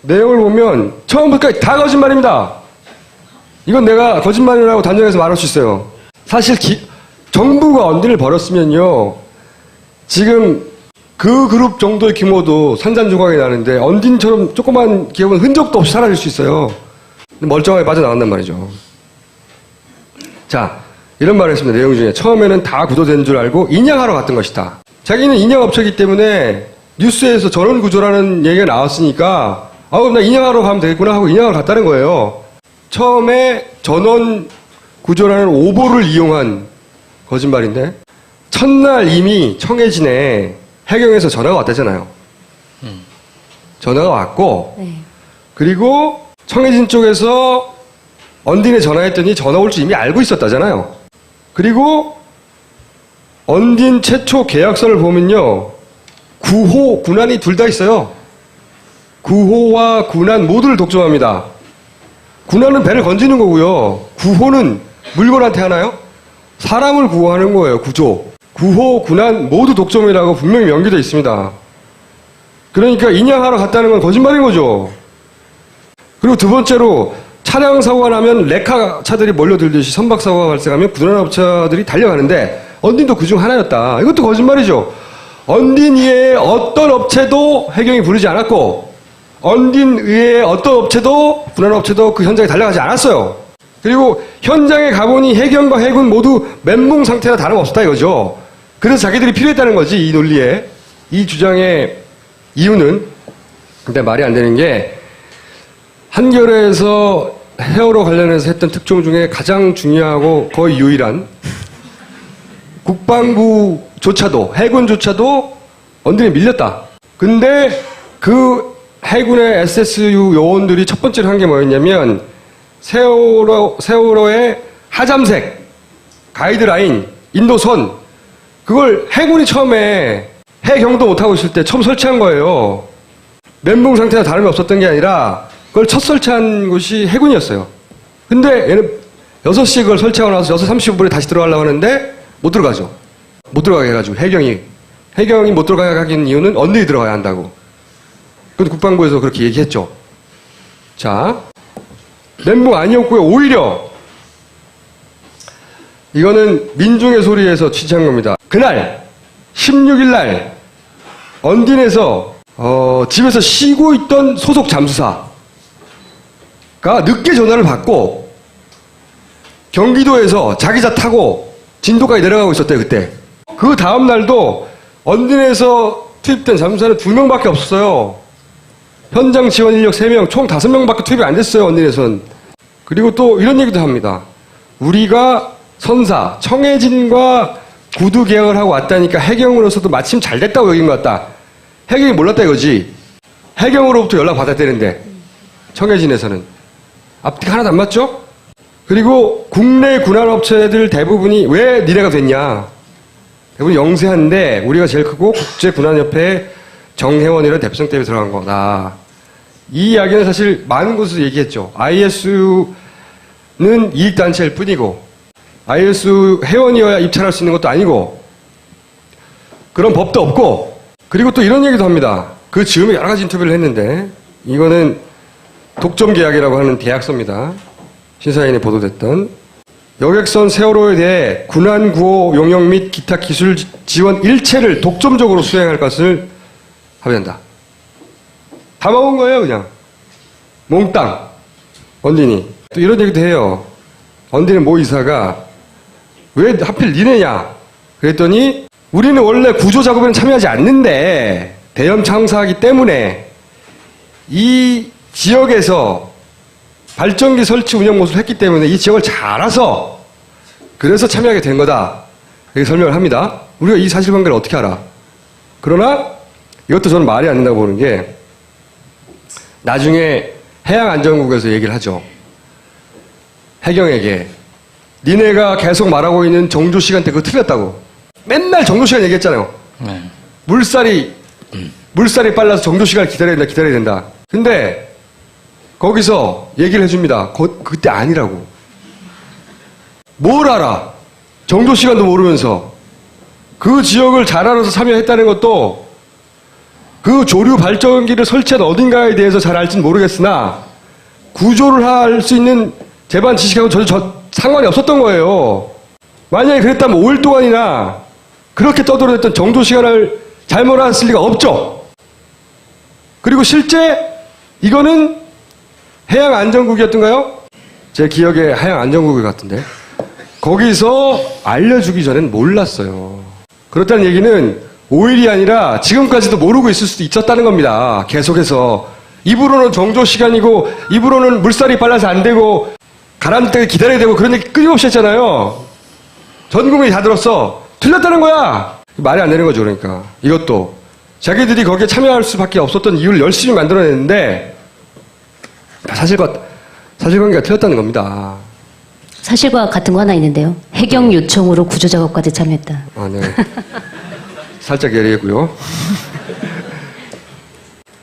내용을 보면 처음부터 끝까지 다 거짓말입니다. 이건 내가 거짓말이라고 단정해서 말할 수 있어요. 사실 정부가 언딘을 버렸으면요, 지금 그 그룹 정도의 규모도 산산조각이 나는데 언딘처럼 조그만 기업은 흔적도 없이 사라질 수 있어요. 멀쩡하게 빠져나간단 말이죠. 자, 이런 말을 했습니다. 내용 중에 처음에는 다 구조된 줄 알고 인양하러 갔던 것이다. 자기는 인양업체이기 때문에 뉴스에서 전원 구조라는 얘기가 나왔으니까 나 인양하러 가면 되겠구나 하고 인양을 갔다는 거예요. 처음에 전원 구조라는 오보를 이용한 거짓말인데, 첫날 이미 청해진에 해경에서 전화가 왔다잖아요. 전화가 왔고, 네. 그리고 청해진 쪽에서 언딘에 전화했더니 전화 올 줄 이미 알고 있었다잖아요. 그리고 언딘 최초 계약서를 보면요, 구호, 군안이 둘 다 있어요. 구호와 군안 모두를 독점합니다. 군안은 배를 건지는 거고요. 구호는 물건한테 하나요? 사람을 구호하는 거예요, 구조. 구호, 군안 모두 독점이라고 분명히 명기되어 있습니다. 그러니까 인양하러 갔다는 건 거짓말인 거죠. 그리고 두 번째로 차량 사고가 나면 레카 차들이 몰려들듯이 선박 사고가 발생하면 군안업체들이 달려가는데 언딘도 그중 하나였다. 이것도 거짓말이죠. 언딘 이외에 어떤 업체도 해경이 부르지 않았고 언딘 이외에 어떤 업체도 군안업체도 그 현장에 달려가지 않았어요. 그리고 현장에 가보니 해경과 해군 모두 멘붕 상태나 다름없었다 이거죠. 그래서 자기들이 필요했다는 거지, 이 논리에. 이 주장의 이유는, 근데 말이 안 되는 게 한겨레에서 헤어로 관련해서 했던 특종 중에 가장 중요하고 거의 유일한 국방부조차도, 해군조차도 언딘에 밀렸다. 근데 그 해군의 SSU 요원들이 첫 번째로 한 게 뭐였냐면 세월호의 하잠색 가이드라인 인도선 그걸 해군이 처음에 해경도 못하고 있을 때 처음 설치한 거예요. 멘붕 상태가 다름이 없었던 게 아니라 그걸 첫 설치한 곳이 해군이었어요. 근데 얘는 6시에 그걸 설치하고 나서 6시 35분에 다시 들어가려고 하는데 못 들어가죠. 못 들어가게 해가지고 해경이 못 들어가게 하긴 이유는 언들이 들어가야 한다고. 그런데 국방부에서 그렇게 얘기했죠. 자, 멘붕 아니었고요. 오히려 이거는 민중의 소리에서 취재한 겁니다. 그날 16일 날 언딘에서 집에서 쉬고 있던 소속 잠수사가 늦게 전화를 받고 경기도에서 자기차 타고 진도까지 내려가고 있었대요. 그때. 그 다음 날도 언딘에서 투입된 잠수사는 2명밖에 없었어요. 현장 지원 인력 3명, 총 5명밖에 투입이 안 됐어요. 언딘에선. 그리고 또 이런 얘기도 합니다. 우리가 선사, 청해진과 구두 계약을 하고 왔다니까 해경으로서도 마침 잘 됐다고 여긴 것 같다. 해경이 몰랐다 이거지. 해경으로부터 연락 받았다는데 청해진에서는. 앞뒤가 하나도 안 맞죠? 그리고 국내 군안업체들 대부분이 왜 니네가 됐냐. 대부분 영세한데 우리가 제일 크고 국제군안협회 정혜원이라는 대표성 때문에 들어간 거다. 이 이야기는 사실 많은 곳에서 얘기했죠. ISU는 이익단체일 뿐이고 ISU 회원이어야 입찰할 수 있는 것도 아니고 그런 법도 없고 그리고 또 이런 얘기도 합니다. 그 즈음에 여러 가지 인터뷰를 했는데 이거는 독점 계약이라고 하는 계약서입니다. 시사인에 보도됐던 여객선 세월호에 대해 군안 구호 용역 및 기타 기술 지원 일체를 독점적으로 수행할 것을 합의한다. 다 먹은 거예요, 그냥. 몽땅. 언딘이. 또 이런 얘기도 해요. 언딘의 모 이사가 왜 하필 니네냐? 그랬더니 우리는 원래 구조 작업에는 참여하지 않는데 대형 참사하기 때문에 이 지역에서 발전기 설치 운영 모습을 했기 때문에 이 지역을 잘 알아서 그래서 참여하게 된 거다. 이렇게 설명을 합니다. 우리가 이 사실관계를 어떻게 알아? 그러나 이것도 저는 말이 안 된다고 보는 게 나중에 해양안전국에서 얘기를 하죠. 해경에게 니네가 계속 말하고 있는 정조시간 때 그거 틀렸다고. 맨날 정조시간 얘기했잖아요. 물살이 빨라서 정조시간을 기다려야 된다. 근데 거기서 얘기를 해줍니다. 그때 아니라고. 뭘 알아? 정조시간도 모르면서 그 지역을 잘 알아서 참여했다는 것도 그 조류 발전기를 설치한 어딘가에 대해서 잘 알지는 모르겠으나 구조를 할 수 있는 제반 지식하고 전혀 상관이 없었던 거예요. 만약에 그랬다면 5일 동안이나 그렇게 떠들어댔던 정조시간을 잘못 알았을 리가 없죠. 그리고 실제 이거는 해양안전국이었던가요? 제 기억에 해양안전국이 같은데 거기서 알려주기 전엔 몰랐어요. 그렇다는 얘기는 5일이 아니라 지금까지도 모르고 있을 수도 있었다는 겁니다. 계속해서 입으로는 정조시간이고 입으로는 물살이 빨라서 안 되고 가라앉을 때까지 기다려야 되고 그런 얘기 끊임없이 했잖아요. 전 국민이 다 들었어. 틀렸다는 거야. 말이 안 되는 거죠. 그러니까 이것도 자기들이 거기에 참여할 수밖에 없었던 이유를 열심히 만들어냈는데 사실관계가 틀렸다는 겁니다. 사실과 같은 거 하나 있는데요. 해경 요청으로 구조작업까지 참여했다. 아, 네. 살짝 예리했고요.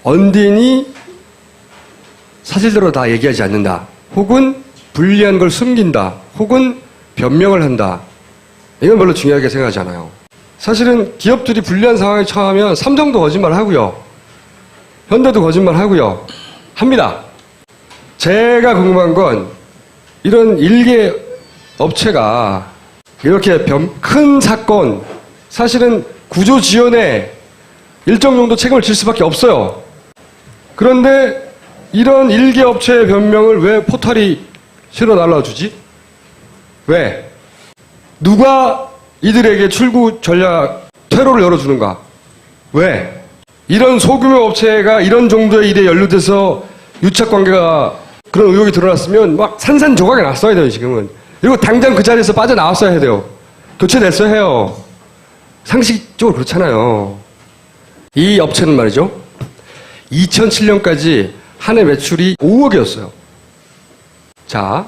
언딘이 사실대로 다 얘기하지 않는다. 혹은 불리한 걸 숨긴다. 혹은 변명을 한다. 이건 별로 중요하게 생각하지 않아요. 사실은 기업들이 불리한 상황에 처하면 삼성도 거짓말 하고요. 현대도 거짓말 하고요. 합니다. 제가 궁금한 건 이런 일개 업체가 이렇게 큰 사건, 사실은 구조 지연에 일정 정도 책임을 질 수밖에 없어요. 그런데 이런 일개 업체의 변명을 왜 포털이 실어 날라주지? 왜? 누가 이들에게 출구 전략 퇴로를 열어주는가? 왜? 이런 소규모 업체가 이런 정도의 일에 연루돼서 유착관계가 그런 의혹이 드러났으면 막 산산조각이 났어야 돼요, 지금은. 그리고 당장 그 자리에서 빠져나왔어야 해요. 교체됐어야 해요. 상식적으로 그렇잖아요. 이 업체는 말이죠. 2007년까지 한 해 매출이 5억이었어요. 자,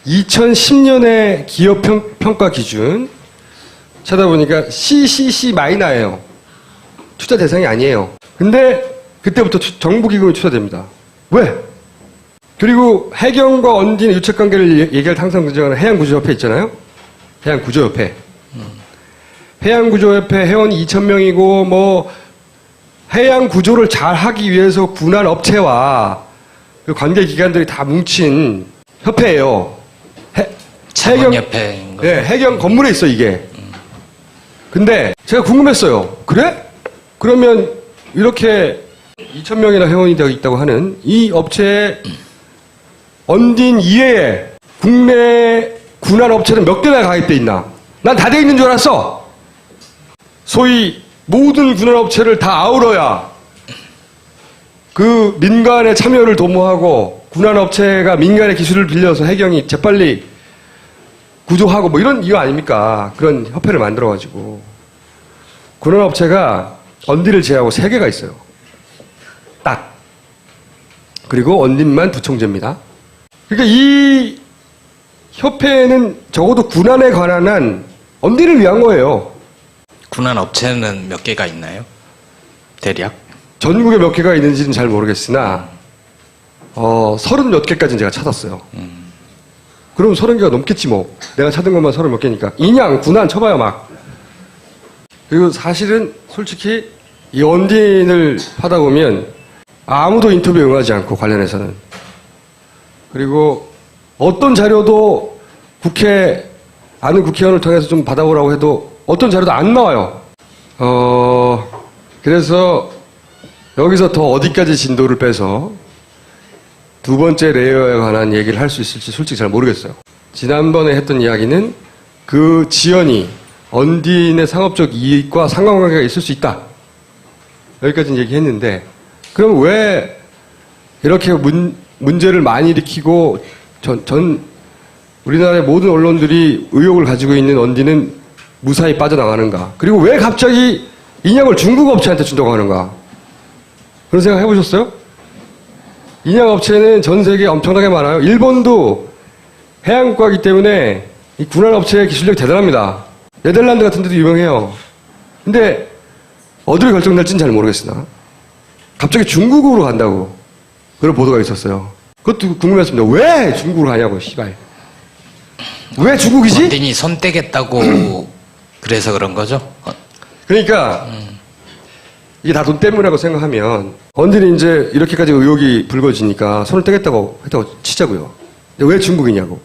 2010년의 기업 평가 기준 찾아보니까 CCC 마이너예요. 투자 대상이 아니에요. 근데 그때부터 정부 기금이 투자됩니다. 왜? 그리고 해경과 언딘의 유착관계를 얘기할 때 항상 등장하는 해양구조협회 있잖아요. 해양구조협회. 해양구조협회 회원이 2,000명이고 뭐 해양구조를 잘 하기 위해서 군한 업체와 그 관계기관들이 다 뭉친 협회예요. 자문협회인 거죠. 네, 해경 건물에 있어 이게. 근데 제가 궁금했어요. 그래? 그러면 이렇게 2,000명이나 회원이 되어 있다고 하는 이 업체에 언딘 이외에 국내 군한 업체는 몇 개나 가입돼 있나? 난 다 돼 있는 줄 알았어. 소위 모든 군한 업체를 다 아우러야 그 민간의 참여를 도모하고 군한 업체가 민간의 기술을 빌려서 해경이 재빨리 구조하고 뭐 이런 이유 아닙니까? 그런 협회를 만들어가지고. 군한 업체가 언딘을 제외하고 3개가 있어요. 딱. 그리고 언딘만 부총재입니다. 그러니까 이 협회는 적어도 군안에 관한 한 언딘을 위한 거예요. 군안 업체는 몇 개가 있나요? 대략? 전국에 몇 개가 있는지는 잘 모르겠으나 30몇 개까지는 제가 찾았어요. 그럼 30개가 넘겠지 뭐. 내가 찾은 것만 30몇 개니까. 인양, 군안 쳐봐요 막. 그리고 사실은 솔직히 이 언딘을 하다 보면 아무도 인터뷰에 응하지 않고 관련해서는. 그리고 어떤 자료도 아는 국회의원을 통해서 좀 받아보라고 해도 어떤 자료도 안 나와요. 그래서 여기서 더 어디까지 진도를 빼서 두 번째 레이어에 관한 얘기를 할 수 있을지 솔직히 잘 모르겠어요. 지난번에 했던 이야기는 그 지연이 언딘의 상업적 이익과 상관관계가 있을 수 있다. 여기까지는 얘기했는데 그럼 왜 이렇게 문제를 많이 일으키고 우리나라의 모든 언론들이 의혹을 가지고 있는 언딘은 무사히 빠져나가는가? 그리고 왜 갑자기 인양을 중국 업체한테 준다고 하는가? 그런 생각 해보셨어요? 인양 업체는 전 세계에 엄청나게 많아요. 일본도 해양국가이기 때문에 이 군한 업체의 기술력이 대단합니다. 네덜란드 같은 데도 유명해요. 근데 어디로 결정될지는 잘 모르겠으나 갑자기 중국으로 간다고 그런 보도가 있었어요. 그것도 궁금했습니다. 왜 중국으로 가냐고, 씨발. 왜 중국이지? 언딘이 손 떼겠다고 그래서 그런 거죠? 그러니까 이게 다 돈 때문이라고 생각하면 언딘이 이제 이렇게까지 의혹이 불거지니까 손을 떼겠다고 했다고 치자고요. 근데 왜 중국이냐고.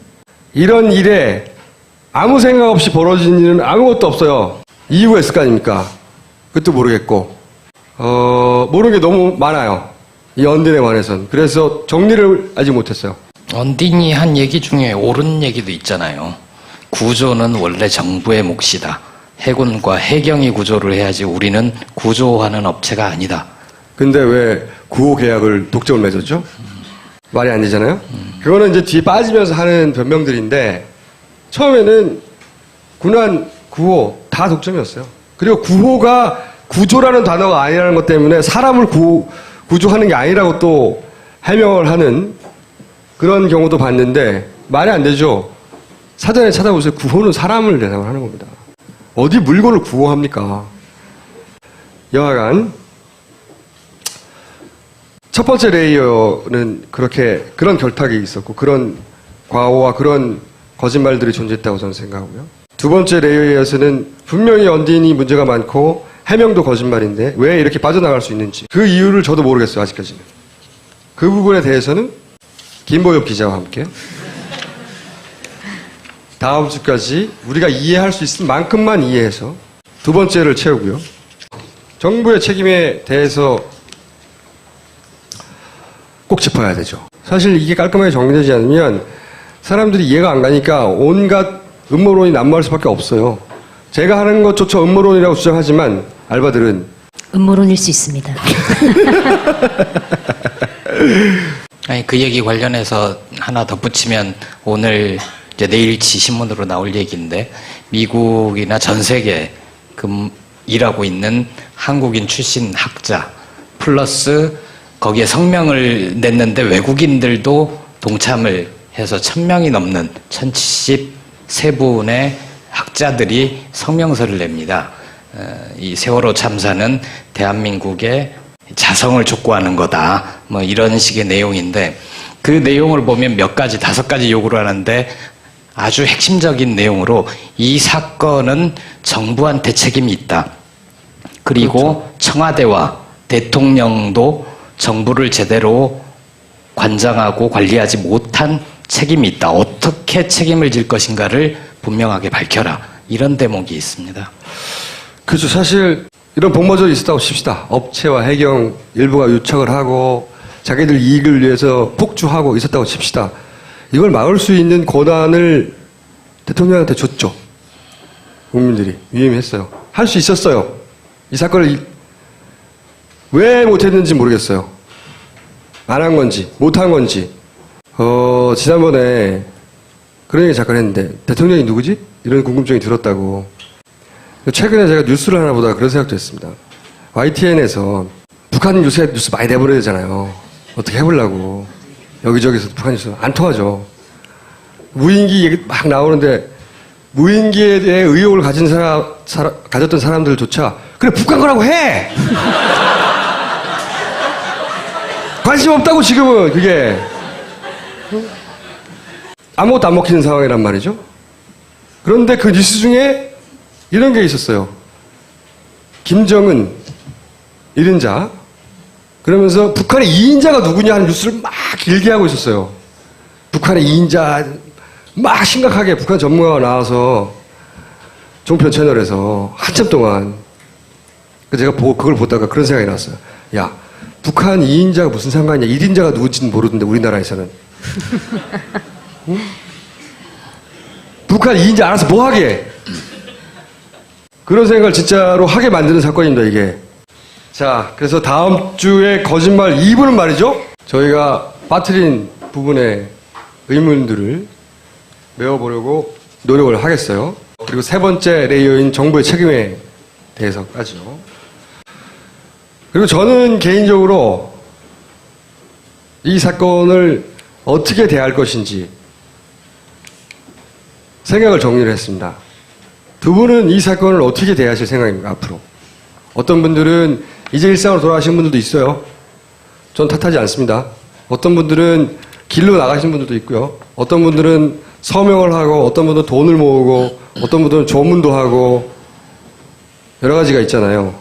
이런 일에 아무 생각 없이 벌어진 일은 아무것도 없어요. 이유가 있을 거 아닙니까? 그것도 모르겠고 모르는 게 너무 많아요. 이 언딘에 관해서는. 그래서 정리를 아직 못했어요. 언딘이 한 얘기 중에 옳은 얘기도 있잖아요. 구조는 원래 정부의 몫이다. 해군과 해경이 구조를 해야지 우리는 구조하는 업체가 아니다. 근데 왜 구호 계약을 독점을 맺었죠? 말이 안 되잖아요? 그거는 이제 뒤에 빠지면서 하는 변명들인데 처음에는 군안, 구호 다 독점이었어요. 그리고 구호가 구조라는 단어가 아니라는 것 때문에 사람을 구조하는 게 아니라고 또 해명을 하는 그런 경우도 봤는데 말이 안 되죠. 사전에 찾아보세요. 구호는 사람을 대상으로 하는 겁니다. 어디 물건을 구호합니까? 여하간 첫 번째 레이어는 그런 결탁이 있었고 그런 과오와 그런 거짓말들이 존재했다고 저는 생각하고요. 두 번째 레이어에 이어서는 분명히 언딘이 문제가 많고 해명도 거짓말인데 왜 이렇게 빠져나갈 수 있는지 그 이유를 저도 모르겠어요. 아직까지는. 그 부분에 대해서는 김보엽 기자와 함께 다음 주까지 우리가 이해할 수 있을 만큼만 이해해서 두 번째를 채우고요. 정부의 책임에 대해서 꼭 짚어야 되죠. 사실 이게 깔끔하게 정리되지 않으면 사람들이 이해가 안 가니까 온갖 음모론이 난무할 수밖에 없어요. 제가 하는 것조차 음모론이라고 주장하지만 알바들은 음모론일 수 있습니다. 아니, 그 얘기 관련해서 하나 덧붙이면 오늘 이제 내일치 신문으로 나올 얘기인데 미국이나 전 세계 일하고 있는 한국인 출신 학자 플러스 거기에 성명을 냈는데 외국인들도 동참을 해서 1000명이 넘는 1073분의 학자들이 성명서를 냅니다. 이 세월호 참사는 대한민국의 자성을 촉구하는 거다. 뭐 이런 식의 내용인데 그 내용을 보면 몇 가지, 5가지 요구를 하는데 아주 핵심적인 내용으로 이 사건은 정부한테 책임이 있다. 그리고 그렇죠. 청와대와 대통령도 정부를 제대로 관장하고 관리하지 못한 책임이 있다. 어떻게 책임을 질 것인가를 분명하게 밝혀라. 이런 대목이 있습니다. 그렇죠. 사실 이런 복마절이 있었다고 칩시다. 업체와 해경 일부가 유착을 하고 자기들 이익을 위해서 폭주하고 있었다고 칩시다. 이걸 막을 수 있는 권한을 대통령한테 줬죠. 국민들이 위임했어요. 할 수 있었어요. 이 사건을 왜 못했는지 모르겠어요. 안 한 건지 못한 건지. 지난번에 그런 얘기 잠깐 했는데 대통령이 누구지? 이런 궁금증이 들었다고. 최근에 제가 뉴스를 하나 보다가 그런 생각도 했습니다. YTN에서 북한 뉴스 많이 내보내야 되잖아요. 어떻게 해보려고. 여기저기서 북한 뉴스 안 통하죠. 무인기 얘기 막 나오는데 무인기에 대해 의혹을 가졌던 사람들조차 그래 북한 거라고 해! 관심 없다고 지금은 그게. 아무것도 안 먹히는 상황이란 말이죠. 그런데 그 뉴스 중에 이런 게 있었어요. 김정은 1인자 그러면서 북한의 2인자가 누구냐 하는 뉴스를 막 길게 하고 있었어요. 북한의 2인자 막 심각하게 북한 전문가가 나와서 종편 채널에서 한참 동안 제가 그걸 보다가 그런 생각이 났어요. 야, 북한 2인자가 무슨 상관이냐. 1인자가 누군지는 모르는데 우리나라에서는. 응? 북한 2인자 알아서 뭐 하게. 그런 생각을 진짜로 하게 만드는 사건입니다, 이게. 자, 그래서 다음 주에 거짓말 2부는 말이죠. 저희가 빠뜨린 부분의 의문들을 메워보려고 노력을 하겠어요. 그리고 세 번째 레이어인 정부의 책임에 대해서까지요. 그리고 저는 개인적으로 이 사건을 어떻게 대할 것인지 생각을 정리를 했습니다. 두 분은 이 사건을 어떻게 대하실 생각입니까, 앞으로? 어떤 분들은 이제 일상으로 돌아가신 분들도 있어요. 전 탓하지 않습니다. 어떤 분들은 길로 나가신 분들도 있고요. 어떤 분들은 서명을 하고, 어떤 분들은 돈을 모으고, 어떤 분들은 조문도 하고, 여러 가지가 있잖아요.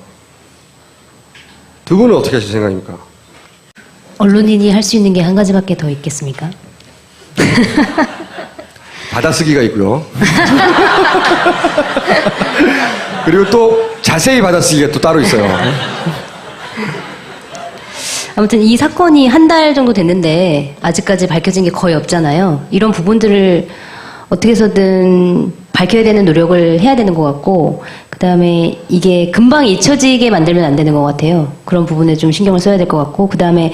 두 분은 어떻게 하실 생각입니까? 언론인이 할 수 있는 게 한 가지밖에 더 있겠습니까? 받아쓰기가 있고요. 그리고 또 자세히 받아쓰기가 또 따로 있어요. 아무튼 이 사건이 한 달 정도 됐는데 아직까지 밝혀진 게 거의 없잖아요. 이런 부분들을 어떻게 해서든 밝혀야 되는 노력을 해야 되는 것 같고, 그 다음에 이게 금방 잊혀지게 만들면 안 되는 것 같아요. 그런 부분에 좀 신경을 써야 될 것 같고, 그 다음에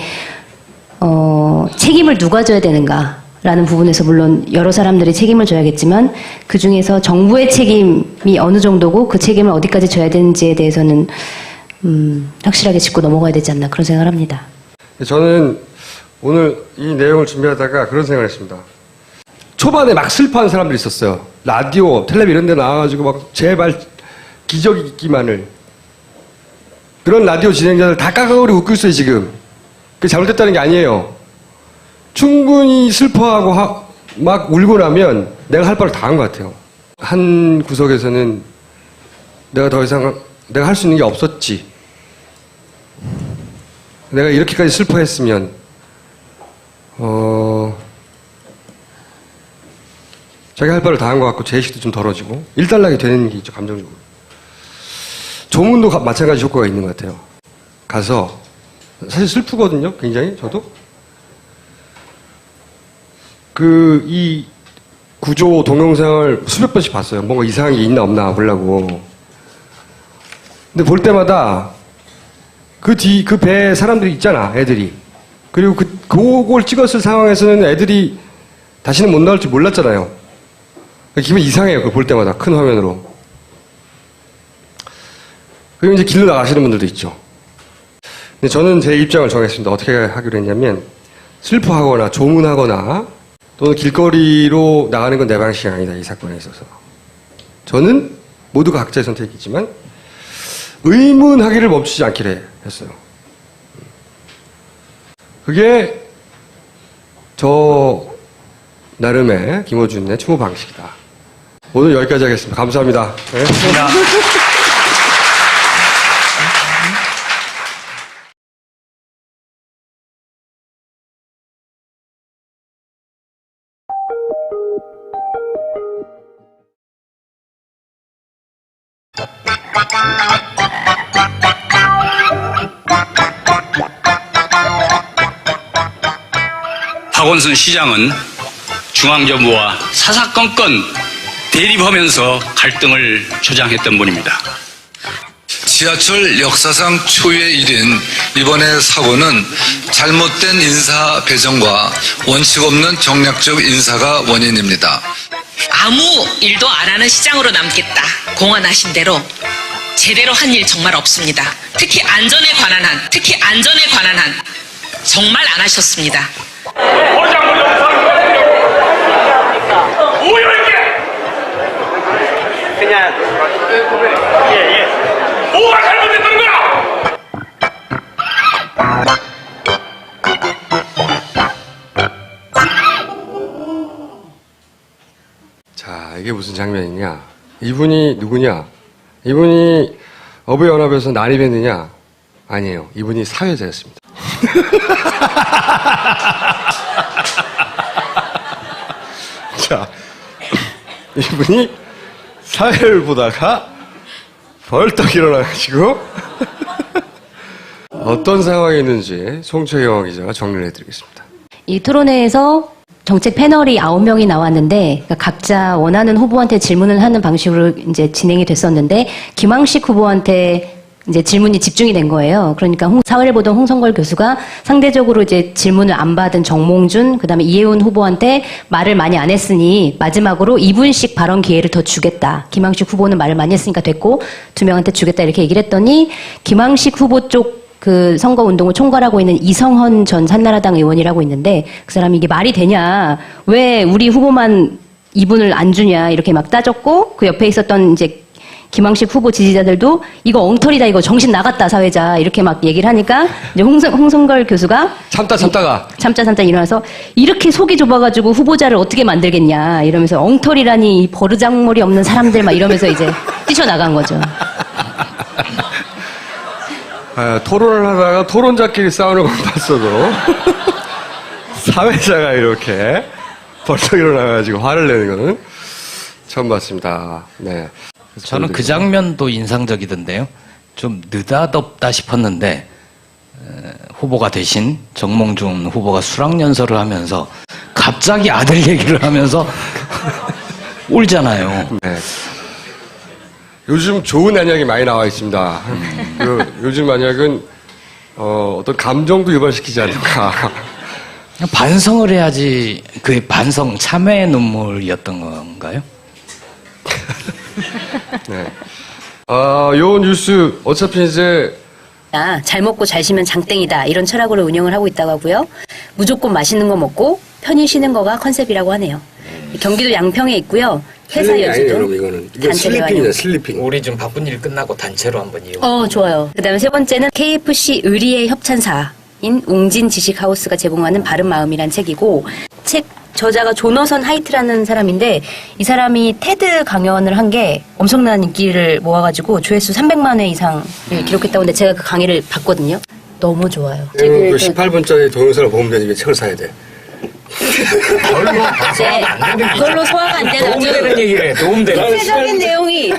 책임을 누가 져야 되는가라는 부분에서 물론 여러 사람들이 책임을 져야겠지만 그 중에서 정부의 책임이 어느 정도고 그 책임을 어디까지 져야 되는지에 대해서는 확실하게 짚고 넘어가야 되지 않나 그런 생각을 합니다. 저는 오늘 이 내용을 준비하다가 그런 생각을 했습니다. 초반에 막 슬퍼하는 사람들이 있었어요. 라디오, 텔레비 이런 데 나와가지고 막 제발 기적이 있기만을. 그런 라디오 진행자들 다 까까거리고 웃고 있어요, 지금. 그게 잘못됐다는 게 아니에요. 충분히 슬퍼하고 막 울고 나면 내가 할 바를 다 한 것 같아요. 한 구석에서는 내가 더 이상 내가 할 수 있는 게 없었지. 내가 이렇게까지 슬퍼했으면 자기 할 바를 다 한 것 같고 죄의식도 좀 덜어지고 일단락이 되는 게 있죠, 감정적으로. 조문도 마찬가지 효과가 있는 것 같아요. 가서 사실 슬프거든요, 굉장히. 저도 이 구조 동영상을 수백 번씩 봤어요. 뭔가 이상한 게 있나 없나 보려고. 근데 볼 때마다 그 배에 사람들이 있잖아, 애들이. 그리고 그걸 찍었을 상황에서는 애들이 다시는 못 나올 줄 몰랐잖아요. 기분이 이상해요, 그걸 볼 때마다, 큰 화면으로. 그리고 이제 길로 나가시는 분들도 있죠. 근데 저는 제 입장을 정했습니다. 어떻게 하기로 했냐면, 슬퍼하거나 조문하거나 또는 길거리로 나가는 건 내 방식이 아니다, 이 사건에 있어서. 저는 모두가 각자의 선택이지만 의문하기를 멈추지 않기로 했어요. 그게 저 나름의 김어준의 추모 방식이다. 오늘 여기까지 하겠습니다. 감사합니다. 네. 박원순 시장은 중앙정부와 사사건건 대립하면서 갈등을 조장했던 분입니다. 지하철 역사상 초유의 일인 이번의 사고는 잘못된 인사 배정과 원칙 없는 정략적 인사가 원인입니다. 아무 일도 안 하는 시장으로 남겠다. 공언하신 대로 제대로 한 일 정말 없습니다. 특히 안전에 관한 한 정말 안 하셨습니다. 그냥 뭐가 잘못됐던 거야? 자, 이게 무슨 장면이냐? 이분이 누구냐? 이분이 어부연합에서 난입했느냐? 아니에요. 이분이 사회자였습니다. 자, 이분이 사회를 보다가 벌떡 일어나가지고 어떤 상황이 있는지 송채경 기자가 정리를 해드리겠습니다. 이 토론회에서 정책 패널이 9명이 나왔는데 각자 원하는 후보한테 질문을 하는 방식으로 이제 진행이 됐었는데 김황식 후보한테 이제 질문이 집중이 된 거예요. 그러니까 사회를 보던 홍성걸 교수가 상대적으로 이제 질문을 안 받은 정몽준, 그다음에 이혜훈 후보한테 말을 많이 안 했으니 마지막으로 2분씩 발언 기회를 더 주겠다. 김황식 후보는 말을 많이 했으니까 됐고 2명한테 주겠다 이렇게 얘기를 했더니 김황식 후보 쪽 그 선거운동을 총괄하고 있는 이성헌 전 산나라당 의원이라고 있는데 그 사람이 이게 말이 되냐, 왜 우리 후보만 2분을 안 주냐 이렇게 막 따졌고 그 옆에 있었던 이제 김황식 후보 지지자들도 이거 엉터리다, 이거 정신 나갔다 사회자 이렇게 막 얘기를 하니까 이제 홍성걸 교수가 참다 일어나서 이렇게 속이 좁아가지고 후보자를 어떻게 만들겠냐 이러면서 엉터리라니 버르장머리 없는 사람들 막 이러면서 이제 뛰쳐나간 거죠. 토론을 하다가 토론자끼리 싸우는 건 봤어도 사회자가 이렇게 벌떡 일어나가지고 화를 내는 거는 처음 봤습니다. 네. 저는 그 장면도 인상적이던데요. 좀 느닷없다 싶었는데 후보가 되신 정몽준 후보가 수락연설을 하면서 갑자기 아들 얘기를 하면서 울잖아요. 네. 요즘 좋은 안약이 많이 나와 있습니다. 요즘 안약은 어떤 감정도 유발시키지 않을까. 반성을 해야지. 그 반성 참회의 눈물이었던 건가요? 네. 요 뉴스 어차피 이제 잘 먹고 잘 쉬면 장땡이다 이런 철학으로 운영을 하고 있다고 하고요. 무조건 맛있는 거 먹고 편히 쉬는 거가 컨셉이라고 하네요. 경기도 양평에 있고요. 회사 여주도 단체 대화요. 슬리핑. 우리 좀 바쁜 일 끝나고 단체로 한번 이용. 좋아요. 그다음에 세 번째는 KFC 의리의 협찬사인 웅진 지식하우스가 제공하는 바른 마음이란 책이고 책 저자가 조너선 하이트라는 사람인데 이 사람이 테드 강연을 한 게 엄청난 인기를 모아가지고 조회수 300만 회 이상을 기록했다고 하는데 제가 그 강의를 봤거든요. 너무 좋아요. 그 18분짜리 동영상을 보면 되지 책을 사야 돼. 그걸로 소화가 안 되는 도움되는 얘기래. 도움되는.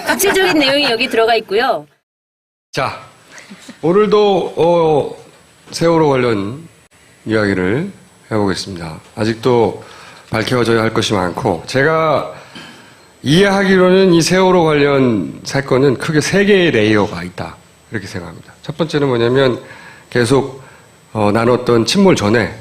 구체적인 내용이 여기 들어가 있고요. 자, 오늘도 세월호 관련 이야기를 해보겠습니다. 아직도 밝혀져야 할 것이 많고 제가 이해하기로는 이 세월호 관련 사건은 크게 3개의 레이어가 있다 이렇게 생각합니다. 첫 번째는 뭐냐면 계속 나눴던 침몰 전에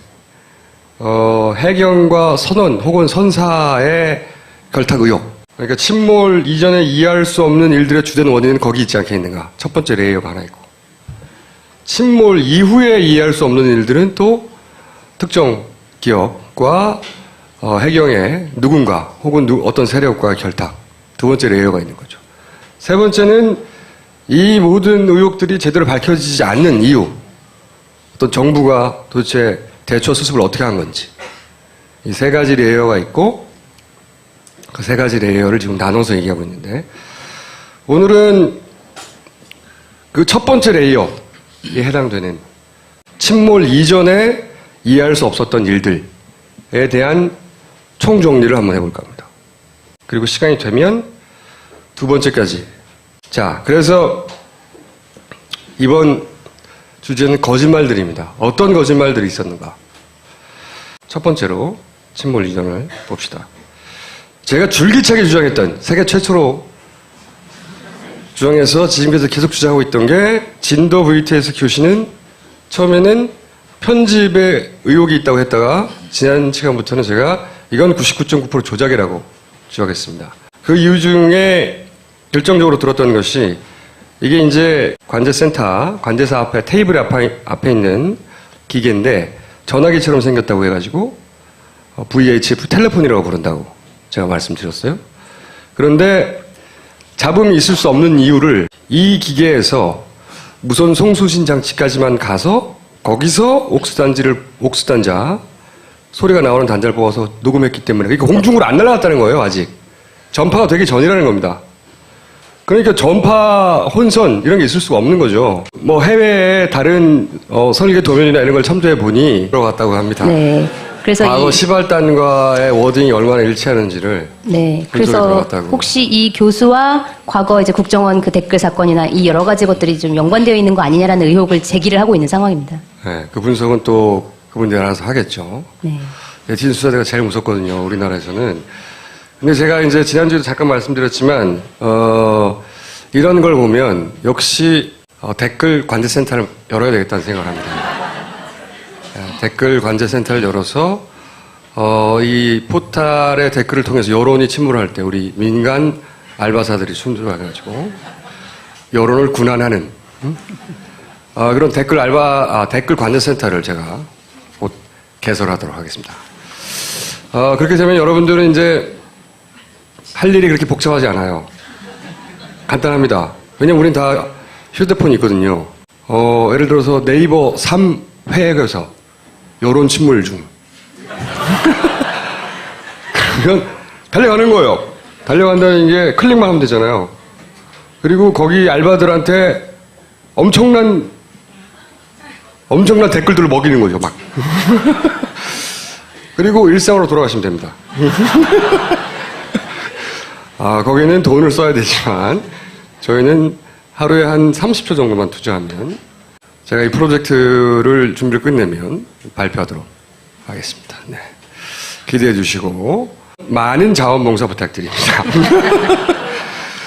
해경과 선원 혹은 선사의 결탁 의혹. 그러니까 침몰 이전에 이해할 수 없는 일들의 주된 원인은 거기 있지 않겠는가. 첫 번째 레이어가 하나 있고. 침몰 이후에 이해할 수 없는 일들은 또 특정 기업과 해경의 누군가 혹은 어떤 세력과의 결탁. 두 번째 레이어가 있는 거죠. 세 번째는 이 모든 의혹들이 제대로 밝혀지지 않는 이유. 어떤 정부가 도대체 대처 수습을 어떻게 한 건지. 이 3가지 레이어가 있고 그 3가지 레이어를 지금 나눠서 얘기하고 있는데 오늘은 그 첫 번째 레이어에 해당되는 침몰 이전에 이해할 수 없었던 일들에 대한 총정리를 한번 해볼까 합니다. 그리고 시간이 되면 두 번째까지. 자, 그래서 이번 주제는 거짓말들입니다. 어떤 거짓말들이 있었는가? 첫 번째로 침몰 이전을 봅시다. 제가 줄기차게 주장했던 세계 최초로 주장해서 지금까지 계속 주장하고 있던 게 진도 VTS 교시는 처음에는 편집에 의혹이 있다고 했다가 지난 시간부터는 제가 이건 99.9% 조작이라고 주장했습니다. 그 이유 중에 결정적으로 들었던 것이 이게 이제 관제센터, 관제사 앞에 테이블 앞에 있는 기계인데 전화기처럼 생겼다고 해가지고 VHF 텔레폰이라고 부른다고 제가 말씀드렸어요. 그런데 잡음이 있을 수 없는 이유를 이 기계에서 무선 송수신 장치까지만 가서 거기서 옥수단자 소리가 나오는 단자를 뽑아서 녹음했기 때문에 그러니까 공중으로 안 날아갔다는 거예요. 아직 전파가 되기 전이라는 겁니다. 그러니까 전파 혼선 이런 게 있을 수가 없는 거죠. 뭐 해외의 다른 설계 도면이나 이런 걸 첨부해 보니 들어갔다고 합니다. 네. 그래서 과거 시발단과의 워딩이 얼마나 일치하는지를. 네. 그래서 혹시 이 교수와 과거 이제 국정원 그 댓글 사건이나 이 여러 가지 것들이 좀 연관되어 있는 거 아니냐라는 의혹을 제기를 하고 있는 상황입니다. 네. 그 분석은 또 그분들이 알아서 하겠죠. 네. 네티즌 수사대가 제일 무섭거든요. 우리나라에서는. 근데 제가 이제 지난주에도 잠깐 말씀드렸지만 이런 걸 보면 역시 댓글 관제센터를 열어야 되겠다는 생각을 합니다. 댓글 관제센터를 열어서 이 포탈의 댓글을 통해서 여론이 침몰할 때 우리 민간 알바사들이 순조해가지고 여론을 군환하는 그런 댓글 관제센터를 제가 곧 개설하도록 하겠습니다. 그렇게 되면 여러분들은 이제 할 일이 그렇게 복잡하지 않아요. 간단합니다. 왜냐면 우린 다 휴대폰이 있거든요. 예를 들어서 네이버 3회에서 여론 침몰 중. 그러면 달려가는 거예요. 달려간다는 게 클릭만 하면 되잖아요. 그리고 거기 알바들한테 엄청난 댓글들을 먹이는 거죠, 막. 그리고 일상으로 돌아가시면 됩니다. 거기는 돈을 써야 되지만 저희는 하루에 한 30초 정도만 투자하면 제가 이 프로젝트를 준비를 끝내면 발표하도록 하겠습니다. 네. 기대해 주시고 많은 자원봉사 부탁드립니다.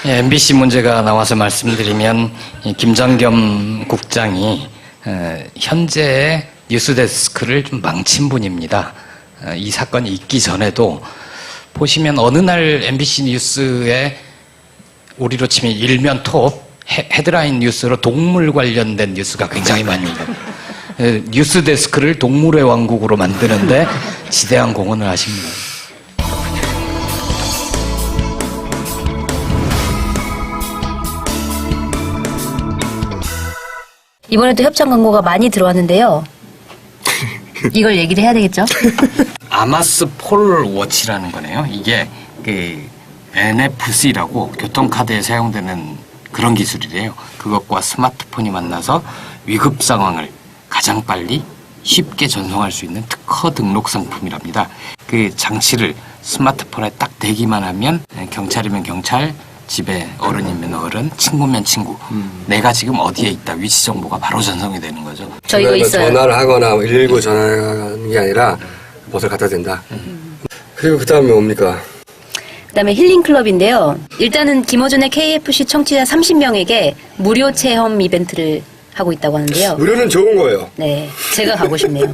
예, MBC 문제가 나와서 말씀드리면 김장겸 국장이 현재 뉴스데스크를 좀 망친 분입니다. 이 사건이 있기 전에도 보시면 어느 날 MBC 뉴스에 우리로 치면 일면 톱 헤드라인 뉴스로 동물 관련된 뉴스가 굉장히 많습니다. 뉴스 데스크를 동물의 왕국으로 만드는데 지대한 공헌을 하십니다. 이번에도 협찬 광고가 많이 들어왔는데요. 이걸 얘기를 해야 되겠죠? 아마스 폴 워치라는 거네요. 이게 그 NFC라고 교통카드에 사용되는 그런 기술이래요. 그것과 스마트폰이 만나서 위급 상황을 가장 빨리 쉽게 전송할 수 있는 특허 등록 상품이랍니다. 그 장치를 스마트폰에 딱 대기만 하면 경찰이면 경찰, 집에 어른이면 어른, 친구면 친구. 내가 지금 어디에 있다 위치 정보가 바로 전송이 되는 거죠. 저 이거 있어요. 전화를 하거나 119 전화하는 게 아니라 봇을 갖다 댄다. 그리고 그 다음에 뭡니까? 그다음에 힐링클럽인데요. 일단은 김어준의 KFC 청취자 30명에게 무료 체험 이벤트를 하고 있다고 하는데요. 무료는 좋은 거예요. 네, 제가 가고 싶네요.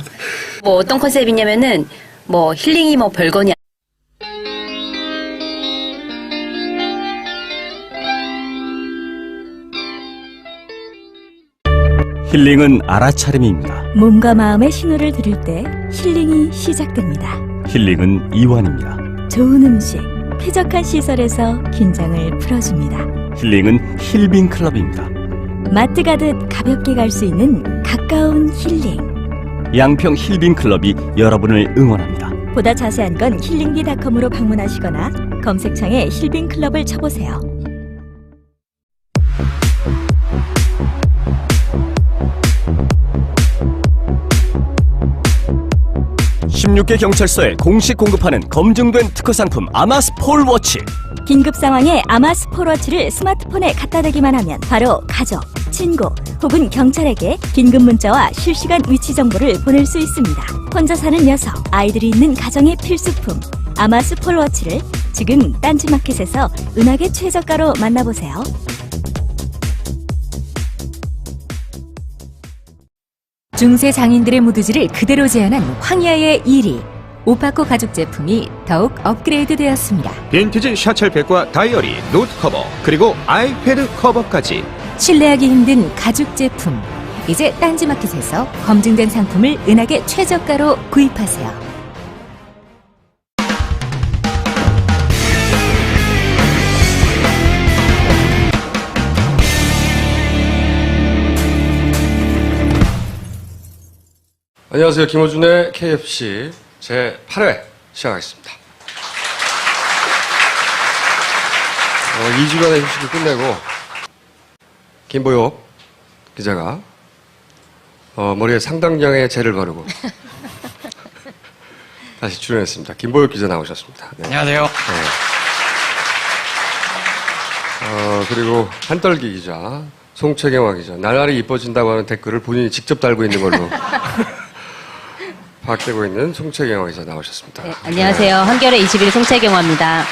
뭐 어떤 컨셉이냐면은 뭐 힐링이 뭐 별거냐. 힐링은 알아차림입니다. 몸과 마음의 신호를 들을 때 힐링이 시작됩니다. 힐링은 이완입니다. 좋은 음식, 쾌적한 시설에서 긴장을 풀어줍니다. 힐링은 힐빙 클럽입니다. 마트 가듯 가볍게 갈 수 있는 가까운 힐링. 양평 힐빙 클럽이 여러분을 응원합니다. 보다 자세한 건 힐링비닷컴으로 방문하시거나 검색창에 힐빙 클럽을 쳐보세요. 16개 경찰서에 공식 공급하는 검증된 특허 상품 아마스 폴 워치. 긴급 상황에 아마스 폴 워치를 스마트폰에 갖다 대기만 하면 바로 가족, 친구 혹은 경찰에게 긴급 문자와 실시간 위치 정보를 보낼 수 있습니다. 혼자 사는 여성, 아이들이 있는 가정의 필수품 아마스 폴 워치를 지금 딴지마켓에서 은하계 최저가로 만나보세요. 중세 장인들의 무드지를 그대로 재현한 황야의 1위. 오파코 가죽 제품이 더욱 업그레이드 되었습니다. 빈티지 샤첼백과 다이어리, 노트 커버, 그리고 아이패드 커버까지 신뢰하기 힘든 가죽 제품. 이제 딴지마켓에서 검증된 상품을 은하계 최저가로 구입하세요. 안녕하세요. 김어준의 KFC 제8회 시작하겠습니다. 2주간의 휴식을 끝내고 김보혁 기자가 머리에 상당량의 젤을 바르고 다시 출연했습니다. 김보혁 기자 나오셨습니다. 네. 안녕하세요. 네. 그리고 한떨기 기자, 송채경화 기자, 나날이 이뻐진다고 하는 댓글을 본인이 직접 달고 있는 걸로 파악되고 있는 송채경화 기자 나오셨습니다. 네, 안녕하세요. 한겨레 21 송채경화입니다.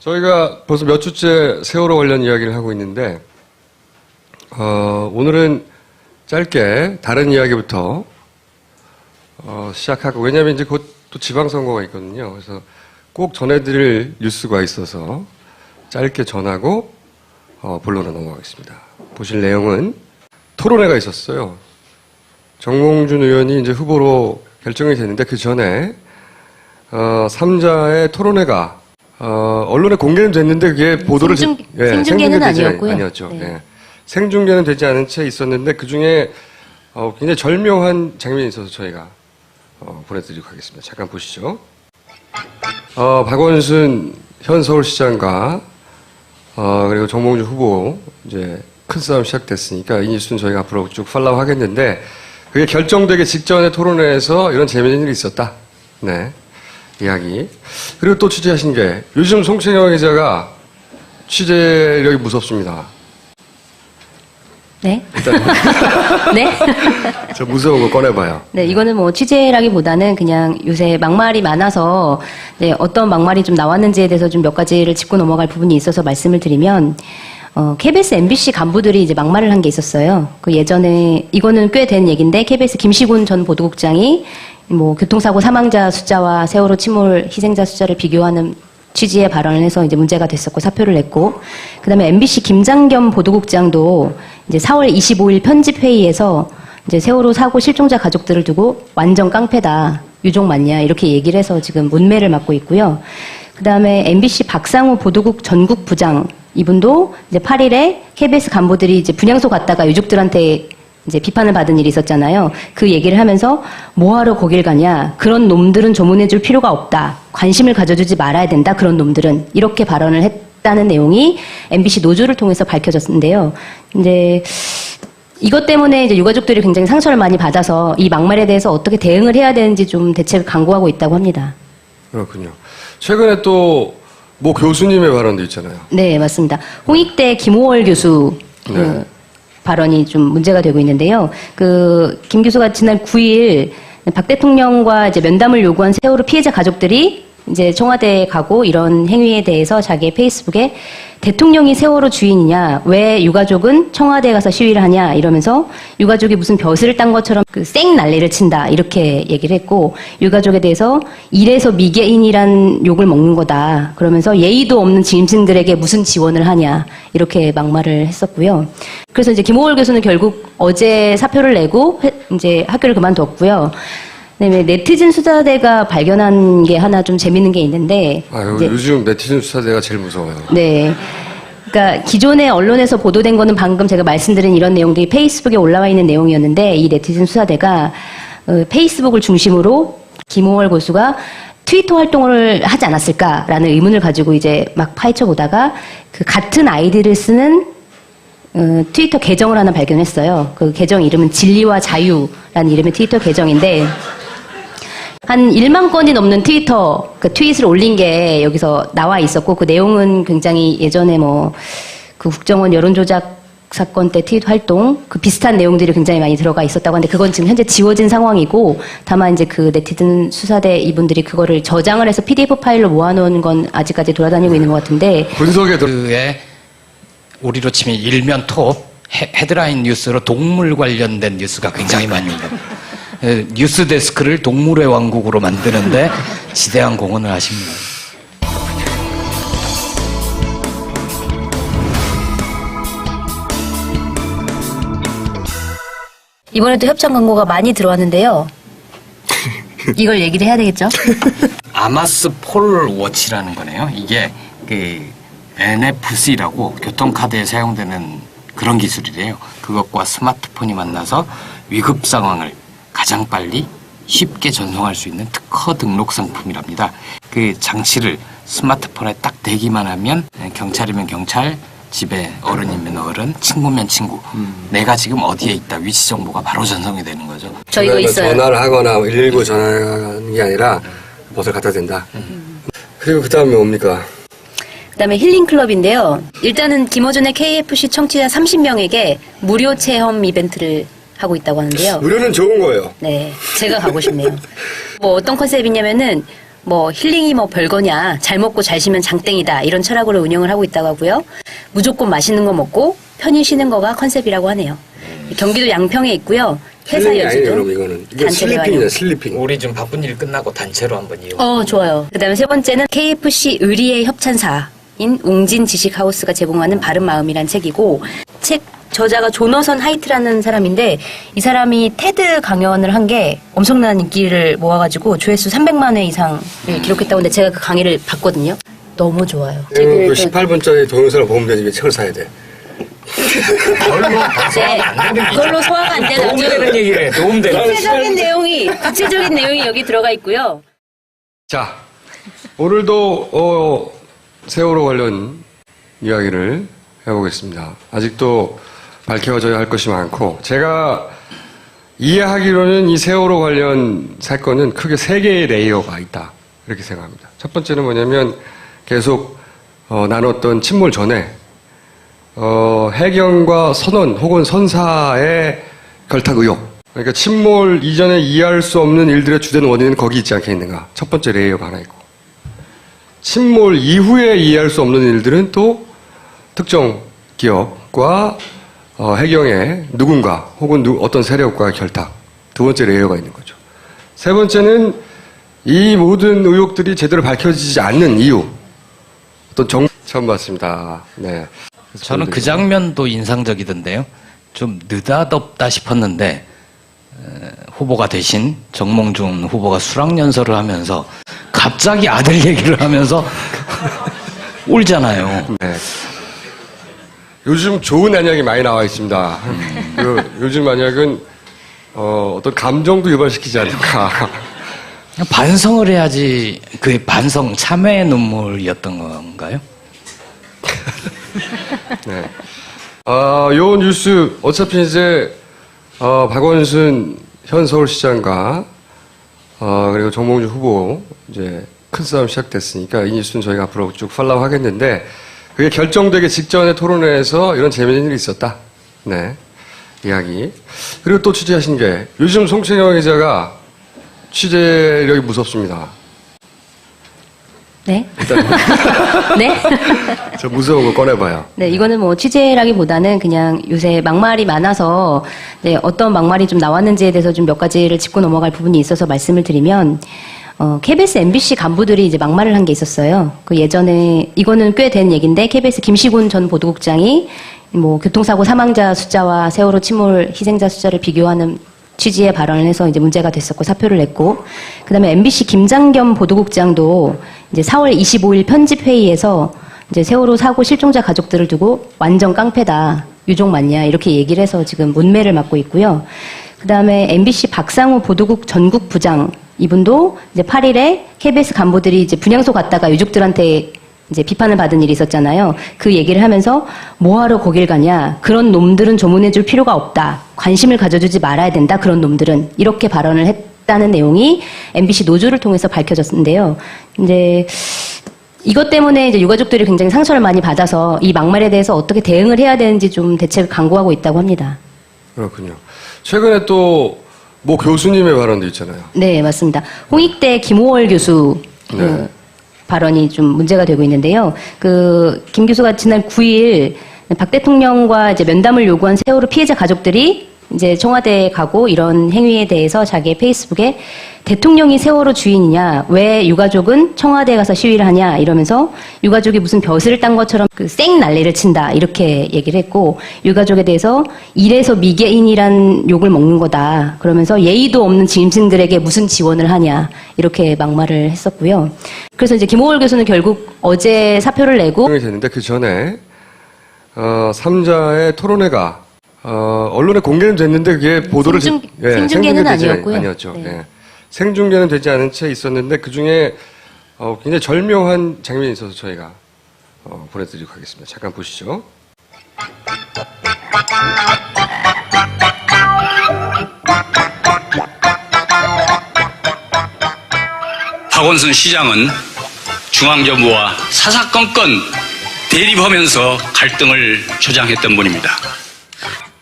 저희가 벌써 몇 주째 세월호 관련 이야기를 하고 있는데, 오늘은 짧게 다른 이야기부터 시작하고, 왜냐하면 이제 곧 또 지방선거가 있거든요. 그래서 꼭 전해드릴 뉴스가 있어서 짧게 전하고 본론으로 넘어가겠습니다. 보실 내용은 토론회가 있었어요. 정몽준 의원이 이제 후보로 결정이 됐는데 그 전에 3자의 토론회가 언론에 공개는 됐는데 그게 보도를 생중계는 아니었고요. 아니었죠. 네. 네. 생중계는 되지 않은 채 있었는데 그 중에 굉장히 절묘한 장면이 있어서 저희가 보내드리도록 하겠습니다. 잠깐 보시죠. 박원순 현 서울시장과 그리고 정몽준 후보 이제 큰 싸움 시작됐으니까 이 뉴스는 저희가 앞으로 쭉 팔로우 하겠는데 그게 결정되기 직전에 토론회에서 이런 재미있는 일이 있었다. 네. 이야기. 그리고 또 취재하신 게 요즘 송채경 기자가 취재력이 무섭습니다. 네. 일단 네. 저 무서운 거 꺼내봐요. 네, 이거는 뭐 취재라기보다는 그냥 요새 막말이 많아서 네, 어떤 막말이 좀 나왔는지에 대해서 좀 몇 가지를 짚고 넘어갈 부분이 있어서 말씀을 드리면 KBS, MBC 간부들이 이제 막말을 한 게 있었어요. 그 예전에 이거는 꽤 된 얘기인데 KBS 김시곤 전 보도국장이 뭐 교통사고 사망자 숫자와 세월호 침몰 희생자 숫자를 비교하는 취지의 발언을 해서 이제 문제가 됐었고 사표를 냈고, 그다음에 MBC 김장겸 보도국장도 이제 4월 25일 편집회의에서 이제 세월호 사고 실종자 가족들을 두고 완전 깡패다, 유족 맞냐 이렇게 얘기를 해서 지금 문매를 맞고 있고요. 그다음에 MBC 박상우 보도국 전국 부장 이분도 이제 8일에 KBS 간부들이 이제 분향소 갔다가 유족들한테 이제 비판을 받은 일이 있었잖아요. 그 얘기를 하면서 뭐하러 거길 가냐. 그런 놈들은 조문해줄 필요가 없다. 관심을 가져주지 말아야 된다. 그런 놈들은. 이렇게 발언을 했다는 내용이 MBC 노조를 통해서 밝혀졌는데요. 이제 이것 때문에 이제 유가족들이 굉장히 상처를 많이 받아서 이 막말에 대해서 어떻게 대응을 해야 되는지 좀 대책을 강구하고 있다고 합니다. 그렇군요. 최근에 또 뭐 교수님의 발언도 있잖아요. 네, 맞습니다. 홍익대 김호월 교수 네. 발언이 좀 문제가 되고 있는데요. 김 교수가 지난 9일 박 대통령과 이제 면담을 요구한 세월호 피해자 가족들이 이제 청와대에 가고 이런 행위에 대해서 자기의 페이스북에 대통령이 세월호 주인이냐, 왜 유가족은 청와대에 가서 시위를 하냐 이러면서 유가족이 무슨 벼슬을 딴 것처럼 생 난리를 친다 이렇게 얘기를 했고, 유가족에 대해서 이래서 미개인이란 욕을 먹는 거다 그러면서 예의도 없는 짐승들에게 무슨 지원을 하냐 이렇게 막말을 했었고요. 그래서 이제 김호월 교수는 결국 어제 사표를 내고 이제 학교를 그만뒀고요. 네, 네티즌 수사대가 발견한 게 하나 좀 재밌는 게 있는데. 요즘 네티즌 수사대가 제일 무서워요. 네. 그러니까 기존의 언론에서 보도된 거는 방금 제가 말씀드린 이런 내용들이 페이스북에 올라와 있는 내용이었는데, 이 네티즌 수사대가 페이스북을 중심으로 김호월 교수가 트위터 활동을 하지 않았을까라는 의문을 가지고 이제 막 파헤쳐 보다가 그 같은 아이디를 쓰는 트위터 계정을 하나 발견했어요. 그 계정 이름은 진리와 자유라는 이름의 트위터 계정인데, 한 1만 건이 넘는 트위터, 그 트윗을 올린 게 여기서 나와 있었고, 그 내용은 굉장히 예전에 그 국정원 여론조작 사건 때 트윗 활동, 그 비슷한 내용들이 굉장히 많이 들어가 있었다고 하는데, 그건 지금 현재 지워진 상황이고, 다만 이제 그 네티즌 수사대 이분들이 그거를 저장을 해서 PDF 파일로 모아놓은 건 아직까지 돌아다니고 있는 것 같은데. 분석에 그에 우리로 치면 일면 톱, 헤드라인 뉴스로 동물 관련된 뉴스가 굉장히 많이 옵니다. 뉴스 데스크를 동물의 왕국으로 만드는데 지대한 공헌을 하십니다. 이번에도 협찬 광고가 많이 들어왔는데요. 이걸 얘기를 해야 되겠죠? 아마스 폴 워치라는 거네요. 이게 NFC라고 교통카드에 사용되는 그런 기술이래요. 그것과 스마트폰이 만나서 위급 상황을 가장 빨리 쉽게 전송할 수 있는 특허 등록 상품이랍니다. 그 장치를 스마트폰에 딱 대기만 하면 경찰이면 경찰, 집에 어른이면 어른, 친구면 친구. 내가 지금 어디에 있다 위치 정보가 바로 전송이 되는 거죠. 저 이거 있어요. 전화를 하거나 119 전화하는 게 아니라 버스를 갖다 댄다. 그리고 그 다음에 뭡니까? 그다음에 힐링클럽인데요. 일단은 김어준의 KFC 청취자 30명에게 무료 체험 이벤트를 하고 있다고 하는데요. 무료는 좋은 거예요. 네, 제가 가고 싶네요. 어떤 컨셉이냐면은 힐링이 별거냐, 잘 먹고 잘 쉬면 장땡이다 이런 철학으로 운영을 하고 있다고 하고요. 무조건 맛있는 거 먹고 편히 쉬는 거가 컨셉이라고 하네요. 경기도 양평에 있고요. 회사 여직원 이거는 슬리핑이다, 슬리핑. 우리 좀 바쁜 일 끝나고 단체로 한번 이용. 좋아요. 그다음에 세 번째는 KFC 의리의 협찬사인 웅진 지식하우스가 제공하는 바른마음이란 책이고, 책 저자가 조너선 하이트라는 사람인데, 이 사람이 테드 강연을 한 게 엄청난 인기를 모아가지고 조회수 300만 회 이상을 기록했다고 하는데, 제가 그 강의를 봤거든요. 너무 좋아요. 그 18분짜리 동영상을 보면 되지 왜 책을 사야 돼? 그걸로 소화가 안 되는 도움되는 얘기래. 도움되는. 구체적인 내용이 여기 들어가 있고요. 자, 오늘도 세월호 관련 이야기를 해보겠습니다. 아직도 밝혀져야 할 것이 많고, 제가 이해하기로는 이 세월호 관련 사건은 크게 3개의 레이어가 있다 이렇게 생각합니다. 첫 번째는 뭐냐면 계속 나눴던 침몰 전에 해경과 선원 혹은 선사의 결탁 의혹, 그러니까 침몰 이전에 이해할 수 없는 일들의 주된 원인은 거기 있지 않겠는가. 첫 번째 레이어가 하나 있고, 침몰 이후에 이해할 수 없는 일들은 또 특정 기업과 해경의 누군가 혹은 어떤 세력과의 결탁, 두 번째 레이어가 있는 거죠. 세 번째는 이 모든 의혹들이 제대로 밝혀지지 않는 이유, 어떤 처음 봤습니다. 네. 저는 그 장면도 인상적이던데요. 좀 느닷없다 싶었는데 후보가 되신 정몽준 후보가 수락연설을 하면서 갑자기 아들 얘기를 하면서 울잖아요. 네. 요즘 좋은 안약이 많이 나와 있습니다. 요즘 안약은 어떤 감정도 유발시키지 않을까. 반성을 해야지. 그 반성 참회 눈물이었던 건가요? 네. 요 뉴스 어차피 이제 박원순 현 서울시장과 그리고 정몽준 후보 이제 큰 싸움 시작됐으니까 이 뉴스는 저희가 앞으로 쭉 팔로우 하겠는데 그게 결정되기 직전에 토론회에서 이런 재미있는 일이 있었다. 네. 이야기. 그리고 또 취재하신 게 요즘 송채경 기자가 취재력이 무섭습니다. 네. 네? 저 무서운 거 꺼내봐요. 네, 이거는 뭐 취재라기보다는 그냥 요새 막말이 많아서 네, 어떤 막말이 좀 나왔는지에 대해서 좀 몇 가지를 짚고 넘어갈 부분이 있어서 말씀을 드리면 KBS, MBC 간부들이 이제 막말을 한 게 있었어요. 그 예전에 이거는 꽤 된 얘기인데 KBS 김시곤 전 보도국장이 뭐 교통사고 사망자 숫자와 세월호 침몰 희생자 숫자를 비교하는 취지의 발언을 해서 이제 문제가 됐었고 사표를 냈고, 그다음에 MBC 김장겸 보도국장도 이제 4월 25일 편집회의에서 이제 세월호 사고 실종자 가족들을 두고 완전 깡패다, 유족 맞냐 이렇게 얘기를 해서 지금 문매를 맞고 있고요. 그다음에 MBC 박상우 보도국 전국 부장 이분도 이제 8일에 KBS 간부들이 이제 분향소 갔다가 유족들한테 이제 비판을 받은 일이 있었잖아요. 그 얘기를 하면서 뭐하러 거길 가냐. 그런 놈들은 조문해줄 필요가 없다. 관심을 가져주지 말아야 된다. 그런 놈들은. 이렇게 발언을 했다는 내용이 MBC 노조를 통해서 밝혀졌는데요. 이제 이것 때문에 이제 유가족들이 굉장히 상처를 많이 받아서 이 막말에 대해서 어떻게 대응을 해야 되는지 좀 대책을 강구하고 있다고 합니다. 그렇군요. 최근에 또 뭐 교수님의 발언도 있잖아요. 네, 맞습니다. 홍익대 김호월 교수 네. 발언이 좀 문제가 되고 있는데요. 김 교수가 지난 9일 박 대통령과 이제 면담을 요구한 세월호 피해자 가족들이 이제 청와대에 가고 이런 행위에 대해서 자기의 페이스북에 대통령이 세월호 주인이냐, 왜 유가족은 청와대에 가서 시위를 하냐 이러면서 유가족이 무슨 벼슬을 딴 것처럼 생 난리를 친다 이렇게 얘기를 했고, 유가족에 대해서 이래서 미개인이란 욕을 먹는 거다 그러면서 예의도 없는 짐승들에게 무슨 지원을 하냐 이렇게 막말을 했었고요. 그래서 이제 김호월 교수는 결국 어제 사표를 내고 됐는데 그 전에 3자의 토론회가 언론에 공개는 됐는데 그게 보도를 생중계는 아니었고요. 아니었죠. 네. 네. 생중계는 되지 않은 채 있었는데 그 중에 굉장히 절묘한 장면이 있어서 저희가 보내드리도록 하겠습니다. 잠깐 보시죠. 박원순 시장은 중앙정부와 사사건건 대립하면서 갈등을 조장했던 분입니다.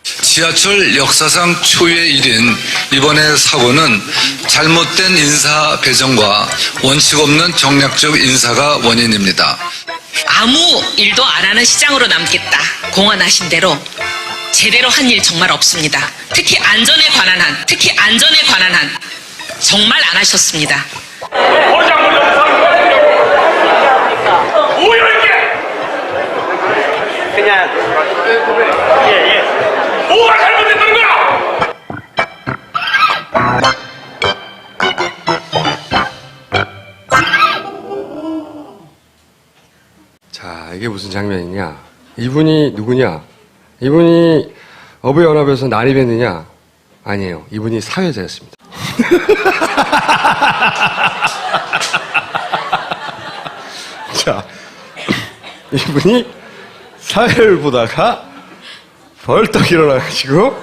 지하철 역사상 초유의 일인 이번의 사고는 잘못된 인사 배정과 원칙 없는 정략적 인사가 원인입니다. 아무 일도 안 하는 시장으로 남겠다. 공언하신 대로 제대로 한 일 정말 없습니다. 특히 안전에 관한 한 정말 안 하셨습니다. 그냥 뭐가 잘못됐다는 거야? 자, 이게 무슨 장면이냐? 이분이 누구냐? 이분이 어부연합에서 난입했느냐? 아니에요. 이분이 사회자였습니다. 자, 이분이 사회를 보다가 벌떡 일어나가지고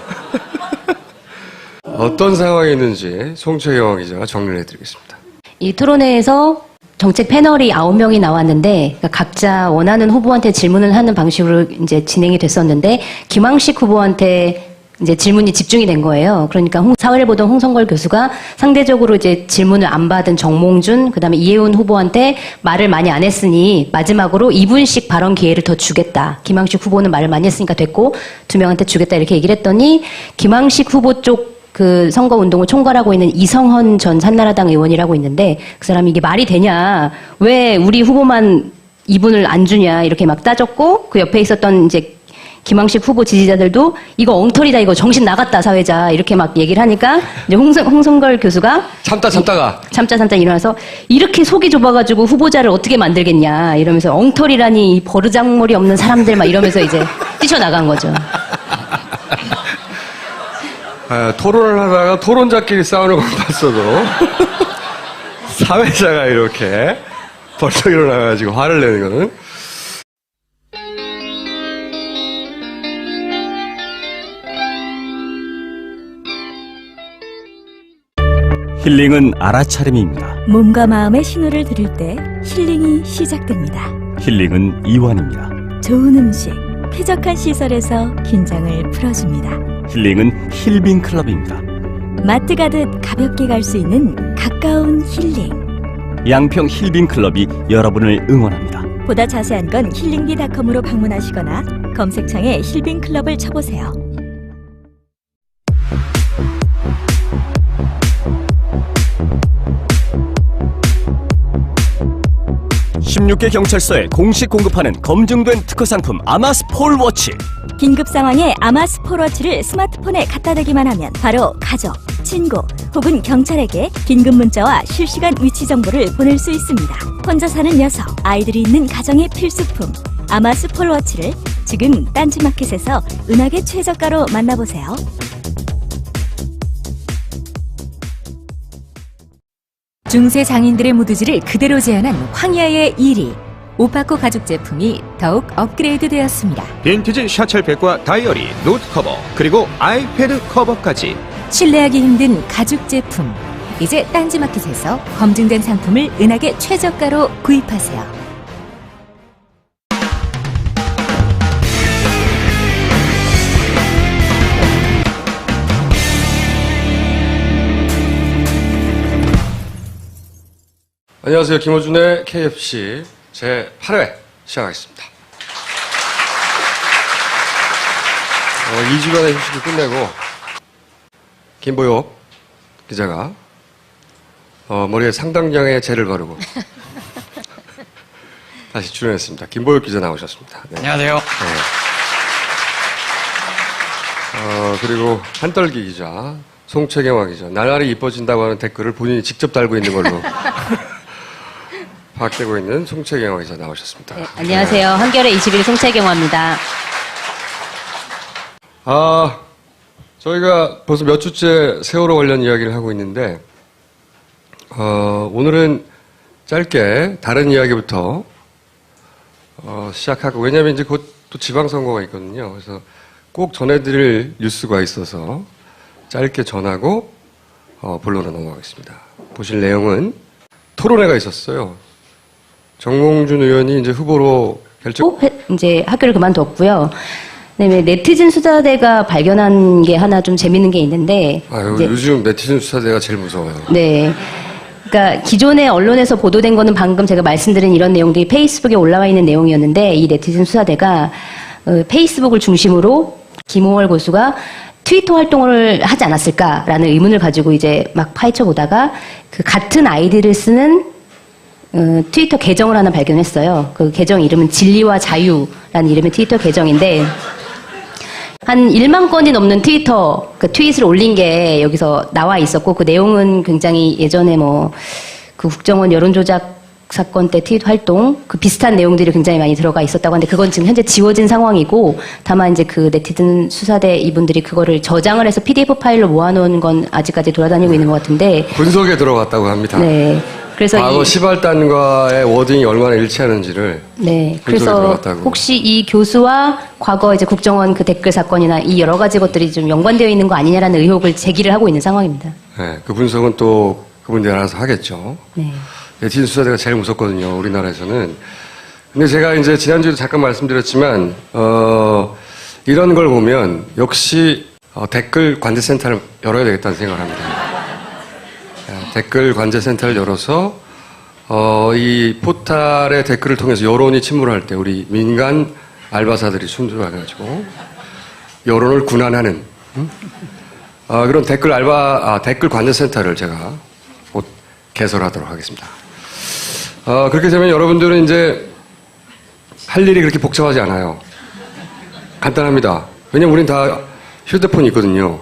어떤 상황이 있는지 송채경 기자가 정리를 해드리겠습니다. 이 토론회에서 정책 패널이 9명이 나왔는데 그러니까 각자 원하는 후보한테 질문을 하는 방식으로 이제 진행이 됐었는데 김황식 후보한테 이제 질문이 집중이 된 거예요. 그러니까 사회를 보던 홍성걸 교수가 상대적으로 이제 질문을 안 받은 정몽준, 그다음에 이혜훈 후보한테 말을 많이 안 했으니 마지막으로 2분씩 발언 기회를 더 주겠다. 김황식 후보는 말을 많이 했으니까 됐고 2명한테 주겠다 이렇게 얘기를 했더니 김황식 후보 쪽 그 선거운동을 총괄하고 있는 이성헌 전 산나라당 의원이라고 있는데 그 사람이 이게 말이 되냐, 왜 우리 후보만 2분을 안 주냐 이렇게 막 따졌고, 그 옆에 있었던 이제 김황식 후보 지지자들도 이거 엉터리다, 이거 정신 나갔다 사회자 이렇게 막 얘기를 하니까 이제 홍성걸 교수가 참다가 참자 일어나서 이렇게 속이 좁아가지고 후보자를 어떻게 만들겠냐 이러면서 엉터리라니 이 버르장머리 없는 사람들 막 이러면서 이제 뛰쳐나간 거죠. 토론을 하다가 토론자끼리 싸우는 건 봤어도 사회자가 이렇게 벌떡 일어나가지고 화를 내는 거는 힐링은 알아차림입니다. 몸과 마음의 신호를 들을 때 힐링이 시작됩니다. 힐링은 이완입니다. 좋은 음식, 쾌적한 시설에서 긴장을 풀어줍니다. 힐링은 힐빙 클럽입니다. 마트 가듯 가볍게 갈 수 있는 가까운 힐링. 양평 힐빙 클럽이 여러분을 응원합니다. 보다 자세한 건 힐링비닷컴으로 방문하시거나 검색창에 힐빙 클럽을 쳐보세요. (16개) 경찰서에 공식 공급하는 검증된 특허 상품 아마스 폴워치. 긴급 상황에 아마스 폴워치를 스마트폰에 갖다 대기만 하면 바로 가족, 친구 혹은 경찰에게 긴급 문자와 실시간 위치 정보를 보낼 수 있습니다. 혼자 사는 여성, 아이들이 있는 가정의 필수품 아마스 폴워치를 지금 딴지마켓에서 은하계 최저가로 만나보세요. 중세 장인들의 무드지를 그대로 재현한 황야의 1위. 오파코 가죽 제품이 더욱 업그레이드 되었습니다. 빈티지 샤첼백과 다이어리, 노트 커버, 그리고 아이패드 커버까지 신뢰하기 힘든 가죽 제품. 이제 딴지마켓에서 검증된 상품을 은하계 최저가로 구입하세요. 안녕하세요. 김호준의 KFC 제8회 시작하겠습니다. 2주간의 휴식을 끝내고 김보혁 기자가 머리에 상당량의 젤을 바르고 다시 출연했습니다. 김보혁 기자 나오셨습니다. 네. 안녕하세요. 네. 그리고 한떨기 기자, 송채경화 기자, 날알이 이뻐진다고 하는 댓글을 본인이 직접 달고 있는 걸로 파악되고 있는 송채경화 기자 나오셨습니다. 네, 안녕하세요. 네. 한겨레 21 송채경화입니다. 저희가 벌써 몇 주째 세월호 관련 이야기를 하고 있는데, 오늘은 짧게 다른 이야기부터 시작하고, 왜냐하면 이제 곧 또 지방선거가 있거든요. 그래서 꼭 전해드릴 뉴스가 있어서 짧게 전하고 본론으로 넘어가겠습니다. 보실 내용은 토론회가 있었어요. 정몽준 의원이 이제 후보로 이제 학교를 그만뒀고요. 그다음에 네티즌 수사대가 발견한 게 하나 좀 재밌는 게 있는데. 요즘 네티즌 수사대가 제일 무서워요. 네. 그러니까 기존의 언론에서 보도된 거는 방금 제가 말씀드린 이런 내용들이 페이스북에 올라와 있는 내용이었는데, 이 네티즌 수사대가 페이스북을 중심으로 김호월 교수가 트위터 활동을 하지 않았을까라는 의문을 가지고 이제 막 파헤쳐 보다가 그 같은 아이디를 쓰는 트위터 계정을 하나 발견했어요. 그 계정 이름은 진리와 자유라는 이름의 트위터 계정인데, 한 1만 건이 넘는 트위터 그 트윗을 올린 게 여기서 나와 있었고, 그 내용은 굉장히 예전에 그 국정원 여론조작 사건 때 트윗 활동 그 비슷한 내용들이 굉장히 많이 들어가 있었다고 하는데, 그건 지금 현재 지워진 상황이고, 다만 이제 그 네티즌 수사대 이분들이 그거를 저장을 해서 PDF 파일로 모아놓은 건 아직까지 돌아다니고 있는 것 같은데, 분석에 들어갔다고 합니다. 네. 그래서 과거 시발단과의 워딩이 얼마나 일치하는지를. 네. 그래서 혹시 이 교수와 과거 이제 국정원 그 댓글 사건이나 이 여러 가지 것들이 좀 연관되어 있는 거 아니냐라는 의혹을 제기를 하고 있는 상황입니다. 네. 그 분석은 또 그분들이 알아서 하겠죠. 네. 네티즌 수사대가 제일 무섭거든요, 우리나라에서는. 근데 제가 이제 지난주에도 잠깐 말씀드렸지만, 이런 걸 보면 역시 댓글 관제센터를 열어야 되겠다는 생각을 합니다. 댓글 관제센터를 열어서 이 포탈의 댓글을 통해서 여론이 침몰할 때 우리 민간 알바사들이 순조해가지고 여론을 군환하는 그런 댓글 관제센터를 제가 곧 개설하도록 하겠습니다. 그렇게 되면 여러분들은 이제 할 일이 그렇게 복잡하지 않아요. 간단합니다. 왜냐면 우린 다 휴대폰이 있거든요.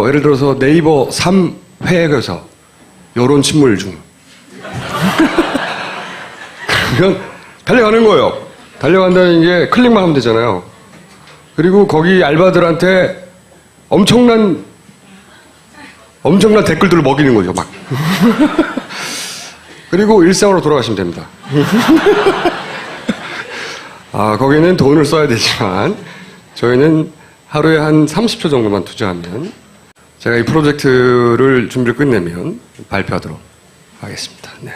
예를 들어서 네이버 3회에서 여론 침몰 중. 그러면 달려가는 거예요. 달려간다는 게 클릭만 하면 되잖아요. 그리고 거기 알바들한테 엄청난 댓글들을 먹이는 거죠, 막. 그리고 일상으로 돌아가시면 됩니다. 거기는 돈을 써야 되지만, 저희는 하루에 한 30초 정도만 투자하면, 제가 이 프로젝트를 준비를 끝내면 발표하도록 하겠습니다. 네.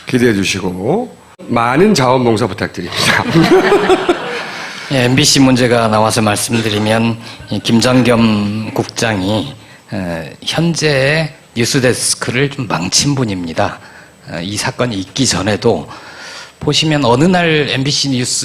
기대해 주시고, 많은 자원봉사 부탁드립니다. 예, MBC 문제가 나와서 말씀드리면 이 김장겸 국장이 현재 뉴스데스크를 좀 망친 분입니다. 이 사건이 있기 전에도 보시면 어느 날 MBC 뉴스